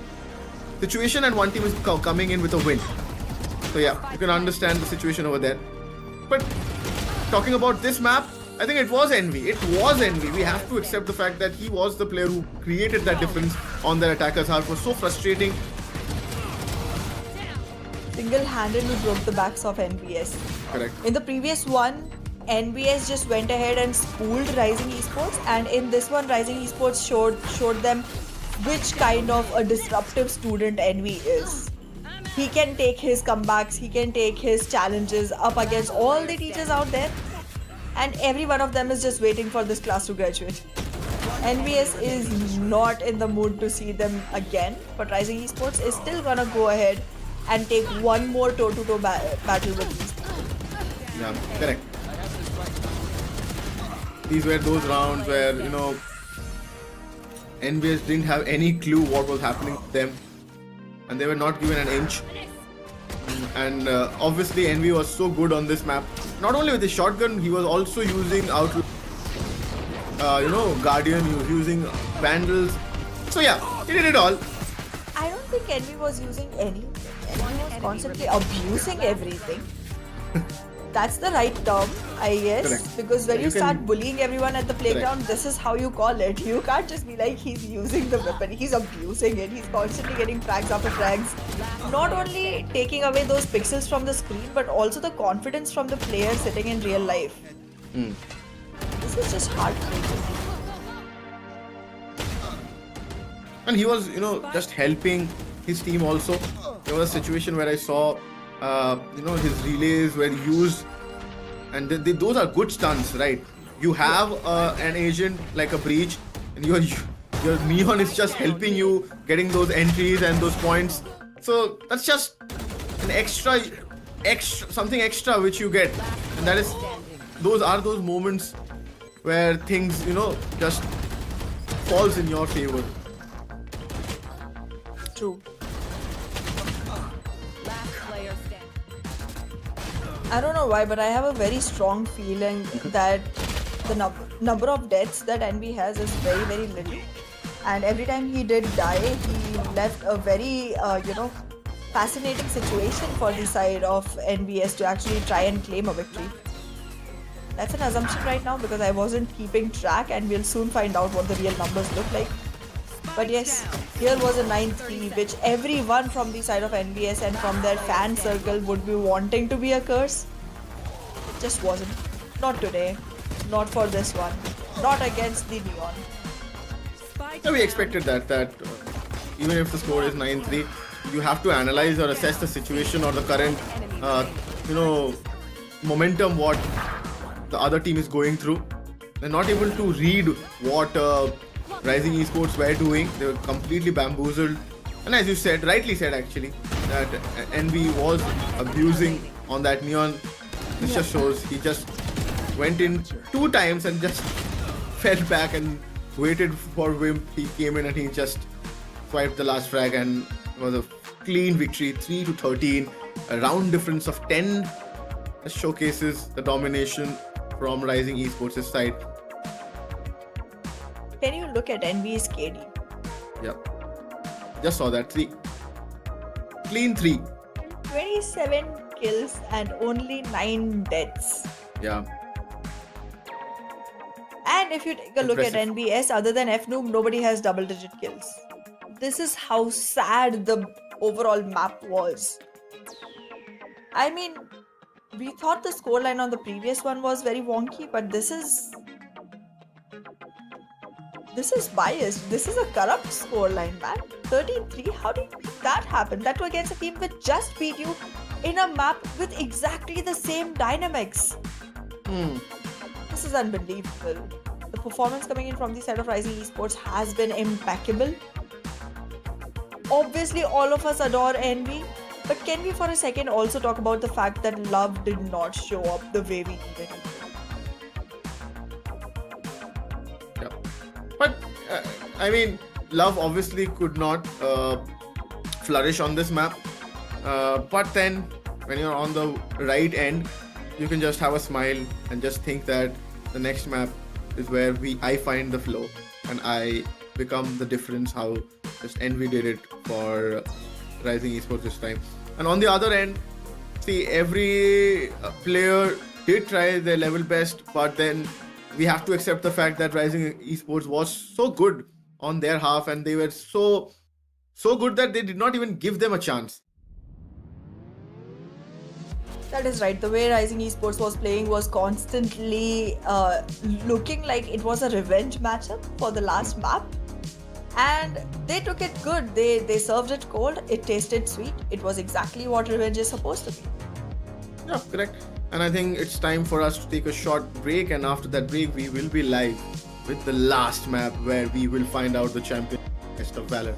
situation, and one team is coming in with a win. So yeah, you can understand the situation over there. But talking about this map, I think it was Envy. It was Envy. We have to accept the fact that he was the player who created that difference on their attackers. It was so frustrating. Single-handedly broke the backs of NBS. Correct. In the previous one, NBS just went ahead and spooled Rising Esports, and in this one, Rising Esports showed them which kind of a disruptive student Envy is. He can take his comebacks, he can take his challenges up against all the teachers out there, and every one of them is just waiting for this class to graduate. NBS is not in the mood to see them again, but Rising Esports is still gonna go ahead and take one more toe-to-toe battle with these people. Yeah, correct. These were those rounds where, NBS didn't have any clue what was happening to them, and they were not given an inch. And obviously NV was so good on this map. Not only with his shotgun, he was also using Guardian, he was using Vandals. So yeah, he did it all. I don't think Envy was using anything. Envy was constantly abusing everything. That's the right term, I guess. Correct. Because when You you start can- bullying everyone at the playground, Correct. this is how you call it. You can't just be like, he's using the weapon. He's abusing it. He's constantly getting frags after frags. Not only taking away those pixels from the screen, but also the confidence from the player sitting in real life. This is just heartbreaking. And he was, just helping his team also. There was a situation where I saw, his relays were used, and those are good stunts, right? You have an agent like a breach, and your neon is just helping you getting those entries and those points. So that's just an extra something extra which you get, and that is those moments where things just falls in your favor. True. Last player standing. I don't know why, but I have a very strong feeling that the number of deaths that NB has is very, very little. And every time he did die, he left a very, fascinating situation for the side of NBS to actually try and claim a victory. That's an assumption right now because I wasn't keeping track, and we'll soon find out what the real numbers look like. But yes, here was a 9-3, which everyone from the side of NBS and from their fan circle would be wanting to be a curse. It just wasn't. Not today. Not for this one. Not against the Neon. Yeah, we expected that even if the score is 9-3, you have to analyze or assess the situation or the current, momentum what the other team is going through. They're not able to read what Rising Esports were doing. They were completely bamboozled. And as you said, rightly said actually, that NV was abusing on that Neon. This just shows he just went in 2 times and just fell back and waited for Wimp. He came in and he just swiped the last frag, and it was a clean victory, 3-13, a round difference of 10. That showcases the domination from Rising Esports' side. Can you look at NB's KD? Yep. Just saw that. 3. Clean 3. 27 kills and only 9 deaths. Yeah. And if you take a look at Impressive. NBS, other than FNoob, nobody has double-digit kills. This is how sad the overall map was. I mean, we thought the scoreline on the previous one was very wonky, but this is biased. This is a corrupt scoreline, man. 13-3, how did that happen? That was against a team which just beat you in a map with exactly the same dynamics. This is unbelievable. The performance coming in from the side of Rising Esports has been impeccable. Obviously, all of us adore Envy, but can we for a second also talk about the fact that Love did not show up the way we needed him to? Yeah. But I mean, Love obviously could not flourish on this map. But then, when you're on the right end, you can just have a smile and just think that the next map is where I find the flow and I become the difference. How just Envy did it for Rising Esports this time. And on the other end, see, every player did try their level best, but then we have to accept the fact that Rising Esports was so good on their half, and they were so good that they did not even give them a chance. That is right. The way Rising Esports was playing was constantly looking like it was a revenge matchup for the last map. And they took it good. They served it cold. It tasted sweet. It was exactly what revenge is supposed to be. Yeah, correct. And I think it's time for us to take a short break, and after that break we will be live with the last map where we will find out the champion Test of Valor.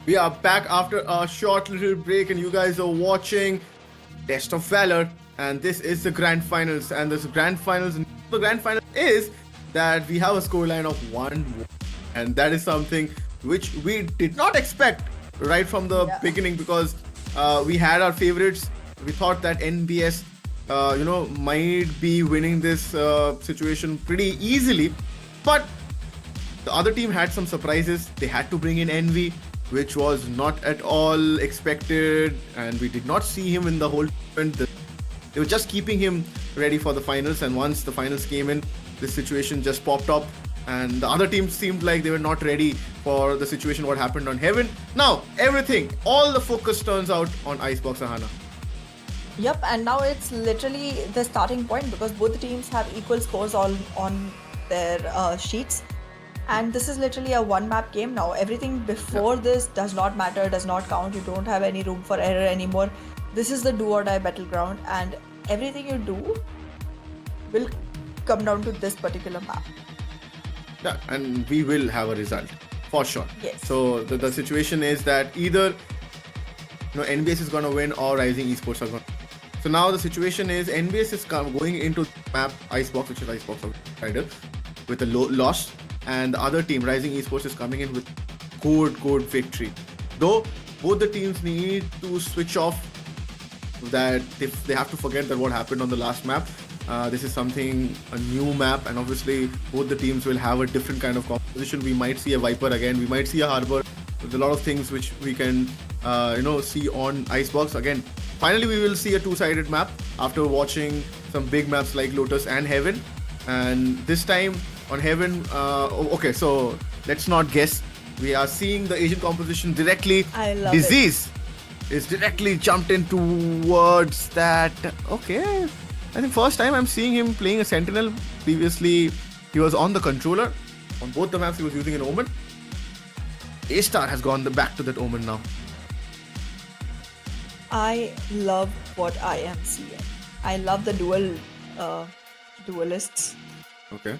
We are back after a short little break, and you guys are watching Test of Valor, and this is the grand finals. And the grand finals is that we have a scoreline of 1-1, and that is something which we did not expect right from the beginning, because we had our favorites. We thought that NBS, might be winning this situation pretty easily, but the other team had some surprises. They had to bring in Envy, which was not at all expected, and we did not see him in the whole tournament. They were just keeping him ready for the finals, and once the finals came in, this situation just popped up, and the other team seemed like they were not ready for the situation what happened on Heaven. Now, all the focus turns out on Icebox Ahana. Yep, and now it's literally the starting point, because both the teams have equal scores all on their sheets. And this is literally a one map game now. Everything before this does not matter, does not count. You don't have any room for error anymore. This is the do or die battleground, and everything you do will come down to this particular map. Yeah, and we will have a result for sure. Yes. So the situation is that either NBS is gonna win or Rising Esports are gonna. So now the situation is NBS is going into map Icebox, which is Icebox Rider, with a loss. And the other team, Rising Esports, is coming in with good victory. Though both the teams need to switch off, that they have to forget that what happened on the last map. This is a new map, and obviously both the teams will have a different kind of composition. We might see a Viper again, we might see a Harbor. There's a lot of things which we can see on Icebox again. Finally, we will see a two-sided map after watching some big maps like Lotus and Heaven. And this time on Heaven, okay, so let's not guess. We are seeing the Asian composition directly. I love Disease is directly jumped in towards that. Okay, I think first time I'm seeing him playing a Sentinel. Previously, he was on the controller. On both the maps, he was using an Omen. A-Star has gone back to that Omen now. I love what I am seeing. I love the duelists. Okay.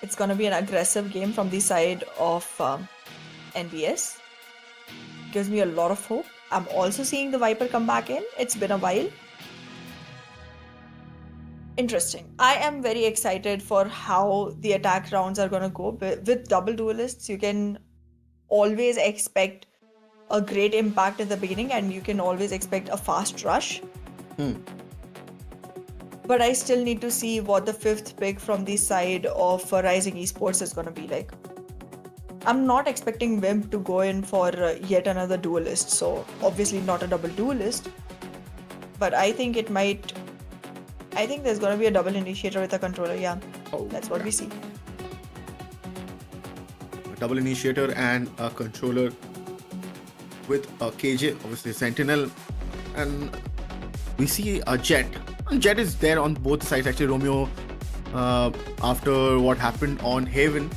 It's gonna be an aggressive game from the side of NBS. Gives me a lot of hope. I'm also seeing the Viper come back in. It's been a while. Interesting. I am very excited for how the attack rounds are gonna go. With double duelists, you can always expect a great impact at the beginning, and you can always expect a fast rush. But I still need to see what the fifth pick from the side of Rising Esports is going to be like. I'm not expecting Wimp to go in for yet another duelist, so obviously not a double duelist. But I think there's going to be a double initiator with a controller, yeah. That's what we see. A double initiator and a controller with a KJ, obviously Sentinel, and we see a Jet. Jet is there on both sides. Actually, Romeo, after what happened on Haven,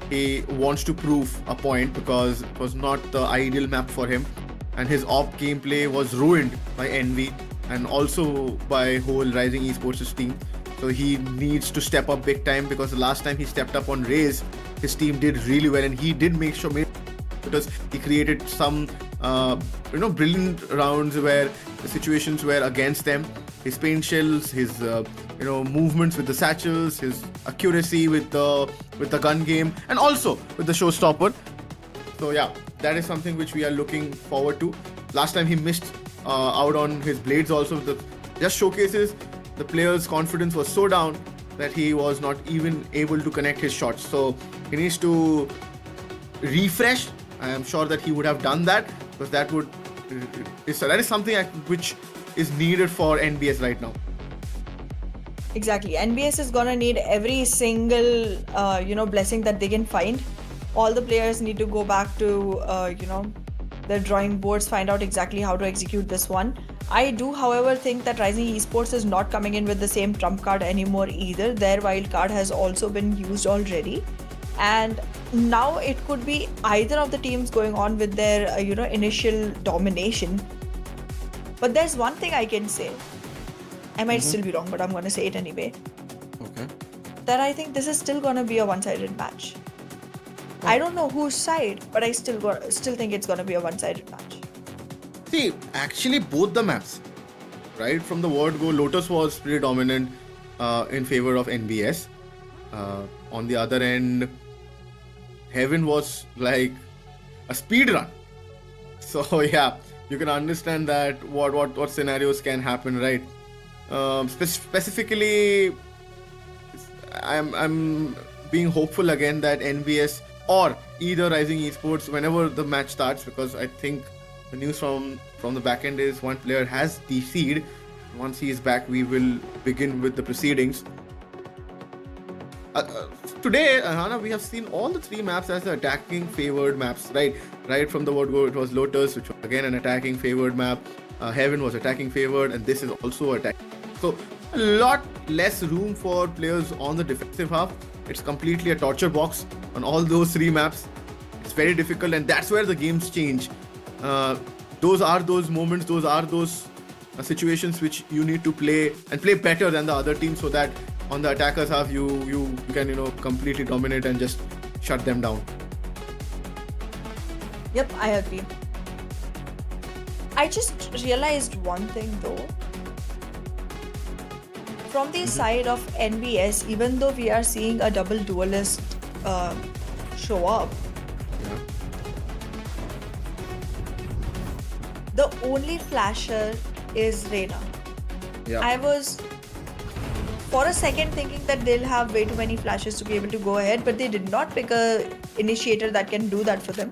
he wants to prove a point because it was not the ideal map for him, and his op gameplay was ruined by Envy and also by whole Rising Esports' team. So he needs to step up big time, because the last time he stepped up on Raze, his team did really well, and he did make sure because he created some brilliant rounds where the situations were against them. His paint shells, his movements with the satchels, his accuracy with the gun game, and also with the showstopper. So yeah, that is something which we are looking forward to. Last time he missed out on his blades also. Just showcases the player's confidence was so down that he was not even able to connect his shots. So he needs to refresh. I am sure that he would have done that, because that is something which is needed for NBS right now. Exactly. NBS is gonna need every single blessing that they can find. All the players need to go back to their drawing boards, find out exactly how to execute this one. I do, however, think that Rising Esports is not coming in with the same trump card anymore either. Their wild card has also been used already, and now it could be either of the teams going on with their initial domination. But there's one thing I can say. I might still be wrong, but I'm going to say it anyway. Okay. That I think this is still going to be a one-sided match. I don't know whose side, but I still think it's gonna be a one-sided match. See, actually, both the maps, right from the word go, Lotus was pretty dominant in favor of NBS. On the other end, Heaven was like a speed run. So yeah, you can understand that what scenarios can happen, right? Specifically, I'm being hopeful again that NBS or either Rising Esports whenever the match starts, because I think the news from the back end is one player has DC'd. Once he is back, we will begin with the proceedings. Today, Hana, we have seen all the three maps as the attacking favored maps, right? Right from the word go, it was Lotus, which was again an attacking favored map. Heaven was attacking favored, and this is also attacking. So a lot less room for players on the defensive half. It's completely a torture box on all those three maps. It's very difficult, and that's where the games change. Those are those moments, those are those situations which you need to play and play better than the other team, so that on the attackers half you can completely dominate and just shut them down. Yep, I agree. I just realized one thing though. From the side of NBS, even though we are seeing a double duelist show up, the only flasher is Reyna. Yeah. I was for a second thinking that they'll have way too many flashes to be able to go ahead, but they did not pick a initiator that can do that for them.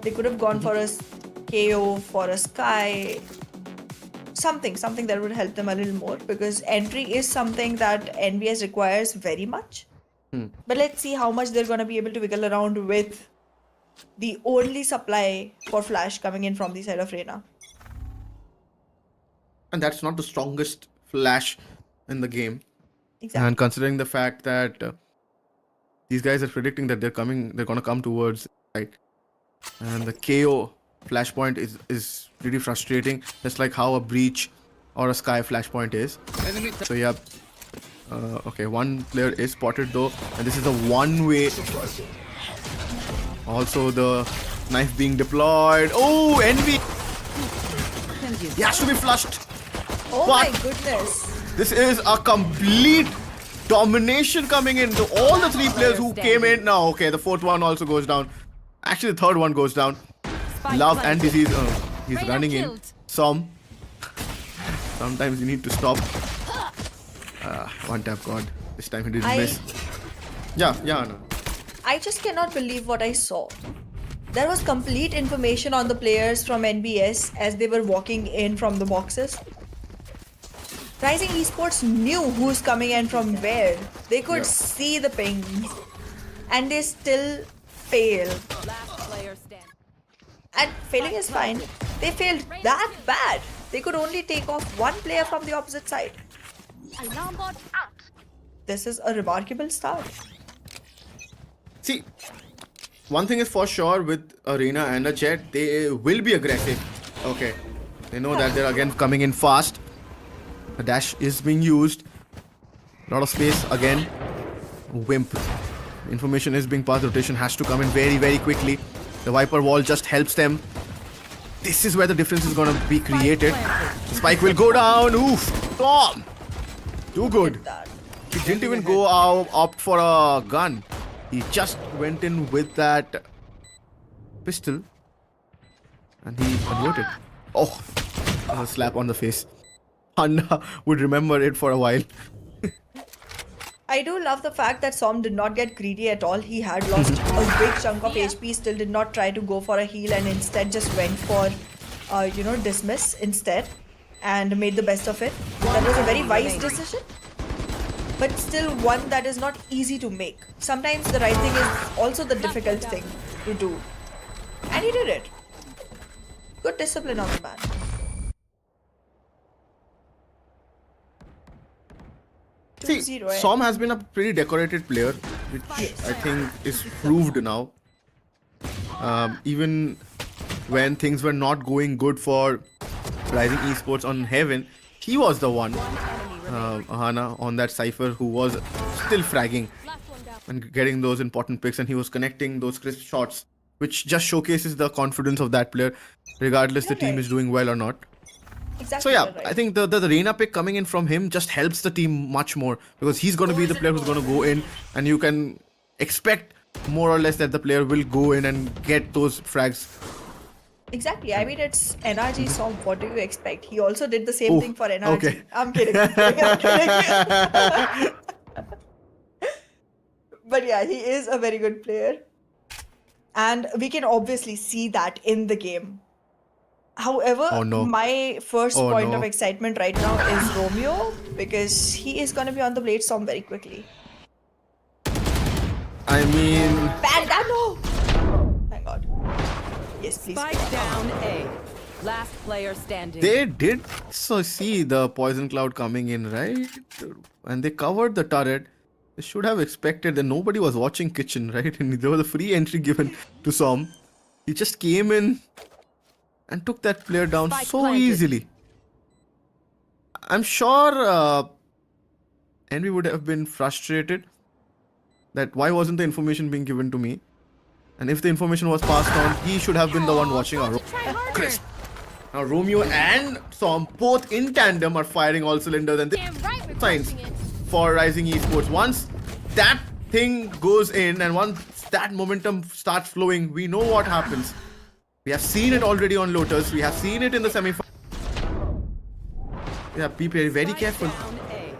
They could have gone for a KO, for a Sky, something that would help them a little more, because entry is something that NBS requires very much. But let's see how much they're going to be able to wiggle around with the only supply for flash coming in from the side of Reyna. And that's not the strongest flash in the game. Exactly. And considering the fact that these guys are predicting that they're going to come towards right, and the KO flashpoint is pretty frustrating, just like how a breach or a Sky flashpoint is. So yeah, okay, one player is spotted though, and this is a one-way. Also the knife being deployed. Oh, Envy! He has to be flushed. Oh But my goodness. this is a complete domination coming in to all the three players who came in. Now, okay, the fourth one also goes down. Actually, the third one goes down. Love and disease. He's running in. Sometimes you need to stop. One tap god. This time he didn't miss. Yeah, no. I just cannot believe what I saw. There was complete information on the players from NBS as they were walking in from the boxes. Rising Esports knew who's coming in from where. They could see the pings. And they still failed. Last player stand. And failing is fine. They failed that bad. They could only take off one player from the opposite side. Alarm bot out. This is a remarkable start. See, one thing is for sure with Arena and a Jet, they will be aggressive. Okay. They know that they're again coming in fast. A dash is being used. A lot of space again. Wimp. Information is being passed. Rotation has to come in very, very quickly. The Viper wall just helps them. This is where the difference is going to be created. The spike will go down. Oof. Tom. Too good. He didn't even go out, opt for a gun. He just went in with that pistol. And he converted. Oh. A slap on the face. Hanna would remember it for a while. I do love the fact that Som did not get greedy at all. He had lost a big chunk of HP, still did not try to go for a heal, and instead just went for, dismiss instead and made the best of it. That was a very wise decision, but still one that is not easy to make. Sometimes the right thing is also the difficult thing to do. And he did it. Good discipline on the man. See, Som has been a pretty decorated player, which I think is proved now. Even when things were not going good for Rising Esports on Heaven, he was the one, Ahana, on that Cypher who was still fragging. and getting those important picks, and he was connecting those crisp shots, which just showcases the confidence of that player, regardless the You're team right. is doing well or not. Exactly. So yeah, you're right. I think the Reina pick coming in from him just helps the team much more, because he's going to be the player who's going to go in, and you can expect more or less that the player will go in and get those frags. Exactly. I mean, it's NRG song. What do you expect? He also did the same Oh, thing for NRG. okay. I'm kidding. I'm kidding. I'm kidding. But yeah, he is a very good player. And we can obviously see that in the game. However, Oh, no. my first Oh, point no. of excitement right now is Romeo, because he is going to be on the Blade Storm very quickly. I mean, Bandano! Thank God. Yes, please. Spike down A. Last player standing. they did see the poison cloud coming in, right? And they covered the turret. They should have expected that nobody was watching kitchen, right? And there was a free entry given to Som. He just came in and took that player down Spike so planted. easily. I'm sure Envy would have been frustrated that why wasn't the information being given to me? And if the information was passed on, he should have been the one watching our crisp. Now Romeo and Som both in tandem are firing all cylinders, and the signs for Rising Esports. Once that thing goes in and once that momentum starts flowing, we know what happens. We have seen it already on Lotus. We have seen it in the semi-final. Yeah, be very careful. Down A.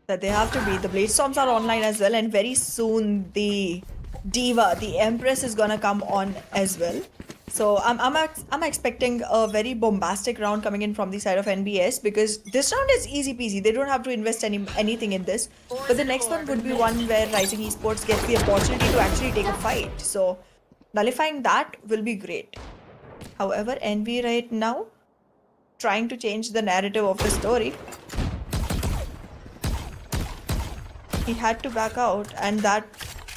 That they have to be. The Blade Storms are online as well, and very soon the Diva, the Empress, is gonna come on as well. So I'm expecting a very bombastic round coming in from the side of NBS, because this round is easy peasy. They don't have to invest anything in this. But the next one would be one where Rising Esports gets the opportunity to actually take a fight. So nullifying that will be great. However, NV right now trying to change the narrative of the story. He had to back out, and that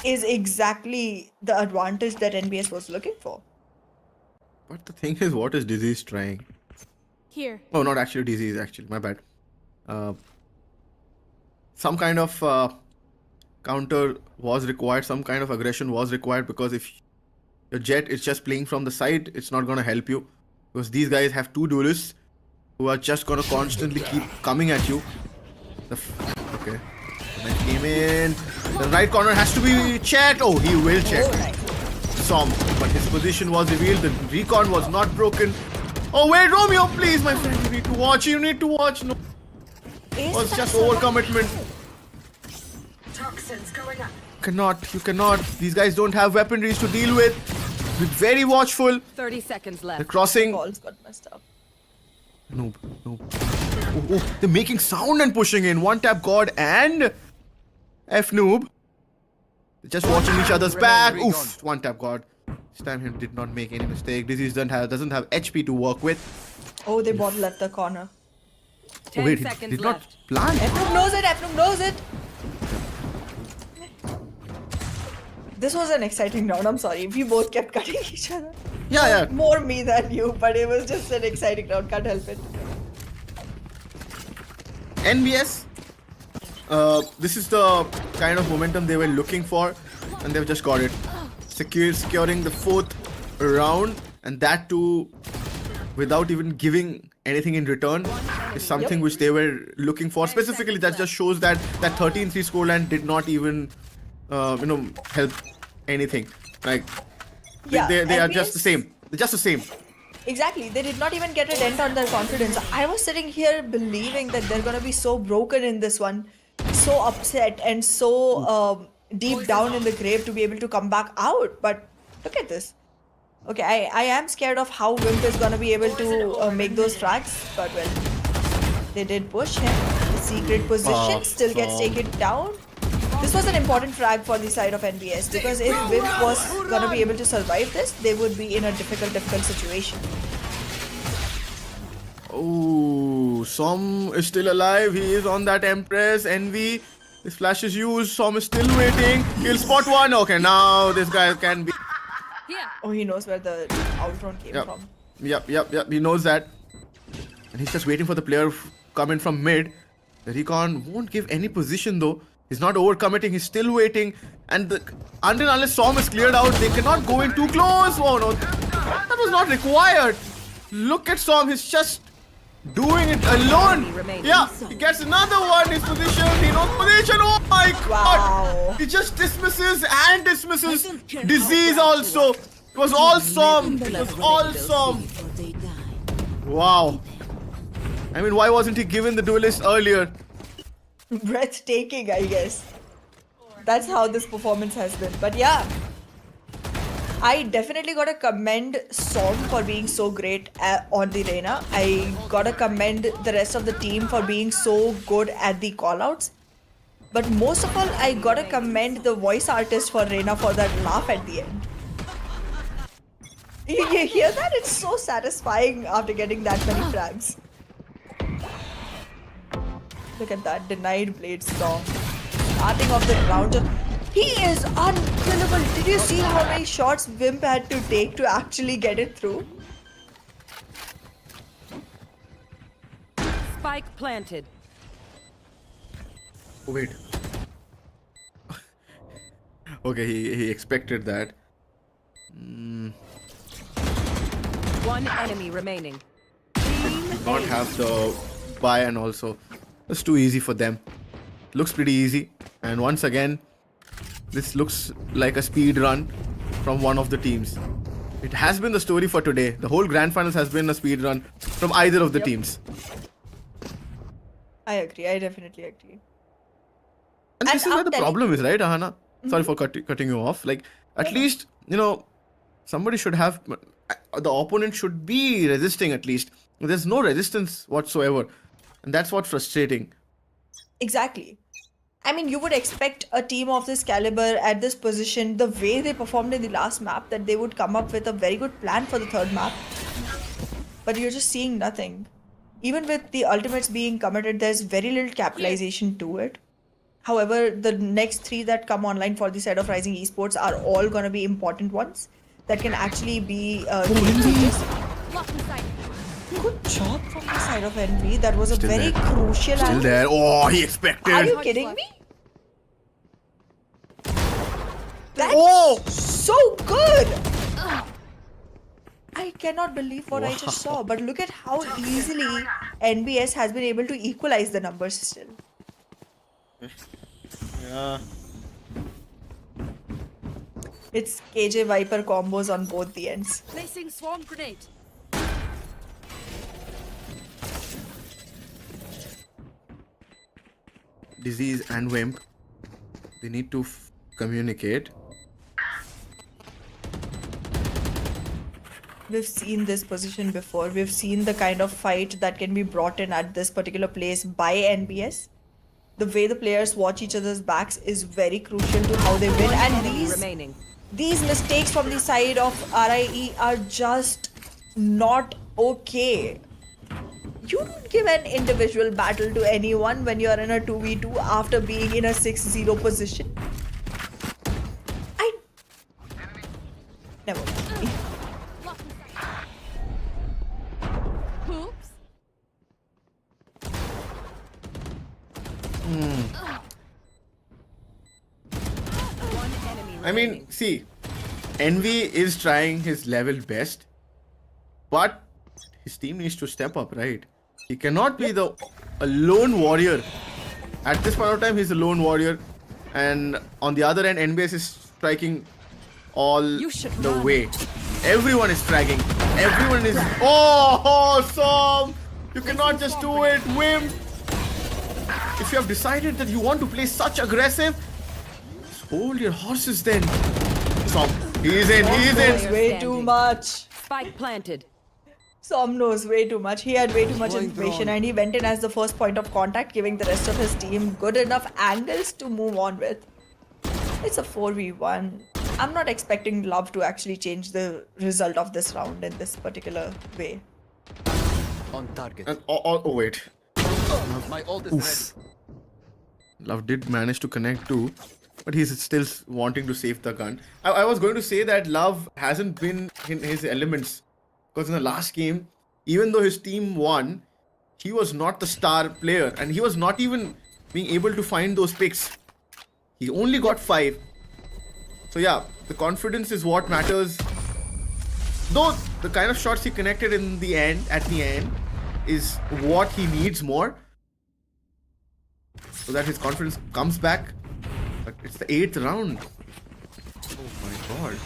is exactly the advantage that NBS was looking for. But the thing is, what is Disease trying? Here. Oh, not actually Disease, actually. My bad. Some kind of counter was required. Some kind of aggression was required, because if your Jet is just playing from the side, it's not going to help you. Because these guys have two duelists who are just going to constantly keep coming at you. Okay. Then came in. The right corner has to be checked. Oh, he will check. Oh, nice. Som, but his position was revealed. The recon was not broken. Oh wait, Romeo, please, my friend, you need to watch. You need to watch. No, it was just overcommitment. Toxins going up. You cannot. These guys don't have weaponries to deal with. Be very watchful. 30 seconds The left. crossing. Balls got messed up. No. Oh, they're making sound and pushing in. One tap God and F noob. Just watching each other's back. Oof, one tap God. This time he did not make any mistake. Disease doesn't have HP to work with. Oh, they bottle left the corner. 10 Oh wait, he seconds did left. not plan. Efnum knows it. Efnum knows it. This was an exciting round. I'm sorry. We both kept cutting each other. Yeah. More me than you, but it was just an exciting round. Can't help it. NBS. This is the kind of momentum they were looking for, and they've just got it. Securing the 4th round, and that too without even giving anything in return, is something which they were looking for. Specifically, that just shows that 13-3 scoreline did not even help anything. Like Yeah, they are NBS just the same. They're just the same. Exactly. They did not even get a dent on their confidence. I was sitting here believing that they're gonna be so broken in this one, so upset and so deep down in the grave to be able to come back out. But look at this. Okay, I am scared of how Wimp is gonna be able to make those frags. But well, they did push him. The secret position still gets taken down. This was an important frag for the side of NBS, because if Wimp was gonna be able to survive this, they would be in a difficult situation. Oh, Som is still alive. He is on that Empress. Envy. His flash is used. Som is still waiting. He'll spot one. Okay, now this guy can be. Here. Oh, he knows where the outrun came from. Yep. He knows that. And he's just waiting for the player come in from mid. The recon won't give any position though. He's not overcommitting. He's still waiting. And until unless Storm is cleared out, they cannot go in too close. Oh no, that was not required. Look at Storm. He's just doing it alone. Yeah, he gets another one. His position. He knows position. Oh my god. Wow. He just dismisses and dismisses disease also. It was all Storm. It was all Storm. Wow. I mean, why wasn't he given the duelist earlier? Breathtaking, I guess. That's how this performance has been. But yeah, I definitely gotta commend Storm for being so great on the Reyna. I gotta commend the rest of the team for being so good at the callouts. But most of all, I gotta commend the voice artist for Reyna for that laugh at the end. You hear that? It's so satisfying after getting that many frags. Look at that, denied blade storm. Starting off the round. He is unkillable. Did you see how many shots Wimp had to take to actually get it through? Spike planted. Oh, wait. Okay, he expected that. One enemy remaining. Not have the buy and also. It's too easy for them. Looks pretty easy. And once again, this looks like a speed run from one of the teams. It has been the story for today. The whole grand finals has been a speed run from either of the teams. I agree. I definitely agree. And this is where the problem is, right, Ahana? Sorry for cutting you off. Like, at least, you know, somebody should have... The opponent should be resisting at least. There's no resistance whatsoever. And that's what's frustrating. Exactly. I mean, you would expect a team of this caliber at this position, the way they performed in the last map, that they would come up with a very good plan for the third map. But you're just seeing nothing. Even with the ultimates being committed, there's very little capitalization to it. However, the next three that come online for the side of Rising Esports are all going to be important ones that can actually be game changers. Good job from the side of NB. That was a Still very there. crucial Still angle. there. Oh, he expected. Are you kidding me? That's so good! I cannot believe what I just saw. But look at how easily NBS has been able to equalize the numbers still. Yeah. It's KJ Viper combos on both the ends. Placing swarm grenade. Disease and Wimp, they need to communicate. We've seen this position before. We've seen the kind of fight that can be brought in at this particular place by NBS. The way the players watch each other's backs is very crucial to how they win. And these mistakes from the side of RIE are just not okay. You don't give an individual battle to anyone when you're in a 2v2 after being in a 6-0 position. Never mind. Oops. I mean, see, Envy is trying his level best, but his team needs to step up, right? He cannot be a lone warrior. At this point of time, he's a lone warrior, and on the other end, NBS is striking all the way. Everyone is fragging. Everyone is. Oh, Som! You cannot just do it, Wimp. If you have decided that you want to play such aggressive, hold your horses then. Som, he's in. Way too much. Spike planted. Som knows way too much. He had way too much information and he went in as the first point of contact, giving the rest of his team good enough angles to move on with. It's a 4v1. I'm not expecting Love to actually change the result of this round in this particular way. On target. And, wait. My ult is ready. Love did manage to connect too, but he's still wanting to save the gun. I was going to say that Love hasn't been in his elements, because in the last game, even though his team won, he was not the star player and he was not even being able to find those picks. He only got 5. So yeah, the confidence is what matters. Though the kind of shots he connected in the end, at the end, is what he needs more, so that his confidence comes back. But it's the 8th round. Oh my god.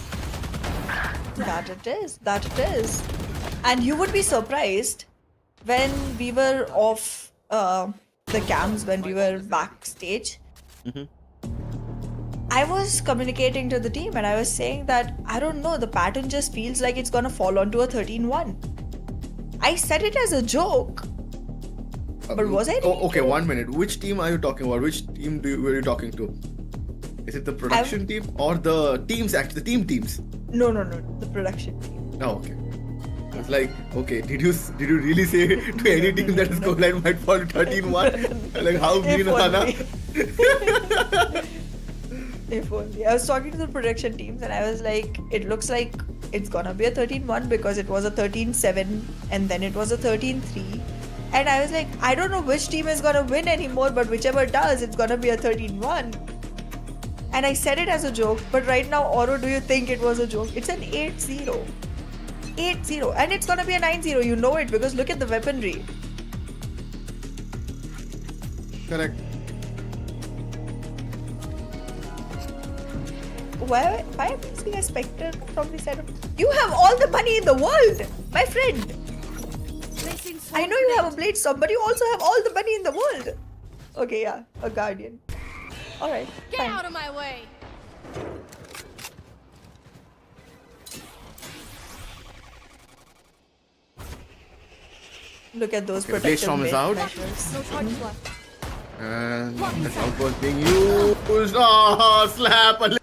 That it is. That it is. And you would be surprised when we were off the cams, when we were backstage. I was communicating to the team and I was saying that I don't know, the pattern just feels like it's gonna fall onto a 13-1. I said it as a joke. But was I? Oh, okay, 1 minute. Which team are you talking about? Which team were you talking to? Is it the production team or the teams? Actually, the teams. No, the production team. Oh, okay. It's like, okay, did you really say to any team that the scoreline might fall to 13-1? Like, how mean, Hana? If only. I was talking to the production teams and I was like, it looks like it's gonna be a 13-1 because it was a 13-7 and then it was a 13-3. And I was like, I don't know which team is gonna win anymore, but whichever does, it's gonna be a 13-1. And I said it as a joke, but right now, Oro, do you think it was a joke? It's an 8-0. 8-0. And it's gonna be a 9-0. You know it because look at the weaponry. Correct. Why am I seeing a spectre from the side of... You have all the money in the world, my friend. I know you have a blade storm, but you also have all the money in the world. Okay, yeah, a guardian. Alright, Get fine. out of my way. Look at those Okay, the blade protective storm is out. measures. No charges left. And the outburst being used. Oh, slap! A little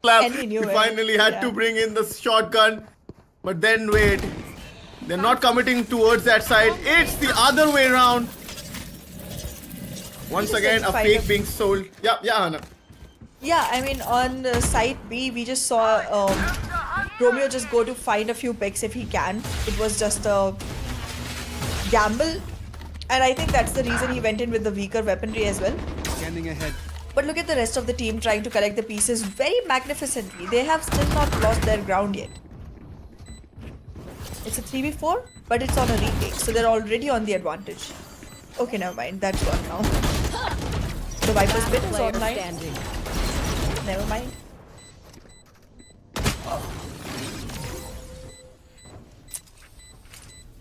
slap. And we knew it. Finally had to Yeah. bring in the shotgun. But then wait. They're not committing towards that side. It's the other way around. Once just again, didn't a find fake a- being sold. Yeah, Hannah. Yeah, I mean, on site B, we just saw Romeo just go to find a few picks if he can. It was just a gamble. And I think that's the reason he went in with the weaker weaponry as well. Scanning ahead. But look at the rest of the team trying to collect the pieces very magnificently. They have still not lost their ground yet. It's a 3v4, but it's on a retake, so they're already on the advantage. Okay, never mind. That's gone now. The Viper's bit is Player online. standing. Never mind.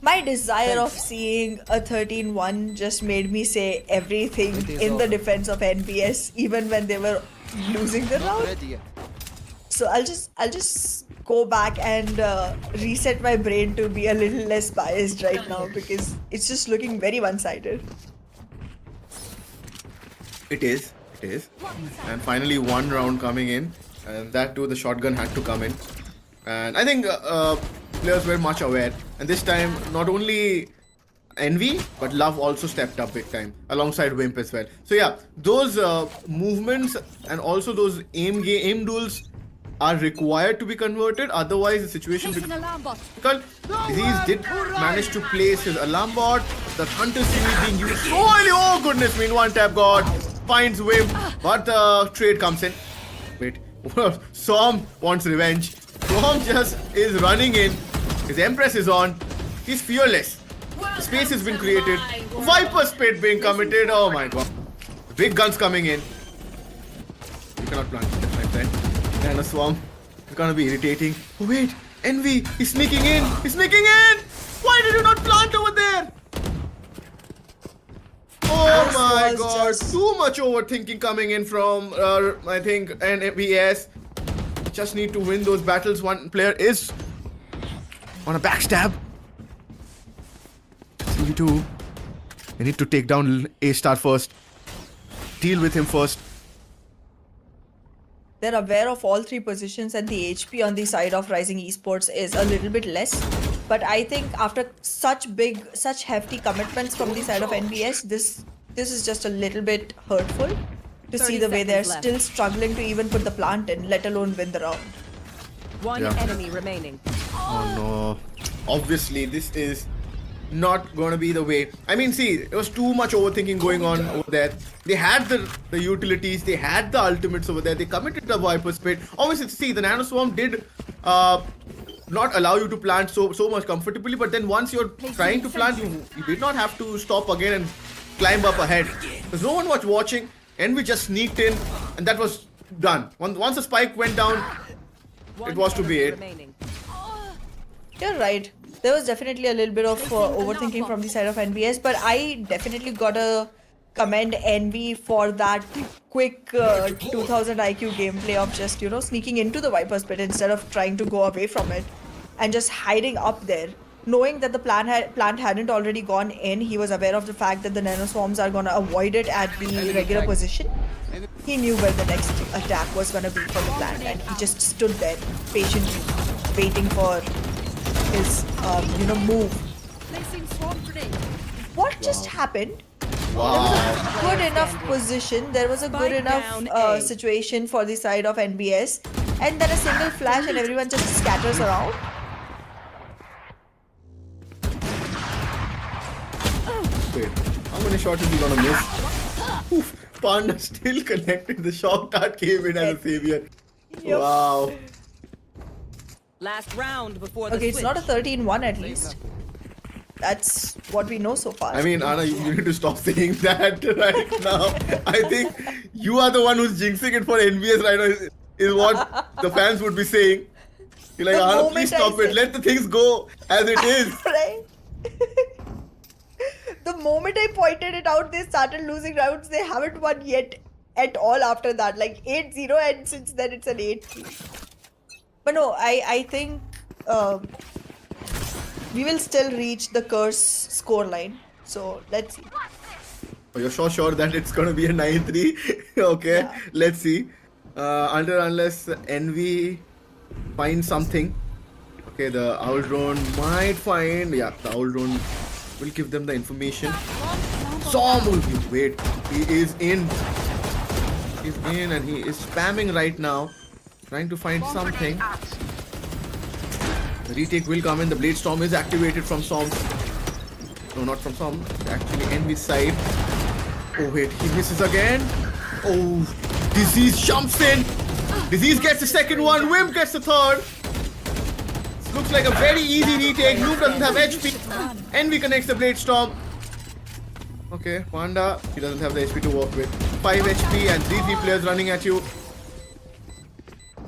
My desire of seeing a 13-1 just made me say everything in the defense of NBS, even when they were losing the round. Ready yet. So I'll just go back and reset my brain to be a little less biased right now because it's just looking very one-sided. It is. And finally, one round coming in. And that too, the shotgun had to come in. And I think players were much aware. And this time, not only Envy, but Love also stepped up big time, alongside Wimp as well. So yeah, those movements and also those aim duels are required to be converted. Otherwise, the situation Placing becomes alarm bot. difficult. Aziz did manage to place his alarm bot. The Hunter series being used so early. Oh goodness me, one tap god finds Wimp, but the trade comes in. Wait, Som wants revenge. Som just is running in. His Empress is on. He's fearless. The space has been created. Viper Spit being committed. Oh my god. Big guns coming in. You cannot plant it, my friend. And a swarm. It's gonna be irritating. Oh wait, Envy, he's sneaking in. Why did you not plant over there? Oh This my was god, just- too much overthinking coming in from, I think, NBS. Just need to win those battles. One player is on a backstab. 3v2. They need to take down A-Star first. Deal with him first. They're aware of all three positions and the HP on the side of Rising Esports is a little bit less. But I think after such hefty commitments from the side of NBS, this is just a little bit hurtful to 30 see the way they're seconds left. still struggling to even put the plant in, let alone win the round. One Yeah. enemy remaining. Oh no. Obviously, this is not going to be the way. I mean, see, there was too much overthinking going on over there. They had the utilities, they had the ultimates over there. They committed the Viper's Pit. Obviously, see, the Nano Swarm did not allow you to plant so much comfortably, but then once you're trying to plant, you did not have to stop again and climb up ahead. Because no one was watching, and we just sneaked in, and that was done. Once the spike went down, it was to be it. Remaining. You're right. There was definitely a little bit of overthinking from the side of NBS, but I definitely gotta commend Envy for that quick 2000 IQ gameplay of just, sneaking into the Viper's Pit instead of trying to go away from it and just hiding up there. Knowing that the plant hadn't already gone in, he was aware of the fact that the Nano Swarms are gonna avoid it at the regular position. He knew where the next attack was gonna be for the plant, and he just stood there patiently waiting for his move. Placing swarm grenade. What just happened? Wow. Good enough position. There was a good Spike enough down A. situation for the side of NBS, and then a single flash and everyone just scatters around. Wait, how many shots is he gonna miss? Oof, Panda still connected. The shock dart came in as a savior. Yep. Wow. Last round before the Okay, it's switch. not a 13-1 at least. That's what we know so far. I mean, Anna, you need to stop saying that right now. I think you are the one who's jinxing it for NBS right now, is what the fans would be saying. You're like, The Anna, moment please I stop it. said- Let the things go as it is. Right? The moment I pointed it out, they started losing rounds. They haven't won yet at all after that. Like 8-0, and since then it's an 8-3. But no, I think we will still reach the curse scoreline. So let's see. Oh, you're sure that it's gonna be a 9-3? Okay, Yeah. let's see. Unless Envy finds something. Okay, the Owl Drone might find. Yeah, the Owl Drone will give them the information. Som will be. Wait, he is in. He's in and he is spamming right now, trying to find something. The retake will come in. The Blade Storm is activated from Som. No, not from Som. Actually, Envy's side. Oh wait, he misses again. Oh, Disease jumps in. Disease gets the second one. Wimp gets the third. This looks like a very easy retake. Noob doesn't have HP. Envy connects the Blade Storm. Okay, Panda, he doesn't have the HP to work with. 5 HP and 3 players running at you.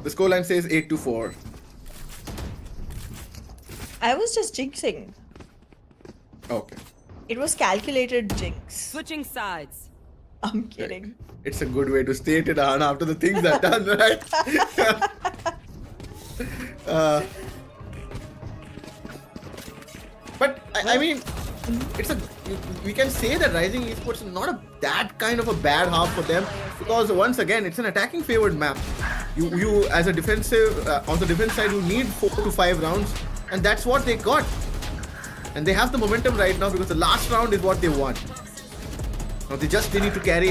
The scoreline says 8-4. I was just jinxing. Okay. It was calculated jinx. Switching sides. I'm kidding. It's a good way to state it, Anna, after the things that done, right? But I mean, we can say that Rising Esports is not that kind of a bad half for them, because once again it's an attacking favored map. You as a defensive on the defense side, you need 4 to 5 rounds, and that's what they got. And they have the momentum right now because the last round is what they want. Now they need to carry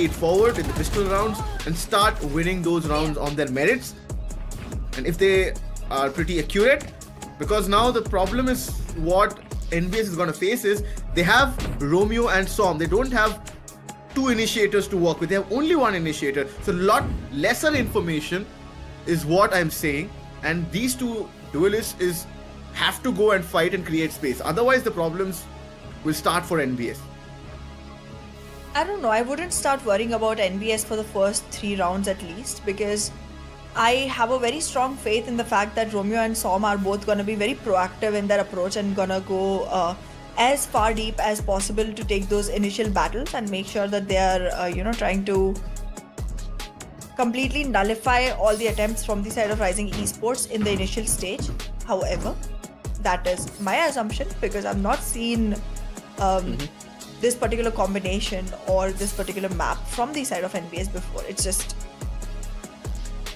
it forward in the pistol rounds and start winning those rounds on their merits. And if they are pretty accurate, because now the problem is what NBS is going to face is they have Romeo and Som. They don't have 2 initiators to work with. They have only 1 initiator. So a lot lesser information is what I'm saying. And these 2 duelists have to go and fight and create space. Otherwise the problems will start for NBS. I don't know. I wouldn't start worrying about NBS for the first 3 rounds at least, because I have a very strong faith in the fact that Romeo and Som are both going to be very proactive in their approach and going to go as far deep as possible to take those initial battles and make sure that they are, trying to completely nullify all the attempts from the side of Rising Esports in the initial stage. However, that is my assumption because I've not seen this particular combination or this particular map from the side of NBS before. It's just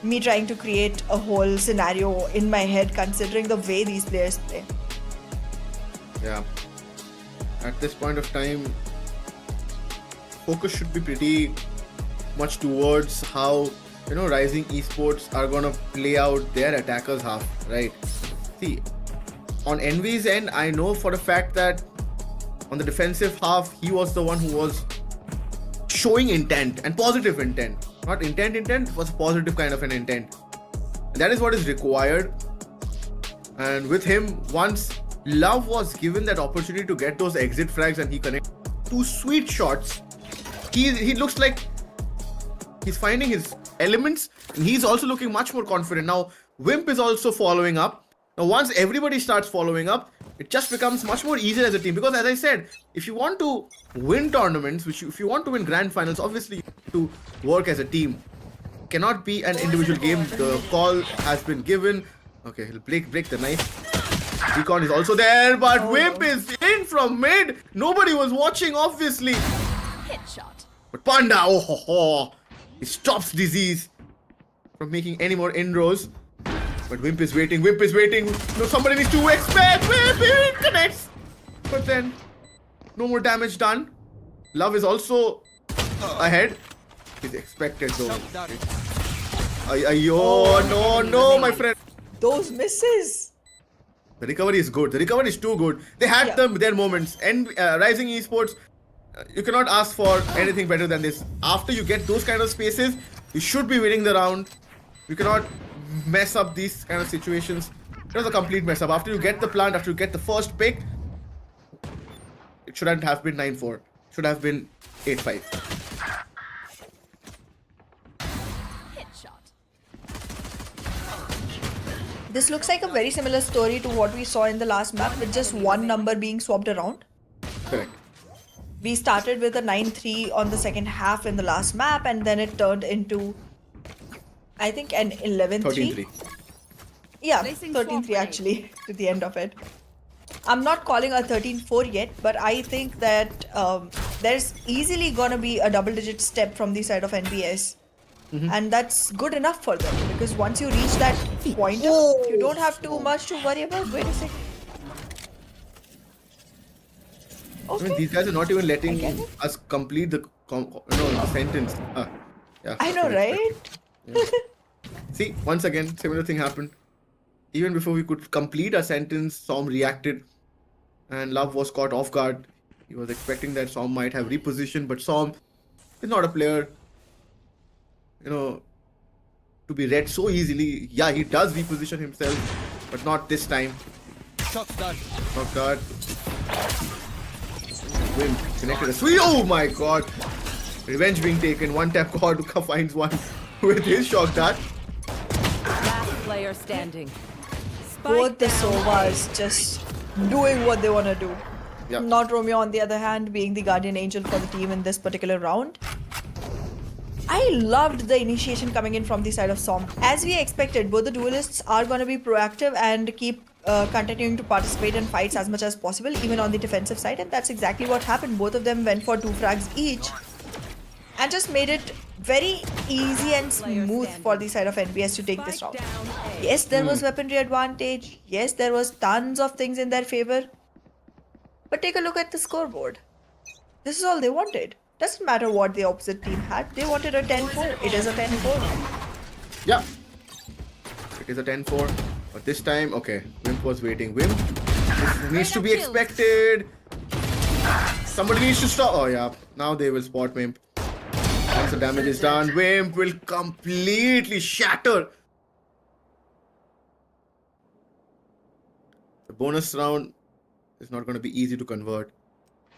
me trying to create a whole scenario in my head considering the way these players play. Yeah. At this point of time, focus should be pretty much towards how Rising Esports are gonna play out their attackers half, right? See, on Envy's end, I know for a fact that on the defensive half, he was the one who was showing intent and positive intent. Not intent, it was a positive kind of an intent. And that is what is required. And with him, once Love was given that opportunity to get those exit frags and he connected 2 sweet shots, he looks like he's finding his elements and he's also looking much more confident. Now, Wimp is also following up. Now, once everybody starts following up, it just becomes much more easier as a team. Because as I said, if you want to win tournaments, if you want to win grand finals, obviously you have to work as a team. It cannot be an individual game. The call has been given. Okay, he'll break the knife. Recon is also there, but Wimp is in from mid. Nobody was watching, obviously. Headshot. But Panda, he stops Disease from making any more inroads. But Wimp is waiting. No, somebody needs to expect. Wimp connects. But then, no more damage done. Love is also ahead. He's expected though. No, my friend. Those misses. The recovery is good. The recovery is too good. They had their moments. And Rising Esports, you cannot ask for anything better than this. After you get those kind of spaces, you should be winning the round. You cannot mess up these kind of situations. It was a complete mess up. After you get the plant, after you get the first pick, it shouldn't have been 9-4. It should have been 8-5. This looks like a very similar story to what we saw in the last map with just one number being swapped around. Correct. We started with a 9-3 on the second half in the last map and then it turned into, I think, an 11-3. 13-3. Yeah, Placing 13-3 swap actually to the end of it. I'm not calling a 13-4 yet, but I think that there's easily gonna be a double-digit step from the side of NBS. And that's good enough for them because once you reach that point, you don't have too much to worry about. Wait a second. I mean, Okay. these guys are not even letting get it. us complete the sentence. Yeah. I know, right? See, once again, similar thing happened. Even before we could complete our sentence, Som reacted and Love was caught off guard. He was expecting that Som might have repositioned, but Som is not a player, to be read so easily. Yeah, he does reposition himself, but not this time. Shock dart. Off guard. Wimp connected a sweet. Oh my god. Revenge being taken. One tap Korduka finds one with his shock dart. Last player standing. Both the Sovas just doing what they want to do. Yeah. Not Romeo, on the other hand, being the guardian angel for the team in this particular round. I loved the initiation coming in from the side of Som. As we expected, both the duelists are going to be proactive and keep continuing to participate in fights as much as possible, even on the defensive side, and that's exactly what happened. Both of them went for 2 frags each and just made it very easy and smooth for the side of NBS to take this round. Yes, there was weaponry advantage. Yes, there was tons of things in their favor. But take a look at the scoreboard. This is all they wanted. Doesn't matter what the opposite team had. They wanted a 10-4. It is a 10-4. Yeah. It is a 10-4. But this time, okay, Wimp was waiting. Wimp, this needs to be expected. Somebody needs to stop. Oh yeah, now they will spot Wimp. Once the damage is done, Wimp will completely shatter. The bonus round is not going to be easy to convert.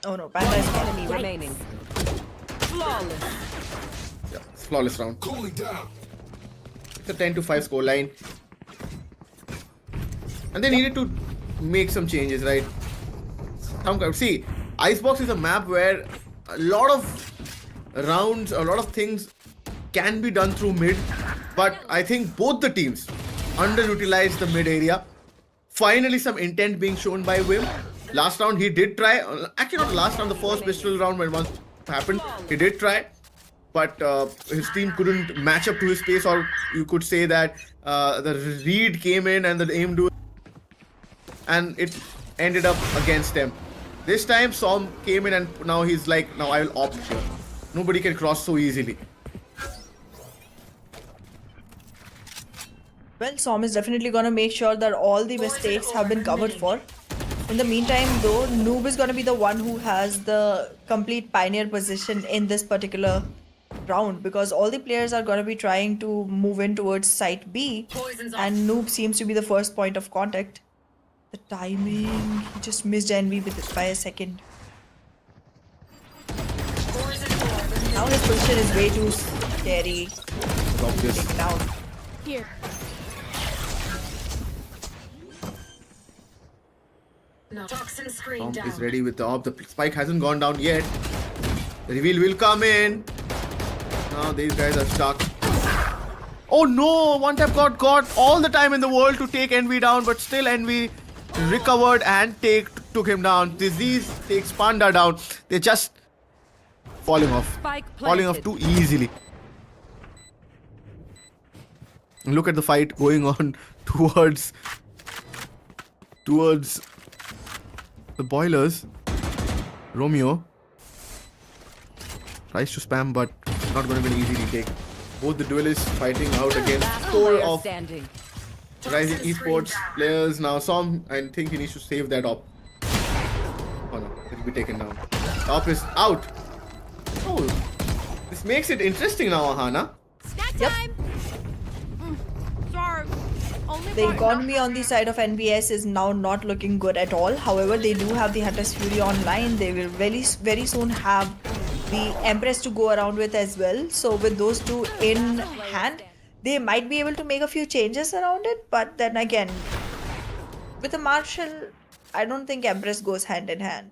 Oh no, Panda is gonna Enemy remaining. Flawless. Yeah, it's flawless round. Cooling down. It's a 10-5 score line. And they needed to make some changes, right? See, Icebox is a map where a lot of rounds, a lot of things can be done through mid. But I think both the teams underutilized the mid area. Finally, some intent being shown by Wim. Last round, he did try. Actually, not last round, the first pistol round when once happened. He did try. But his team couldn't match up to his pace, or you could say that the read came in and the aim do, and it ended up against them. This time, Som came in and now he's like, now I will opt here. Nobody can cross so easily. Well, Som is definitely gonna make sure that all the mistakes have been covered for. In the meantime, though, Noob is gonna be the one who has the complete pioneer position in this particular round because all the players are gonna be trying to move in towards site B, and Noob seems to be the first point of contact. The timing, he just missed Envy by a second. Now his position is way too scary. Obvious. Take it down. Here. No. Toxin screen Tom down. is ready with the op. The spike hasn't gone down yet. The reveal will come in. Now these guys are stuck. Oh no! One tap got all the time in the world to take Envy down, but still Envy recovered and took him down. Disease takes Panda down. They're just falling off. Spike Falling off planted. too easily. Look at the fight going on towards the boilers. Romeo tries to spam, but it's not going to be an easy retake. Both the duelists fighting out against Last four player of standing. Rising Esports players. Now Som, I think he needs to save that op. Oh no, it'll be taken down. The op is out. Oh, this makes it interesting now, Ahana. Snack Yep. time. Sorry. Only The one. economy on the side of NBS is now not looking good at all. However, they do have the Hunter's Fury online. They will very soon have the Empress to go around with as well. So with those two in hand, they might be able to make a few changes around it. But then again, with the Marshal, I don't think Empress goes hand in hand.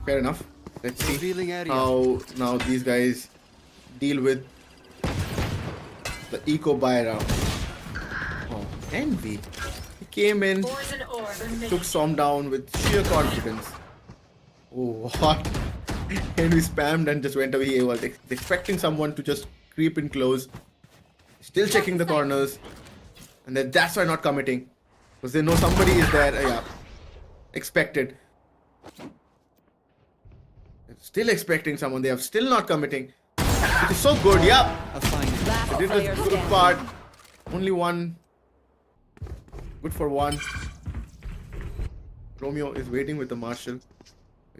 Fair enough. Let's see Revealing area. how now these guys deal with the eco buy round. Oh, Envy. He came in, Poison orb emitting. took Som down with sheer confidence. Oh, what? Envy spammed and just went away. He was expecting someone to just creep in close. Still checking the corners. And then that's why not committing. Because they know somebody is there. Yeah. Expected. Still expecting someone. They are still not committing. Which is so good. Yeah. A fine. Last They did player the good standing. part. Only one. Good for one. Romeo is waiting with the Marshal.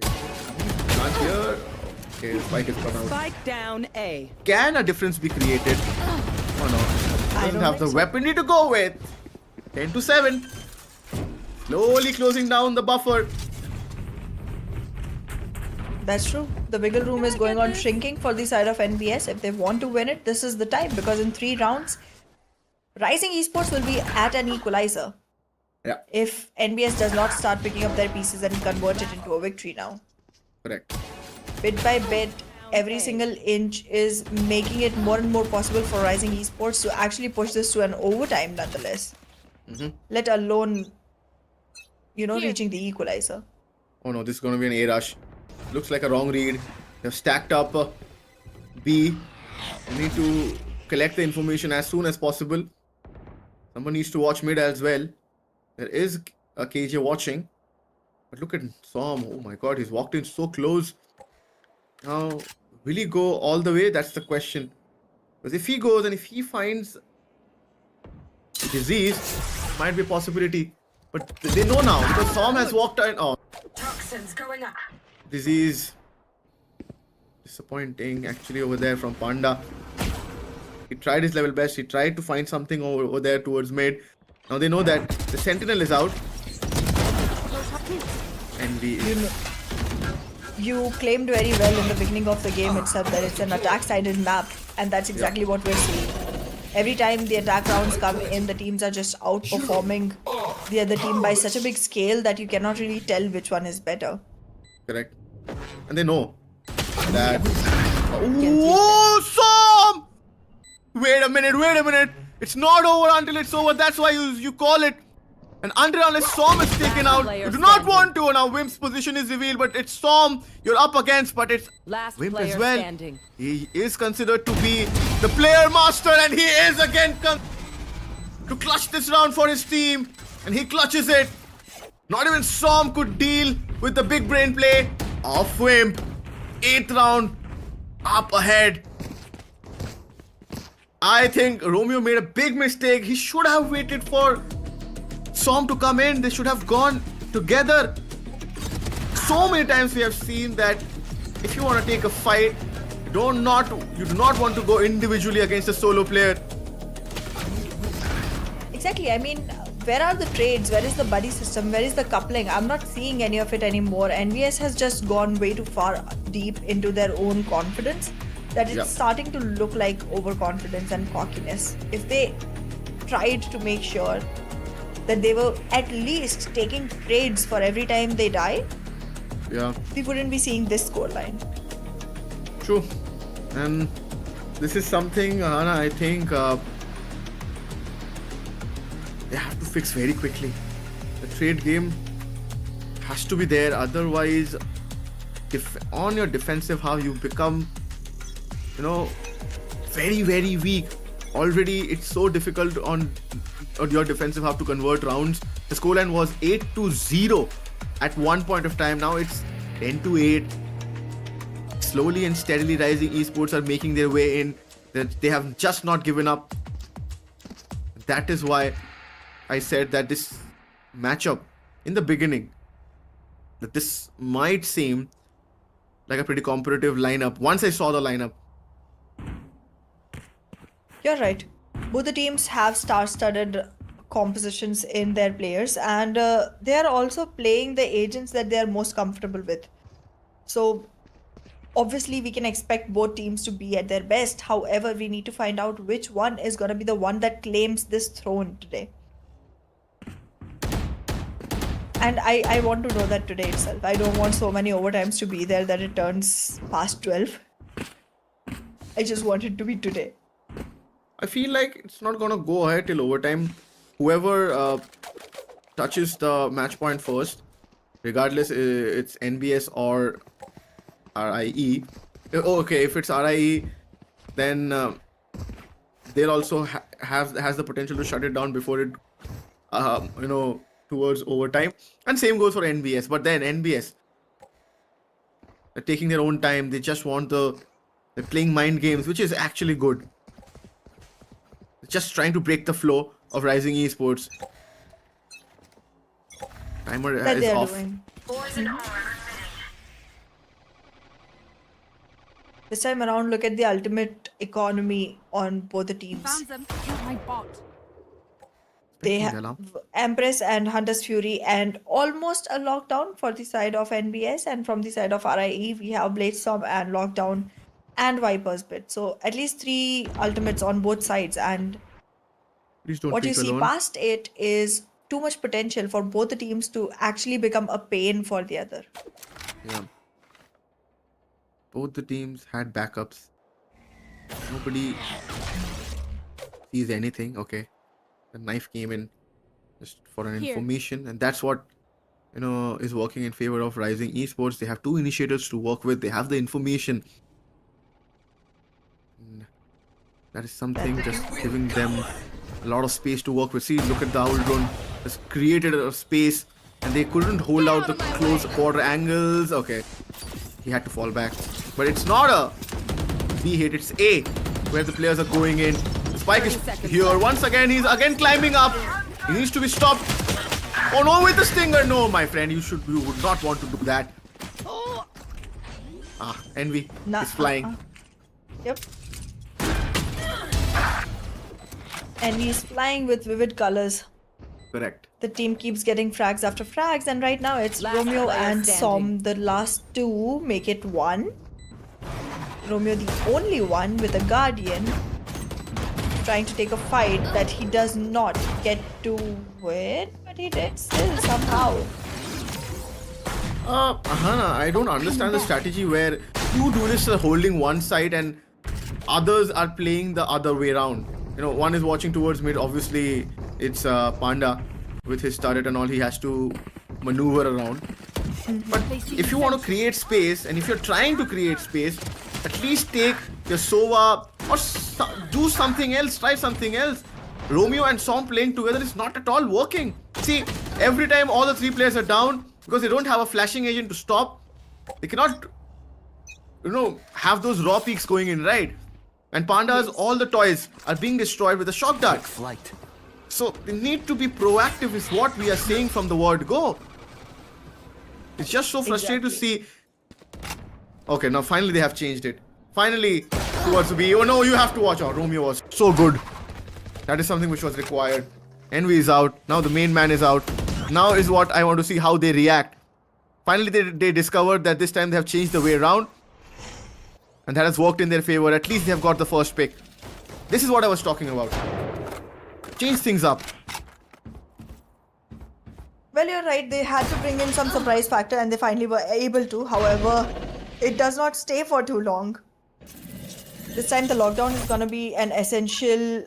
Not here. Okay, the spike is gone out. Spike down A. Can a difference be created? Oh no. I Doesn't don't have the think so. weaponry to go with. 10 to 7. Slowly closing down the buffer. That's true. The wiggle room is going on shrinking for the side of NBS. If they want to win it, this is the time because in 3 rounds, Rising Esports will be at an equalizer Yeah, if NBS does not start picking up their pieces and convert it into a victory now. correct. Bit by bit, every single inch is making it more and more possible for Rising Esports to actually push this to an overtime nonetheless. Let alone, reaching the equalizer. Oh no, this is going to be an A rush. Looks like a wrong read. They've stacked up B. They need to collect the information as soon as possible. Someone needs to watch mid as well. There is a KJ watching. But look at Som. Oh my god, he's walked in so close. Now, will he go all the way? That's the question. Because if he goes and if he finds disease, might be a possibility. But they know now because Som has walked in. Oh, Toxins going up. disease. Disappointing actually over there from Panda. He tried his level best. He tried to find something over there towards mid. Now they know that the Sentinel is out. And You claimed very well in the beginning of the game itself that it's an attack-sided map, and that's exactly what we're seeing. Every time the attack rounds come in, the teams are just outperforming the other team by such a big scale that you cannot really tell which one is better. correct. And they know that. Oh, Som! Wait a minute. It's not over until it's over. That's why you call it. And unless Som is taken out, you do not want to. Now Wimp's position is revealed, but it's Som you're up against, but it's Last Wimp player as well. standing. He is considered to be the player master, and he is again to clutch this round for his team, and he clutches it. Not even Som could deal with the big brain play of Wimp. 8th round up ahead. I think Romeo made a big mistake. He should have waited for Som to come in. They should have gone together. So many times we have seen that if you want to take a fight, you do not want to go individually against a solo player. Exactly. I mean, where are the trades? Where is the buddy system? Where is the coupling? I'm not seeing any of it anymore. NBS has just gone way too far deep into their own confidence that it's starting to look like overconfidence and cockiness. If they tried to make sure that they were at least taking trades for every time they die, we wouldn't be seeing this scoreline. True. And this is something, Hana, I think they have to fix very quickly. The trade game has to be there. Otherwise, on your defensive half, you become, very, very weak. Already, it's so difficult on your defensive half to convert rounds. The scoreline was 8-0 at one point of time. Now it's 10-8. Slowly and steadily, Rising Esports are making their way in. They have just not given up. That is why I said that this matchup in the beginning, that this might seem like a pretty competitive lineup. Once I saw the lineup, You're right. Both the teams have star-studded compositions in their players, and they are also playing the agents that they are most comfortable with. So obviously we can expect both teams to be at their best. However, we need to find out which one is going to be the one that claims this throne today. And I want to know that today itself. I don't want so many overtimes to be there that it turns past 12. I just want it to be today. I feel like it's not gonna go ahead till overtime. Whoever touches the match point first, regardless it's NBS or RIE. Okay, if it's RIE, then they'll also has the potential to shut it down before it, towards overtime. And same goes for NBS. But then NBS, they're taking their own time. They just want they're playing mind games, which is actually good. Just trying to break the flow of Rising Esports. Timer is off. This time around, look at the ultimate economy on both the teams. Found them. Kill my bot. They have Empress and Hunter's Fury, and almost a lockdown for the side of NBS, and from the side of RIE, we have Bladestorm and Lockdown and Viper's Bit. So at least 3 ultimates on both sides, and what you see past it is too much potential for both the teams to actually become a pain for the other. Yeah. Both the teams had backups. Nobody sees anything. Okay. The knife came in just for an information, and that's what is working in favor of Rising Esports. They have 2 initiators to work with. They have the information. And that is something just giving them a lot of space to work with. See, look at the Owl Drone has created a space, and they couldn't hold out the close quarter angles. Okay, he had to fall back, but it's not a B hit, it's A, where the players are going in. The spike is here once again. He's again climbing up. He needs to be stopped. Oh no, with the stinger. No, my friend, you would not want to do that. Envy is flying. Yep. And he's flying with vivid colors. Correct. The team keeps getting frags after frags, and right now it's Romeo and Som. The last 2 make it 1. Romeo the only one with a Guardian, trying to take a fight that he does not get to win, but he did still somehow. Ahana, I don't understand the strategy where 2 duelists are holding one side and others are playing the other way around. One is watching towards mid. Obviously, it's Panda with his turret and all. He has to maneuver around. But if you want to create space, and if you're trying to create space, at least take your Sova or do something else. Try something else. Romeo and Som playing together is not at all working. See, every time all the 3 players are down, because they don't have a flashing agent to stop, they cannot have those raw peaks going in, right? And Panda's all the toys are being destroyed with a shock dart. Flight. So they need to be proactive is what we are saying from the word go. It's just so frustrating to see. Okay, now finally they have changed it. Finally, towards the B. Oh no, you have to watch out. Romeo was so good. That is something which was required. Envy is out. Now the main man is out. Now is what I want to see how they react. Finally, they discovered that this time they have changed the way around. And that has worked in their favor. At least they have got the first pick. This is what I was talking about. Change things up. Well, you're right. They had to bring in some surprise factor and they finally were able to. However, it does not stay for too long. This time the lockdown is going to be an essential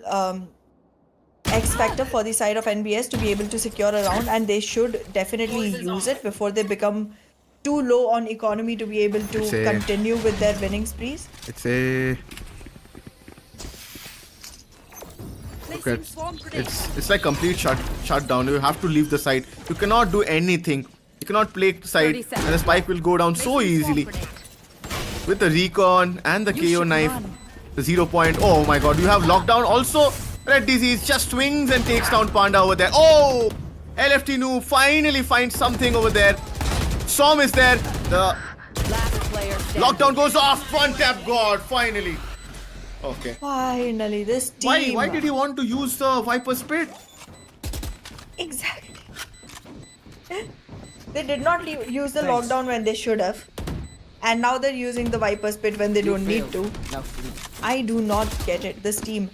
X factor for the side of NBS to be able to secure a round, and they should definitely use it before they become too low on economy to be able to continue with their winning sprees. Okay. It's like complete shutdown. You have to leave the site. You cannot do anything. You cannot play site and the spike will go down so easily. With the recon and the KO knife. The 0 point. Oh my god, you have lockdown also. Red Disease just swings and takes down Panda over there. Oh! LFT Noob finally finds something over there. Som is there. The lockdown goes off. Front tap god. Finally. Okay. Finally, this team. Why did he want to use the Viper Spit? Exactly. They did not use the lockdown when they should have. And now they're using the Viper Spit when they don't need to. I do not get it. This team,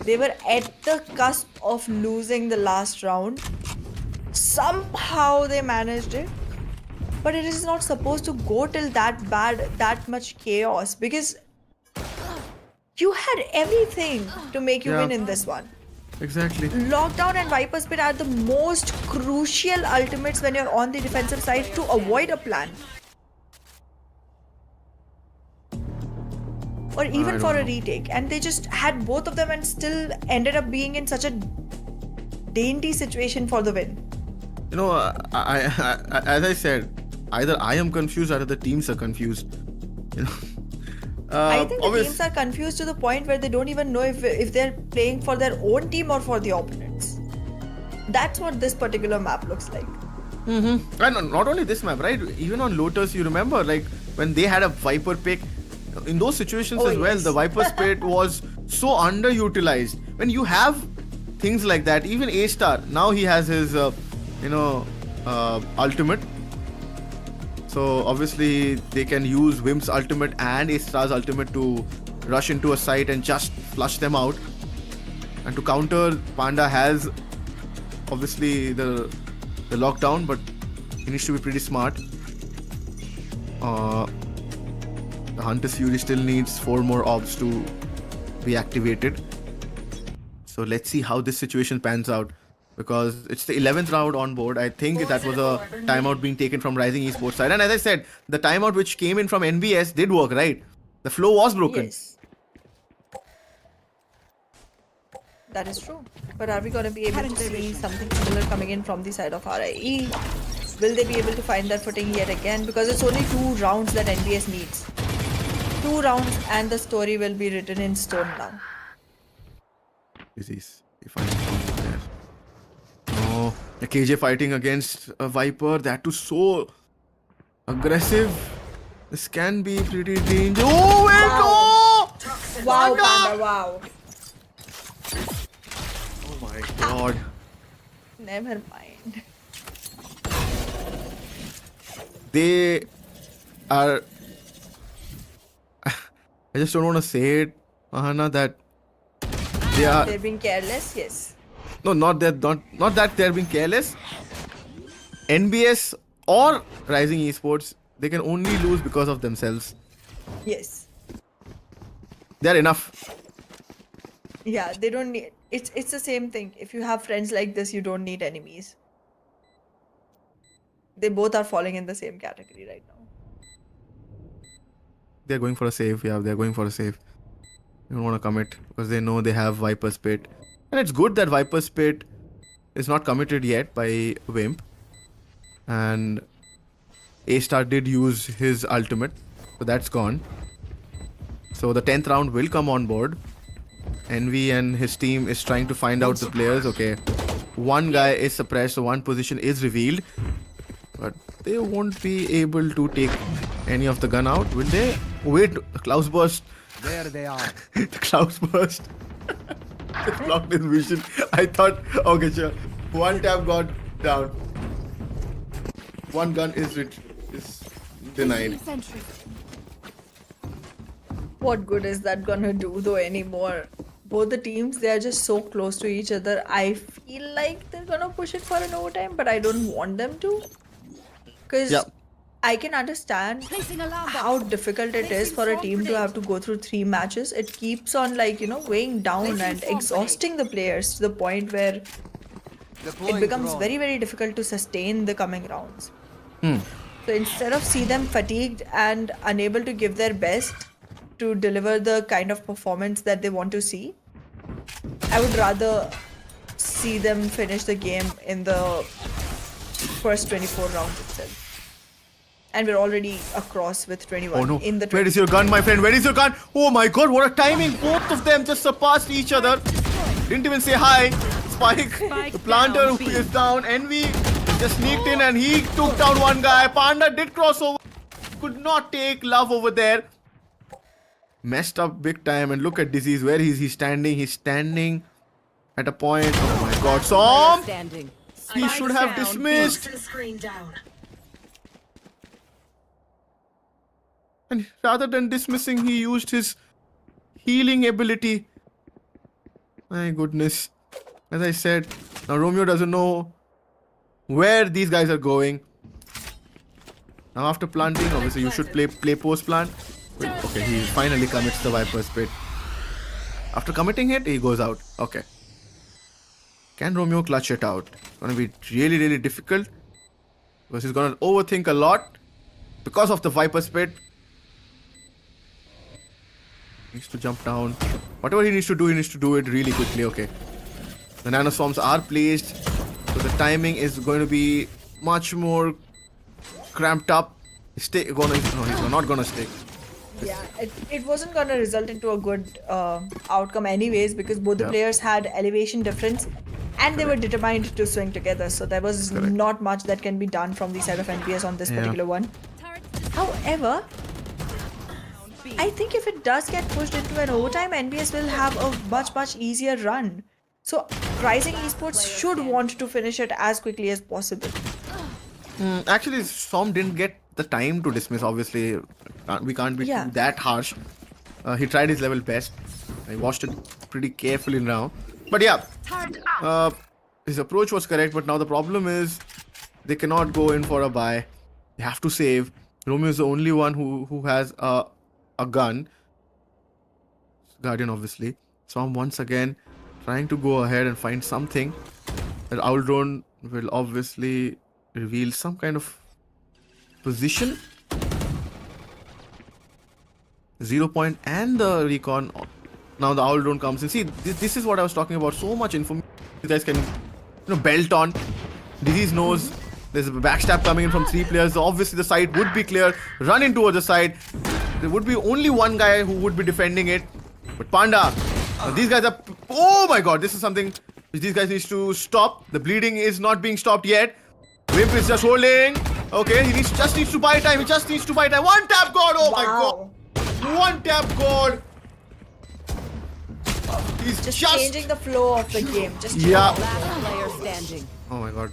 they were at the cusp of losing the last round. Somehow they managed it. But it is not supposed to go till that bad, that much chaos. Because you had everything to make you win in this one. Exactly. Lockdown and Viper Spit are the most crucial ultimates when you're on the defensive side to avoid a plan. Or even for a retake. And they just had both of them and still ended up being in such a dainty situation for the win. You know, I as I said, either I am confused or the teams are confused. You know. I think the teams are confused to the point where they don't even know if they're playing for their own team or for the opponents. That's what this particular map looks like. Mm-hmm. And not only this map, right? Even on Lotus, you remember, like when they had a Viper pick, in those situations as well, the Viper Spit was so underutilized. When you have things like that, even A-Star, now he has his, ultimate. So obviously they can use Wimp's ultimate and A-Star's ultimate to rush into a site and just flush them out. And to counter, Panda has obviously the lockdown, but he needs to be pretty smart. The Hunter's Fury still needs 4 more orbs to be activated. So let's see how this situation pans out. Because it's the 11th round on board. I think that was a timeout being taken from Rising Esports side. And as I said, the timeout which came in from NBS did work, right? The flow was broken. Yes. That is true. But are we going to be able to see something similar coming in from the side of RIE? Will they be able to find their footing yet again? Because it's only 2 rounds that NBS needs. 2 rounds and the story will be written in stone now. Disease. If I found it there. Oh, the KJ fighting against a Viper. That too so aggressive. This can be pretty dangerous. Oh, wait! Wow, Panda, wow. Oh my god. Never mind. They are... I just don't want to say it, Ahana, that they are... They're being careless, yes. No, not that they're being careless. NBS or Rising Esports, they can only lose because of themselves. Yes. They're enough. Yeah, they don't need... It's the same thing. If you have friends like this, you don't need enemies. They both are falling in the same category right now. They're going for a save. Yeah, they're going for a save. They don't want to commit because they know they have Viper Spit. And it's good that Viper Spit is not committed yet by Wimp. And A-Star did use his ultimate. So that's gone. So the 10th round will come on board. Envy and his team is trying to find out the players. Okay, one guy is suppressed, so one position is revealed. But they won't be able to take any of the gun out, will they? Wait, Klaus burst. There they are. The Klaus burst. Just blocked his vision. I thought, okay, sure. One tap got down. One gun is denied. What good is that gonna do though anymore? Both the teams, they are just so close to each other. I feel like they're gonna push it for an overtime, but I don't want them to. Because Yep. I can understand how difficult it is for a team to have to go through 3 matches. It keeps on weighing down and exhausting the players to the point where it becomes very, very difficult to sustain the coming rounds. So instead of see them fatigued and unable to give their best to deliver the kind of performance that they want to see, I would rather see them finish the game in the first 24 rounds itself. And we're already across with 21 Oh no, in the where is your gun, my friend? Where is your gun? Oh my god, what a timing! Both of them just surpassed each other. Didn't even say hi. Spike, the planter down, who B. is down. Envy just sneaked in and he took down one guy. Panda did cross over. Could not take love over there. Messed up big time. And look at Disease. Where is he standing? He's standing at a point. Oh my god, Som! Standing. He should have dismissed. Toxin screen down. And rather than dismissing, he used his healing ability. My goodness. As I said, now Romeo doesn't know where these guys are going. Now after planting, obviously you should play post plant. Okay, he finally commits the Viper's Pit. After committing it, he goes out. Okay. Can Romeo clutch it out? It's gonna be really, really difficult. Because he's gonna overthink a lot. Because of the Viper's Pit. Needs to jump down. Whatever he needs to do it really quickly. Okay. The nanoswarms are placed. So the timing is going to be much more cramped up. He's not gonna stick. Yeah, it wasn't gonna result into a good outcome anyways, because both the players had elevation difference and they were determined to swing together. So there was not much that can be done from the side of NBS on this particular one. However, I think if it does get pushed into an overtime, NBS will have a much easier run. So Rising Esports should want to finish it as quickly as possible. Actually, Som didn't get the time to dismiss. Obviously, we can't be that harsh. He tried his level best. I watched it pretty carefully now. But yeah, his approach was correct. But now the problem is they cannot go in for a buy. They have to save. Romeo is the only one who has a gun. Guardian, obviously. Som once again trying to go ahead and find something. The Owl Drone will obviously reveal some kind of position. 0 point and the recon. Now the Owl Drone comes in. See, this is what I was talking about. So much information you guys can belt on. Disease knows there's a backstab coming in from 3 players. So obviously the side would be clear. Run in towards the side. There would be only one guy who would be defending it. But Panda, these guys are... Oh my god, this is something which these guys need to stop. The bleeding is not being stopped yet. Wimp is just holding. Okay, he just needs to buy time. He just needs to buy time. One tap god. Oh my god. One tap god. He's Just changing the flow of the game. Yeah. Last player standing. Oh my god.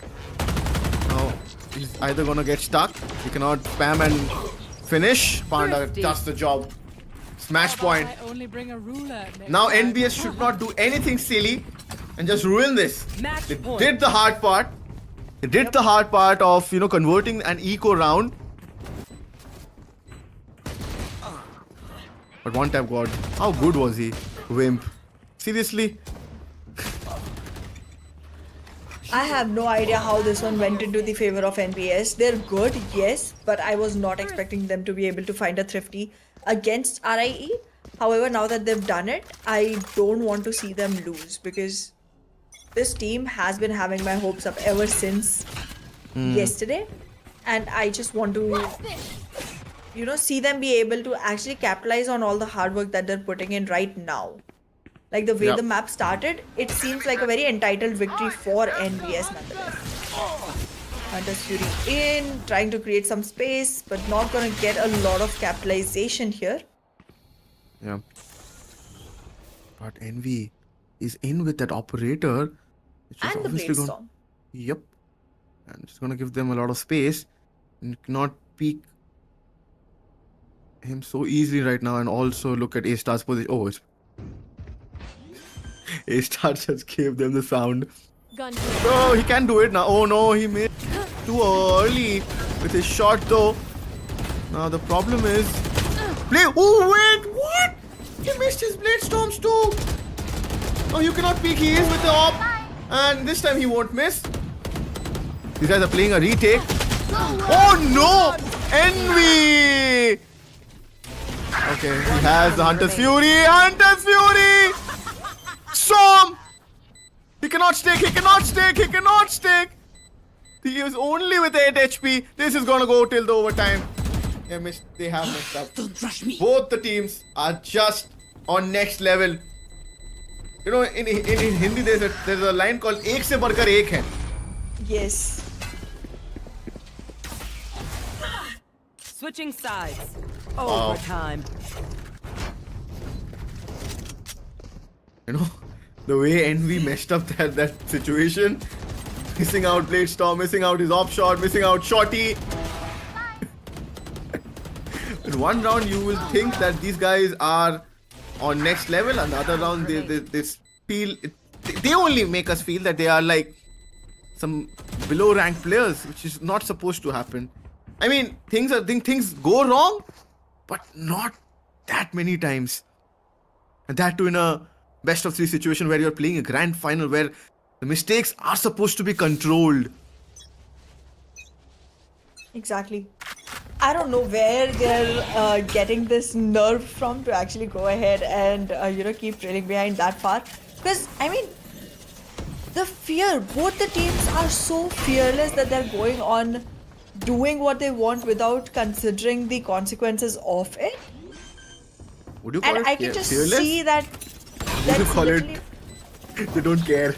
Now he's either gonna get stuck. He cannot spam and finish. Panda does the job. Smash point. Now NBS should not do anything silly and just ruin this. They did the hard part. They did the hard part of converting an eco round. But one tap god. How good was he? Wimp. Seriously? I have no idea how this one went into the favor of NBS. They're good, yes, but I was not expecting them to be able to find a thrifty against RIE. However, now that they've done it, I don't want to see them lose, because this team has been having my hopes up ever since yesterday, and I just want to see them be able to actually capitalize on all the hard work that they're putting in right now. Like the way Yep. the map started, it seems like a very entitled victory for NBS nonetheless. Hunter's Fury in, trying to create some space, but not gonna get a lot of capitalization here. Yeah. But Envy is in with that operator. Which is And the obviously Blade going. Storm. Yep. And it's gonna give them a lot of space. And you cannot peek him so easily right now. And also look at A-Star's position. Oh, it's A-Star just gave them the sound. Gun. Oh, he can do it now. Oh no, he made too early with his shot though. Now the problem is Oh wait, what? He missed his blade storms too. Oh, you cannot peek. He is with the op, and this time he won't miss. These guys are playing a retake. Oh no, Envy. Okay, he has the Hunter's Fury. Hunter's Fury. Storm. He cannot stick, he cannot stick, he cannot stick! He is only with 8 HP. This is gonna go till the overtime. They have messed up. Don't rush me. Both the teams are just on next level. You know, in Hindi there's a line called Ek se badkar ek hai. Yes. Switching sides. Overtime. You know, the way Envy messed up that situation. Missing out Blade Storm, missing out his op shot, missing out Shorty. In one round you will think that these guys are on next level, another round they feel they only make us feel that they are like some below ranked players, which is not supposed to happen. I mean, things go wrong, but not that many times. And that too in a best of 3 situation where you're playing a grand final where the mistakes are supposed to be controlled. Exactly. I don't know where they're getting this nerve from to actually go ahead and keep trailing behind that far. Because I mean, the fear. Both the teams are so fearless that they're going on doing what they want without considering the consequences of it. Would you call And it I can just fearless? see that. Would you That's call literally. it? They don't care.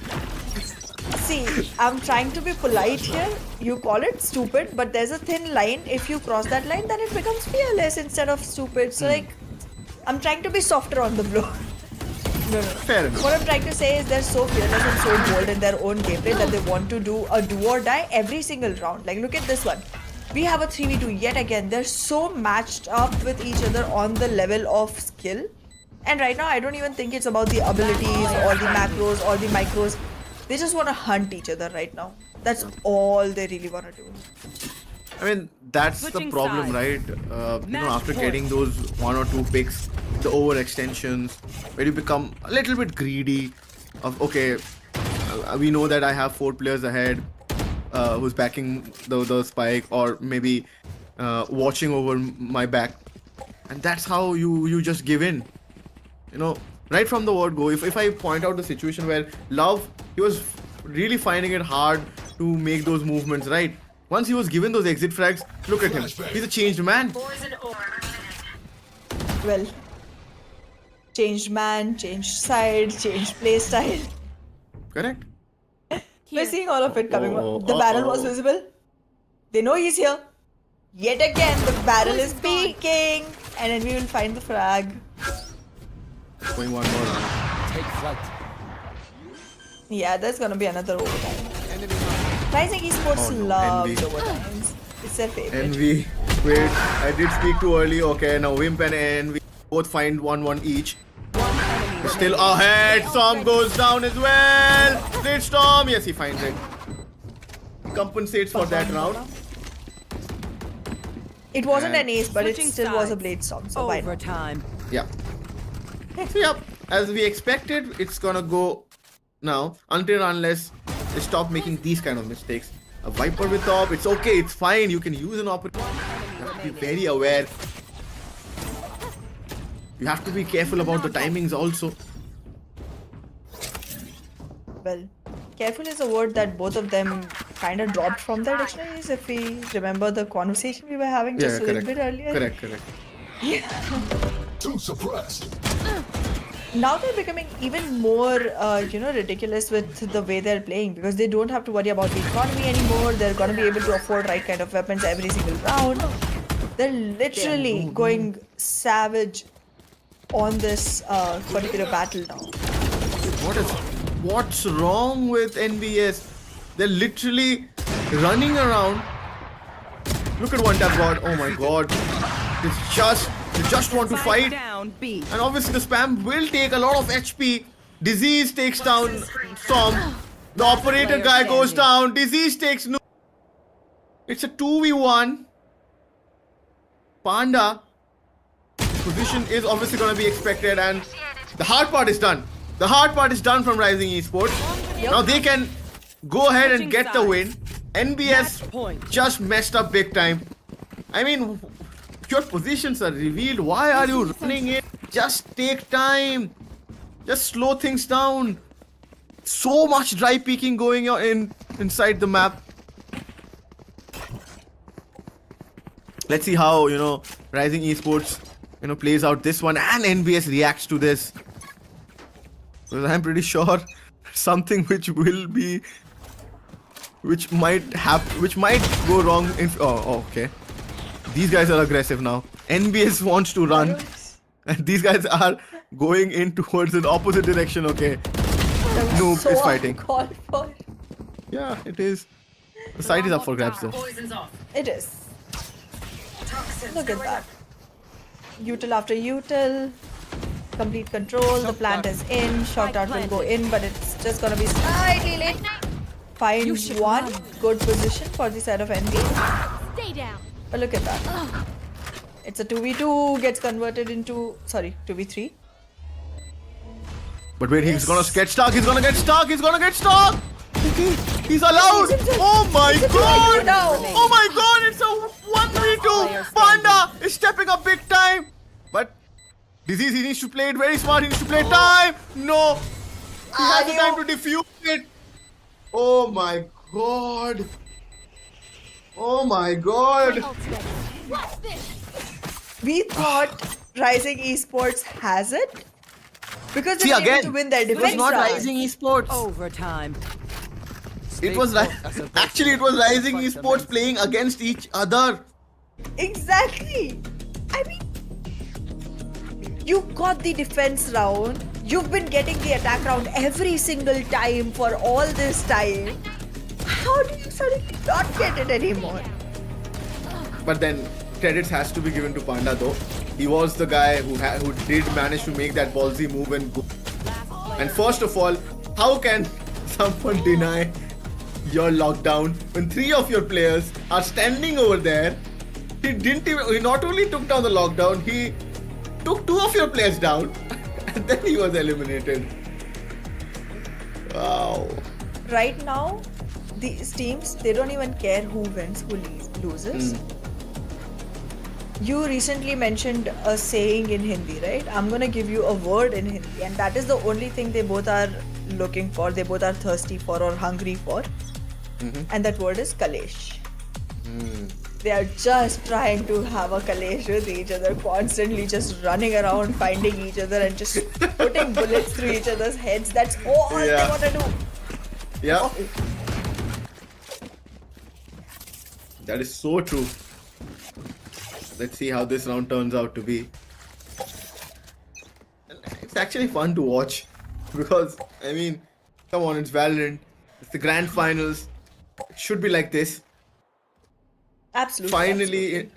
See, I'm trying to be polite here. You call it stupid, but there's a thin line. If you cross that line, then it becomes fearless instead of stupid. So, like, I'm trying to be softer on the blow. No. Fair enough. What I'm trying to say is they're so fearless and so bold in their own gameplay that they want to do a do or die every single round. Like, look at this one. We have a 3v2 yet again. They're so matched up with each other on the level of skill. And right now, I don't even think it's about the abilities or the macros or the micros. They just want to hunt each other right now. That's all they really want to do. I mean, that's Switching the problem, sides. right? Match After point. getting those 1 or 2 picks, the overextensions, where you become a little bit greedy of, okay, we know that I have 4 players ahead who's backing the spike or maybe watching over my back. And that's how you just give in. You know, right from the word go, if I point out the situation where Love, he was really finding it hard to make those movements, right? Once he was given those exit frags, look at him. He's a changed man. Poison orb. Well, changed man, changed side, changed play style. Correct? We're seeing all of it coming. Oh, The barrel was uh-oh. visible. They know he's here. Yet again, the barrel is peeking. And then we will find the frag. Going one more round. Take flight. Yeah, there's gonna be another overtime. Rising Esports Oh, no, loves Envy. overtimes. It's their favorite. Envy. Wait, I did speak too early. Okay, now Wimp and Envy both find 1-1 each. Still ahead. Storm goes down as well. Great Storm. Yes, he finds it. He compensates for that round. It wasn't And an ace, but it Switching still was a sides. blade storm. So why not? Overtime. Yeah. So yeah, as we expected, it's gonna go now until unless they stop making these kind of mistakes. A Viper with top, it's okay, it's fine. You can use an opportunity. You have to be very aware. You have to be careful about the timings also. Well, careful is a word that both of them kind of dropped from their dictionaries. If we remember the conversation we were having Yeah, just a little correct. bit earlier. Correct. Too suppressed. Now they're becoming even more, ridiculous with the way they're playing because they don't have to worry about the economy anymore. They're gonna be able to afford right kind of weapons every single round. They're literally going savage on this particular battle now. What's wrong with NBS? They're literally running around. Look at one tap god. Oh my god. They just want to fight. Down B. And obviously the spam will take a lot of HP. Disease takes down Storm. The operator guy goes down. Disease takes no. It's a 2v1. Panda position is obviously going to be expected, and the hard part is done. The hard part is done from Rising Esports. Now they can go ahead and get the win. NBS just messed up big time. I mean, your positions are revealed. Why are you running it? Just take time. Just slow things down. So much dry peeking going on inside the map. Let's see how, Rising Esports, plays out this one and NBS reacts to this. Because I'm pretty sure something which might go wrong okay. These guys are aggressive now. NBS wants to run. And these guys are going in towards the opposite direction, okay. Noob is fighting. Called for. Yeah, it is. The site is up for grabs though. Poison's off. It is. Toxins Look at going that. up. Util after util. Complete control. The plant is in. Shock dart will go in, but it's just gonna be slightly late. Finds one good position for the side of NB. Stay down. But look at that. It's a 2v2, gets converted into 2v3. But wait, he's gonna get stuck. He's gonna get stuck. He's allowed. Oh my god. Oh my god, it's a 1v2. Panda is stepping up big time. But Disease, he needs to play it very smart. He needs to play time. No. He has the time to defuse it. Oh my god. Oh my god. We thought Rising Esports has it because See, they were able again, to win their it was defense not round. Rising Esports. Overtime. It was actually it was Rising Esports playing against each other. Exactly. I mean, you got the defense round. You've been getting the attack round every single time for all this time. How do you suddenly not get it anymore? But then credits has to be given to Panda though. He was the guy who did manage to make that ballsy move and go. And first of all, how can someone deny your lockdown when 3 of your players are standing over there? He not only took down the lockdown, he took 2 of your players down and then he was eliminated. Wow. Right now, these teams, they don't even care who wins, who loses. You recently mentioned a saying in Hindi, right? I'm gonna give you a word in Hindi, and that is the only thing they both are looking for, they both are thirsty for or hungry for. And that word is Kalesh. They are just trying to have a Kalesh with each other, constantly just running around, finding each other and just putting bullets through each other's heads. That's all they want to do. Yeah. That is so true. Let's see how this round turns out to be. It's actually fun to watch because, I mean, come on, it's Valorant. It's the grand finals. It should be like this. Absolutely. Finally,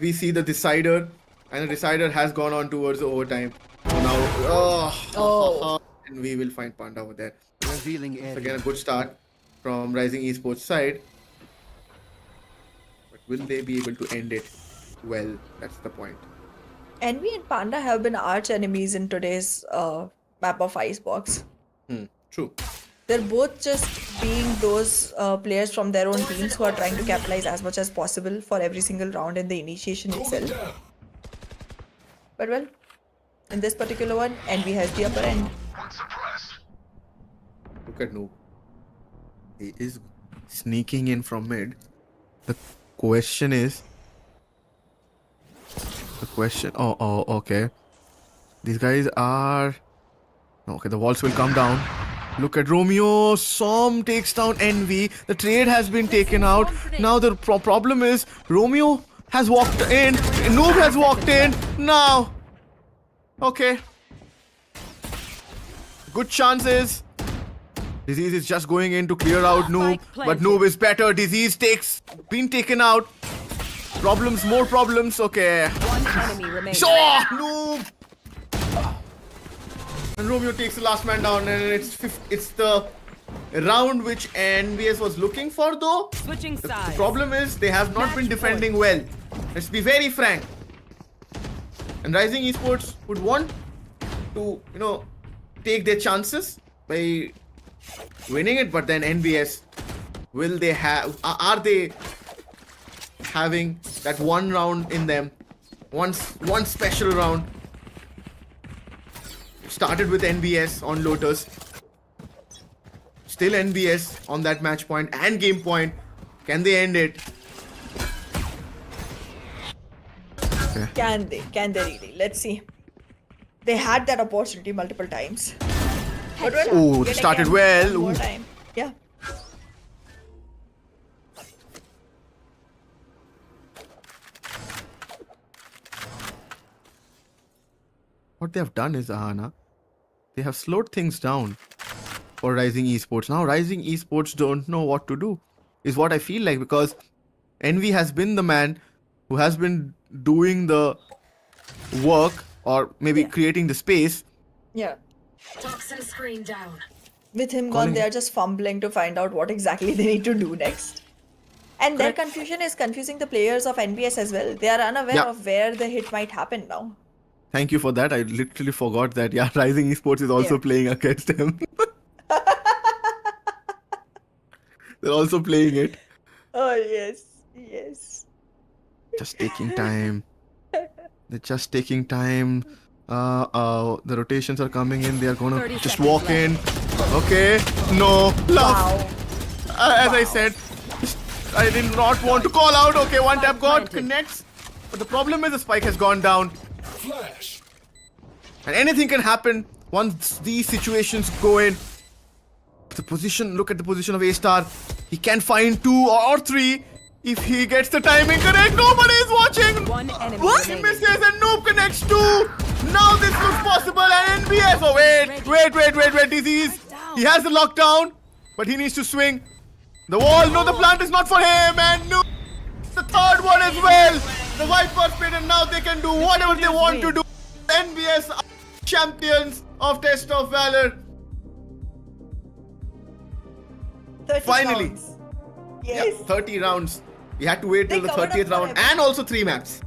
we see the decider, and the decider has gone on towards the overtime. So now, and we will find Panda over there. Revealing So area. again, a good start from Rising Esports side. But will they be able to end it? Well, that's the point. Envy and Panda have been arch enemies in today's map of Icebox. True. They're both just being those players from their own teams who are trying to capitalize as much as possible for every single round in the initiation itself. But well, in this particular one, Envy has the upper end. Look at Noob. He is sneaking in from mid. The question is... Oh, okay. These guys are... Okay, the walls will come down. Look at Romeo. Som takes down Envy. The trade has been taken out. Now the problem is Romeo has walked in. Noob has walked in. Now. Okay. Good chances. Disease is just going in to clear out Noob. But Noob is better. Disease been taken out. Problems, more problems. Okay. One enemy remains. Sure, Noob. And Romeo takes the last man down, and it's the round which NBS was looking for, though. Switching The sides. problem is they have not been Match defending well. Let's be very frank. And Rising Esports would want to, take their chances by winning it, but then NBS, are they having that one round in them? One special round. Started with NBS on Lotus. Still NBS on that match point and game point. Can they end it? Okay. Can they? Can they really? Let's see. They had that opportunity multiple times. But well, Oh, yet started again, well. one more Ooh. time. Yeah. What they have done is, Ahana, they have slowed things down for Rising Esports. Now Rising Esports don't know what to do, is what I feel like, because Envy has been the man who has been doing the work, or maybe creating the space. Yeah. Toxin screen down. With him Calling- gone, they are just fumbling to find out what exactly they need to do next. And their confusion is confusing the players of NBS as well. They are unaware Yeah. of where the hit might happen now. Thank you for that. I literally forgot that. Yeah, Rising Esports is also Yeah. playing against them. They're also playing it. Oh, yes. Yes. Just taking time. They're just taking time. The rotations are coming in. They are gonna 30 just seconds walk in. Okay. No. Love. Wow. As I said, I did not want to call out. Okay, one tap god Planted. connects. But the problem is the spike has gone down. Flash. And anything can happen once these situations go in. The position, look at the position of A-Star. He can find 2 or 3 if he gets the timing correct. Nobody is watching. One enemy He remaining. misses and Noob connects 2. Now this looks possible and NBS. Oh, wait. Disease. He has the lockdown, but he needs to swing. The wall. No, the plant is not for him. And Noob. The third one as well. The Viper spin, and now they can do whatever they want to do. NBS are champions of Test of Valor. 30 Finally. rounds. Yes. 30 rounds. We had to wait till They the covered up 30th for round, everything. and also 3 maps.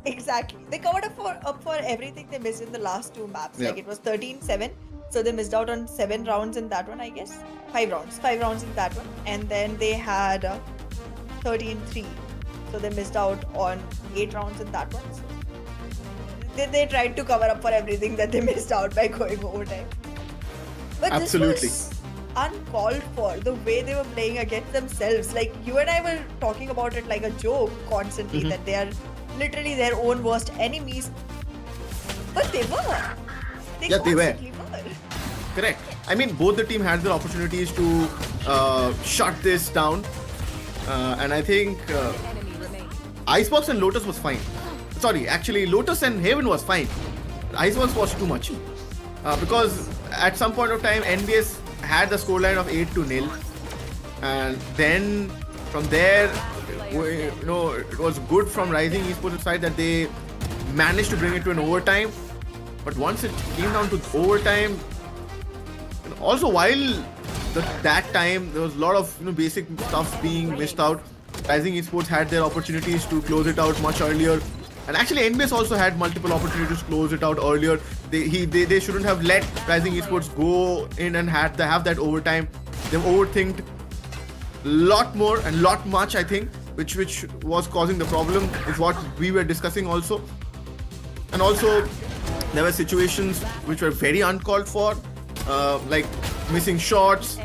Exactly. They covered up for everything they missed in the last 2 maps. Yeah. Like it was 13-7. So they missed out on 7 rounds in that one, I guess. 5 rounds. 5 rounds in that one. And then they had 13-3. So they missed out on 8 rounds in that one. So they tried to cover up for everything that they missed out by going overtime. But Absolutely. this was uncalled for, the way they were playing against themselves. Like you and I were talking about it like a joke constantly, that they are literally their own worst enemies. But they were. They Yeah, they were. constantly were. Correct. I mean, both the team had their opportunities to shut this down. And I think Enemy remaining. Icebox and Lotus was fine. Sorry, actually, Lotus and Haven was fine. Icebox was too much. Because at some point of time, NBS had the scoreline of 8-0. And then from there, it was good from Rising Esports side that they managed to bring it to an overtime. But once it came down to overtime, also while that time there was a lot of basic stuff being missed out. Rising Esports had their opportunities to close it out much earlier, and actually NBS also had multiple opportunities to close it out earlier. They shouldn't have let Rising Esports go in and have that overtime. They've overthinked a lot more and lot much, I think, which was causing the problem, is what we were discussing also. And also there were situations which were very uncalled for, like missing shots.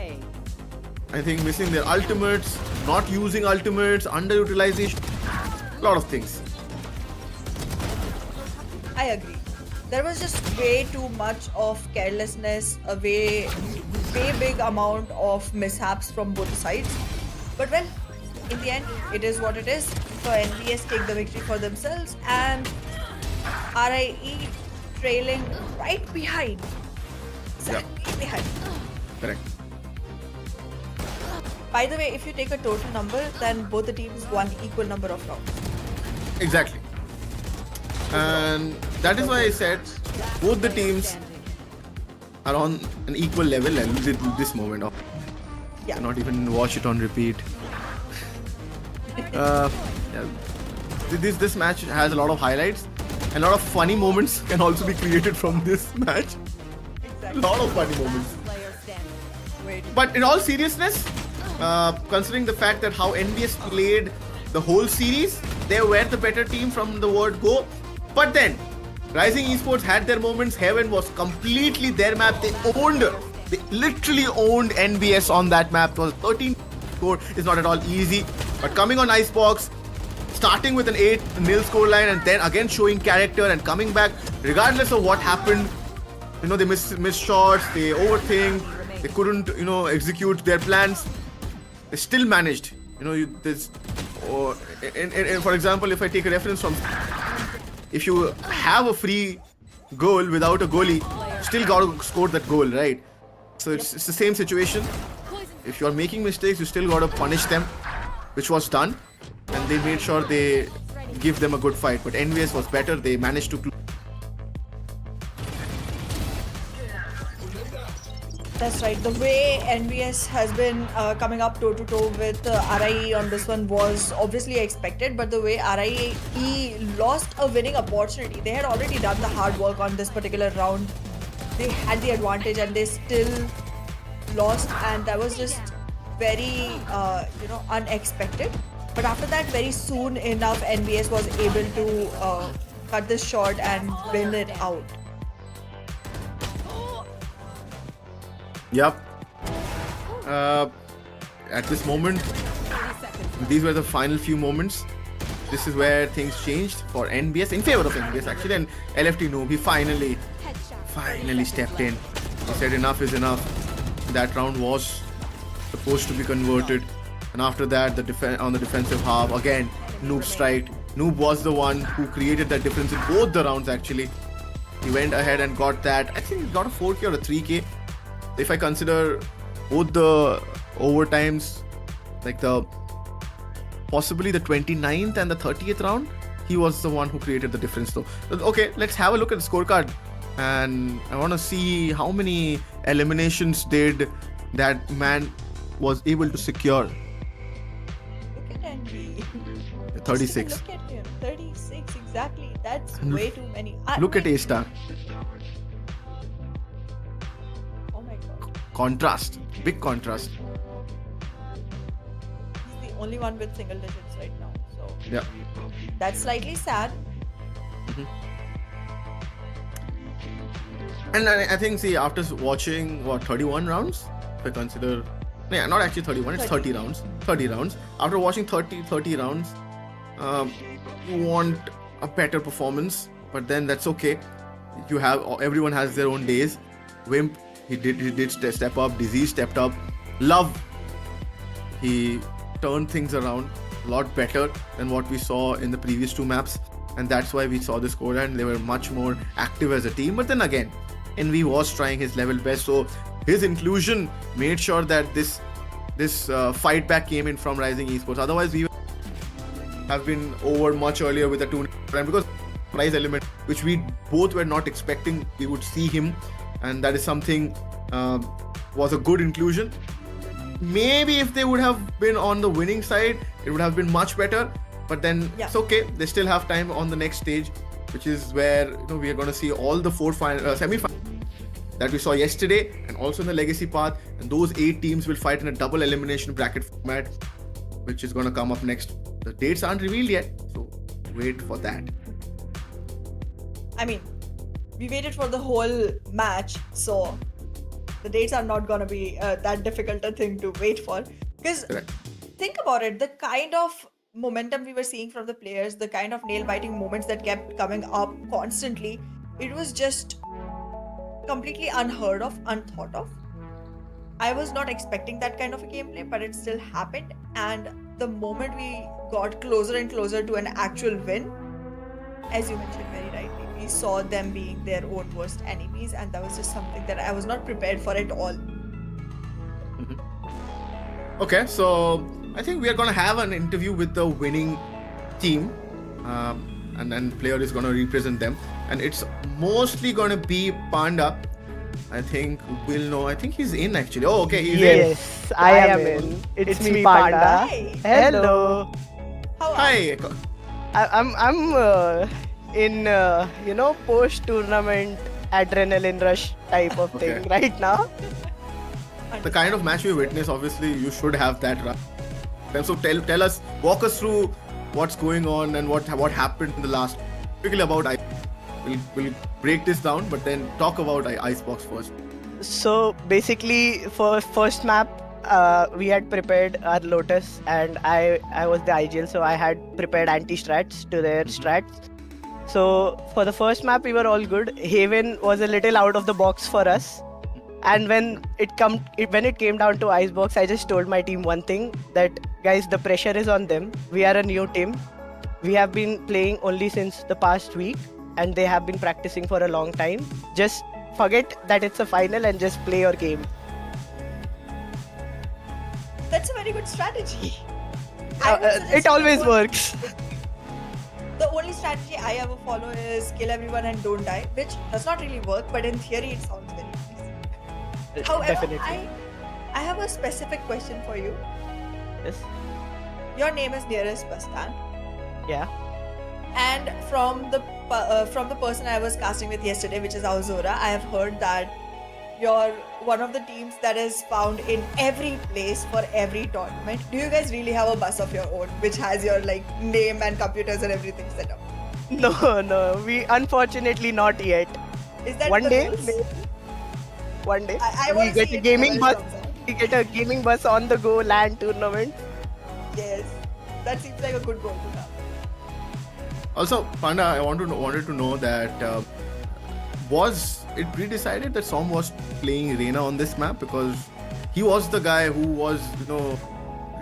A. I think missing their ultimates, not using ultimates, underutilization, a lot of things. I agree. There was just way too much of carelessness, a way big amount of mishaps from both sides. But well, in the end, it is what it is. So NBS take the victory for themselves, and RIE trailing right behind. Exactly behind. Correct. By the way, if you take a total number, then both the teams won equal number of rounds. Exactly. And that is why I said both the teams are on an equal level at this moment. Yeah. Not even watch it on repeat. Yeah. This match has a lot of highlights, and a lot of funny moments can also be created from this match. Exactly. A lot of funny moments. Player standing. Wait. But in all seriousness, considering the fact that how NBS played the whole series, they were the better team from the word go. But then, Rising Esports had their moments. Heaven was completely their map. They literally owned NBS on that map. It was 13 score. It's not at all easy. But coming on Icebox, starting with an 8-0 scoreline, and then again showing character and coming back, regardless of what happened. You know, they missed shots, they overthink, they couldn't, execute their plans. They still managed. For example, if I take a reference from, if you have a free goal without a goalie, still got to score that goal, right? So it's the same situation. If you're making mistakes, you still got to punish them, which was done, and they made sure they give them a good fight. But NVS was better. They managed to. That's right. The way NBS has been coming up toe-to-toe with RIE on this one was obviously expected, but the way RIE lost a winning opportunity, they had already done the hard work on this particular round. They had the advantage and they still lost, and that was just very, unexpected. But after that, very soon enough, NBS was able to cut this short and win it out. Yep. At this moment, these were the final few moments. This is where things changed for NBS, in favor of NBS actually, and LFT Noob, he finally stepped in. He said enough is enough. That round was supposed to be converted, and after that, on the defensive half, again, Noob striked. Noob was the one who created that difference in both the rounds actually. He went ahead and got that, I think he got a 4K or a 3K. If I consider both the overtimes, like possibly the 29th and the 30th round, he was the one who created the difference though. Okay, let's have a look at the scorecard, and I want to see how many eliminations did that man was able to secure. Look at NB. 36. Look at him. 36, exactly. That's way too many. Look at A-Star. Oh my god. Contrast. Big contrast. He's the only one with single digits right now. So Yeah. that's slightly sad. And I think, see, after watching, 31 rounds? If I consider... Yeah, not actually 31, it's 30 rounds. 30 rounds. After watching 30 rounds, you want a better performance, but then that's okay. Everyone has their own days. Wimp, he did step up. Disease stepped up. Love, he turned things around a lot better than what we saw in the previous two maps, and that's why we saw the score, and they were much more active as a team. But then again, Envy was trying his level best, so his inclusion made sure that this fight back came in from Rising Esports. Otherwise, we have been over much earlier with the tournament, because prize element, which we both were not expecting we would see him, and that is something was a good inclusion. Maybe if they would have been on the winning side, it would have been much better, but then it's okay. They still have time on the next stage, which is where we are going to see all the four semi-finals that we saw yesterday, and also in the legacy path, and those 8 teams will fight in a double elimination bracket format, which is going to come up next. The dates aren't revealed yet, so wait for that. I mean, we waited for the whole match, so The dates are not gonna be that difficult a thing to wait for. Because think about it, the kind of momentum we were seeing from the players, the kind of nail-biting moments that kept coming up constantly, it was just completely unheard of, unthought of. I was not expecting that kind of a gameplay, but it still happened. And the moment we got closer and closer to an actual win, as you mentioned very rightly, we saw them being their own worst enemies, and that was just something that I was not prepared for at all. Okay, so I think we are gonna have an interview with the winning team, and then player is gonna represent them, and it's mostly gonna be Panda. I think we'll know. I think he's in actually. Oh, okay, he's in. Yes, I am in. It's me, Panda. Hi. Hello. How are you? Hi. I'm in post tournament adrenaline rush type of thing Okay. right now. The kind of match we witnessed, obviously, you should have that rush. So tell us, walk us through what's going on and what happened in the last. Quickly about ice. We'll break this down, but then talk about Icebox first. So basically, for first map, we had prepared our Lotus, and I was the IGL, so I had prepared anti-strats to their strats. So for the first map, we were all good. Haven was a little out of the box for us. And when it came down to Icebox, I just told my team one thing, that guys, the pressure is on them. We are a new team. We have been playing only since the past week, and they have been practicing for a long time. Just forget that it's a final and just play your game. That's a very good strategy. I would suggest It always you- works. The only strategy I ever follow is kill everyone and don't die, which does not really work, but in theory it sounds very nice. However, Definitely. I have a specific question for you. Yes. Your name is Nearest Bastan, Yeah. and from the person I was casting with yesterday, which is Auzora, I have heard that you're one of the teams that is found in every place for every tournament. Do you guys really have a bus of your own, which has your name and computers and everything set up? No. We unfortunately not yet. Is that One the day, rules? maybe. One day, I we wanna get see a it gaming whenever bus. it comes out. We get a gaming bus on the go LAN tournament. Yes, that seems like a good goal to have. Also, Panda, I wanted to know that was it pre-decided that Som was playing Reina on this map, because he was the guy who was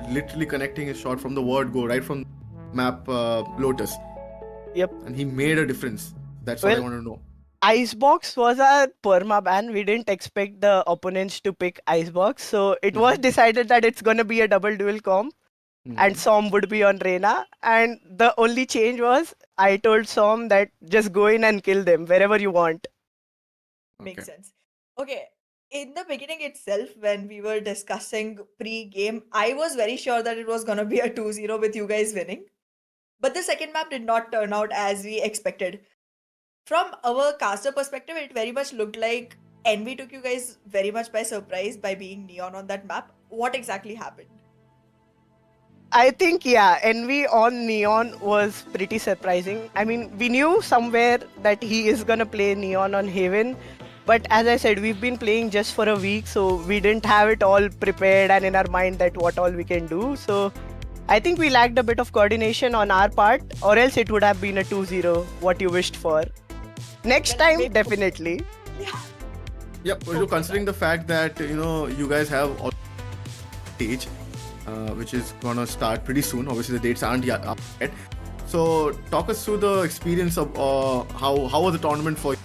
literally connecting his shot from the word go right from map Lotus, Yep. and he made a difference. That's what I Well, want to know. Icebox was our perma ban. We didn't expect the opponents to pick Icebox, so it was decided that it's gonna be a double duel comp, and Som would be on Reina. And the only change was I told Som that just go in and kill them wherever you want. Makes Okay. sense. Okay, in the beginning itself, when we were discussing pre-game, I was very sure that it was gonna be a 2-0 with you guys winning. But the second map did not turn out as we expected. From our caster perspective, it very much looked like NV took you guys very much by surprise by being Neon on that map. What exactly happened? I think, yeah, Envy on Neon was pretty surprising. I mean, we knew somewhere that he is gonna play Neon on Haven, but as I said, we've been playing just for a week, so we didn't have it all prepared and in our mind that what all we can do. So I think we lacked a bit of coordination on our part, or else it would have been a 2-0, what you wished for. Next Well, time, maybe- definitely. Yep. So considering the fact that you guys have stage, which is gonna start pretty soon. Obviously, the dates aren't yet up yet. So talk us through the experience of how was the tournament for you?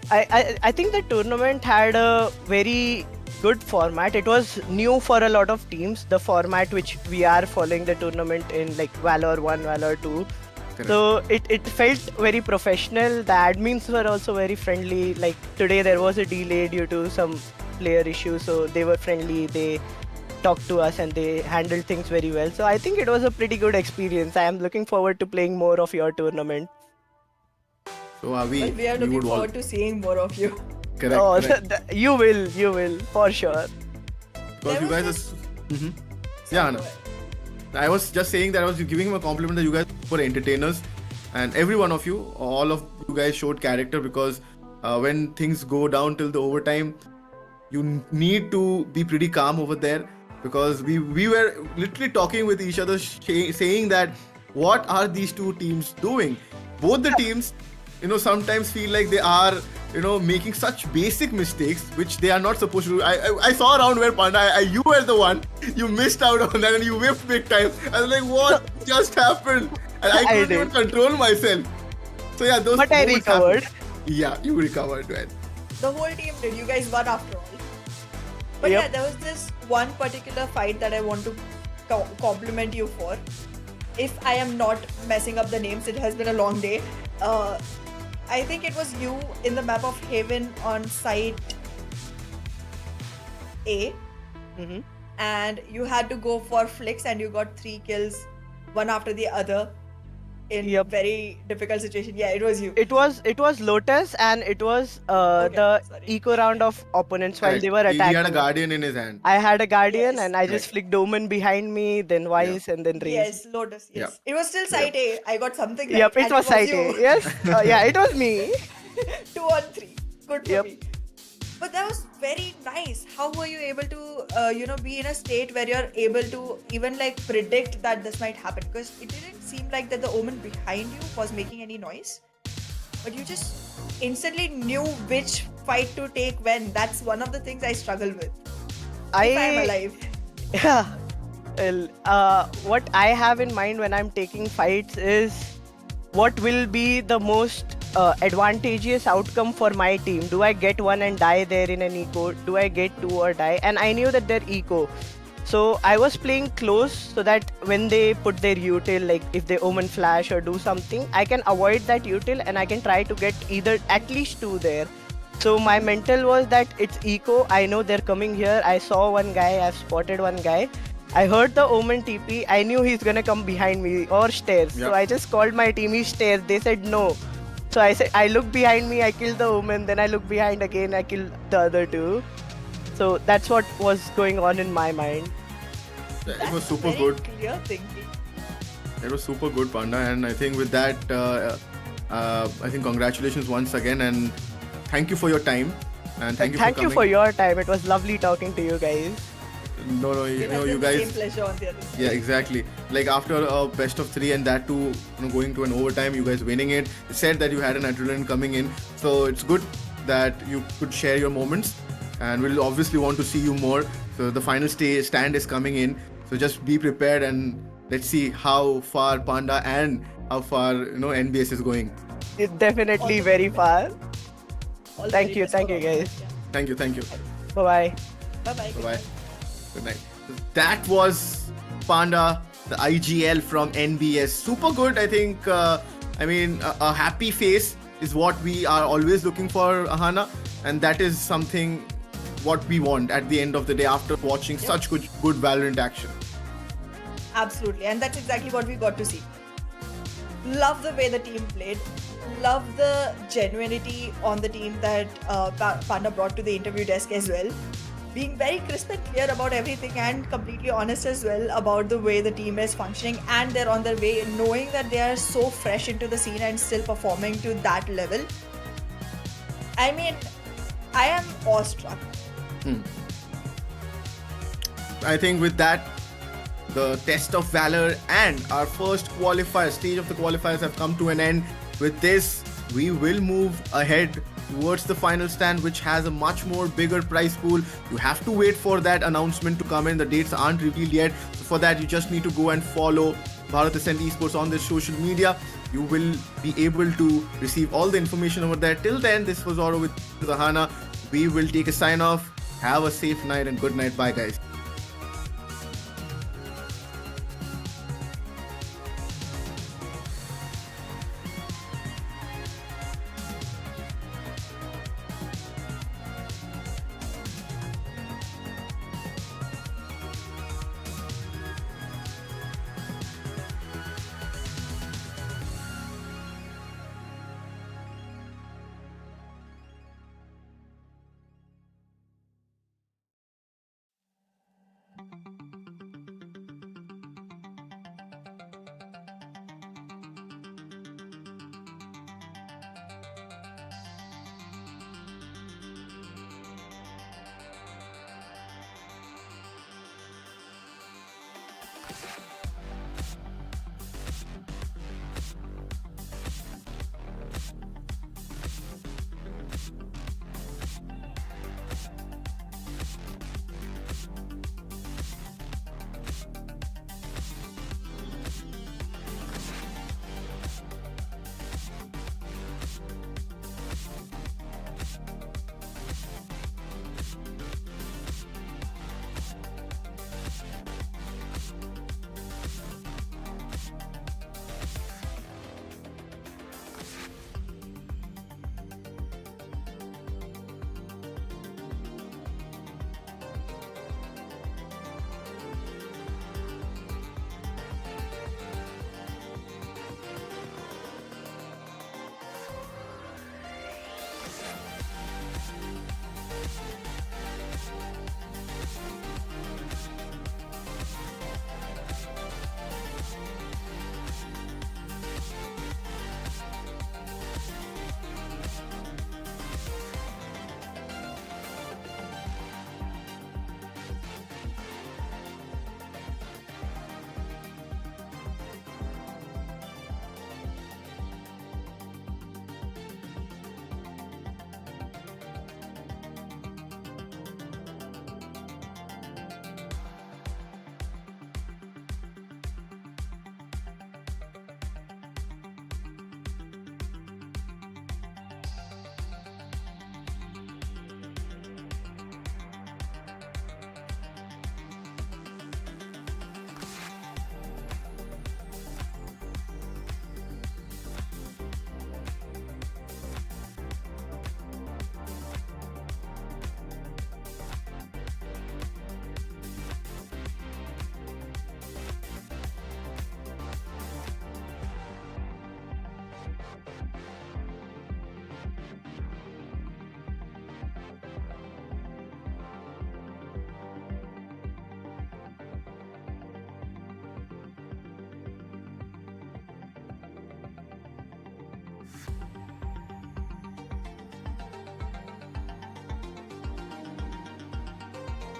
I think the tournament had a very good format. It was new for a lot of teams, the format which we are following the tournament in, like Valor 1, Valor 2. Correct. So it felt very professional. The admins were also very friendly. Like today there was a delay due to some player issue, so they were friendly. They talked to us and they handled things very well. So I think it was a pretty good experience. I am looking forward to playing more of your tournament. So are we? Well, we are we looking would all- forward to seeing more of you. Correct. Oh, correct. you will for sure. Because you There guys was are. Yeah, Anna. I was just saying that I was giving him a compliment that you guys were entertainers, and every one of you, all of you guys showed character, because when things go down till the overtime, you need to be pretty calm over there, because we were literally talking with each other, saying that what are these two teams doing? Both the teams, sometimes feel like they are, making such basic mistakes which they are not supposed to do. I saw a round where Panda, you were the one, you missed out on that and you whipped big time. I was like, what just happened? And I couldn't even control myself. So yeah, those. But I recovered. Happened. Yeah, you recovered, man. The whole team did. You guys won after all. But Yep. yeah, there was this one particular fight that I want to compliment you for. If I am not messing up the names, it has been a long day. I think it was you in the map of Haven on site A. Mhm. And you had to go for flicks and you got 3 kills, one after the other, in Yep. very difficult situation. Yeah, it was you. It was Lotus, and it was Okay, the sorry. eco round of opponents while Correct. they were He attacking. had a guardian in his hand. I had a guardian, Yes. and I just Correct. flicked Omen behind me, then Vice, and then Raze. Yes, Lotus. Yes. Yeah. It was still site A. I got something right. Yep, it and was site A. you. Yes, yeah, it was me. 2 on 3. Good for Yep. me. But that was very nice. How were you able to, be in a state where you're able to even like predict that this might happen? Because it didn't seem like that the omen behind you was making any noise, but you just instantly knew which fight to take when. That's one of the things I struggle with. If I'm alive. Yeah. Well, what I have in mind when I'm taking fights is what will be the most advantageous outcome for my team. Do I get one and die there in an eco? Do I get 2 or die? And I knew that they're eco. So I was playing close so that when they put their util, like if they omen flash or do something, I can avoid that util and I can try to get either at least 2 there. So my mental was that it's eco. I know they're coming here. I saw one guy. I've spotted one guy. I heard the omen TP. I knew he's gonna come behind me or stairs. Yep. So I just called my team stairs. They said no. So I said I looked behind me. I killed the omen. Then I looked behind again. I killed the other 2. So that's what was going on in my mind. It was super Very good. clear thinking. It was super good, Panda. And I think with that, I think congratulations once again, and thank you for your time. And thank you Thank for you coming. for your time. It was lovely talking to you guys. No, It has you been the guys. same pleasure on the other side. Yeah, exactly. Like after a best of 3 and that too, going to an overtime, you guys winning it. You said that you had an adrenaline coming in, so it's good that you could share your moments, and we'll obviously want to see you more. So the final stand is coming in, so just be prepared and let's see how far Panda and how far NBS is going. It's definitely very far. All the Thank very you, best thank for you, all. guys. Yeah. Thank you, thank you. Bye bye. Bye-bye. Bye bye. Good night. That was Panda, the IGL from NBS. Super good, I think. A happy face is what we are always looking for, Ahana, and that is something what we want at the end of the day after watching such good Valorant action. Absolutely, and that's exactly what we got to see. Love the way the team played. Love the genuinity on the team that Panda brought to the interview desk as well. Being very crisp and clear about everything and completely honest as well about the way the team is functioning, and they're on their way, knowing that they are so fresh into the scene and still performing to that level. I mean, I am awestruck. I think with that, the test of valor and our first stage of the qualifiers have come to an end. With this, we will move ahead towards the final stand, which has a much more bigger prize pool. You have to wait for that announcement to come in. The dates aren't revealed yet. So for that, you just need to go and follow Bharat Ascend Esports on their social media. You will be able to receive all the information over there. Till then, this was Oro with Zahana. We will take a sign off. Have a safe night and good night. Bye, guys.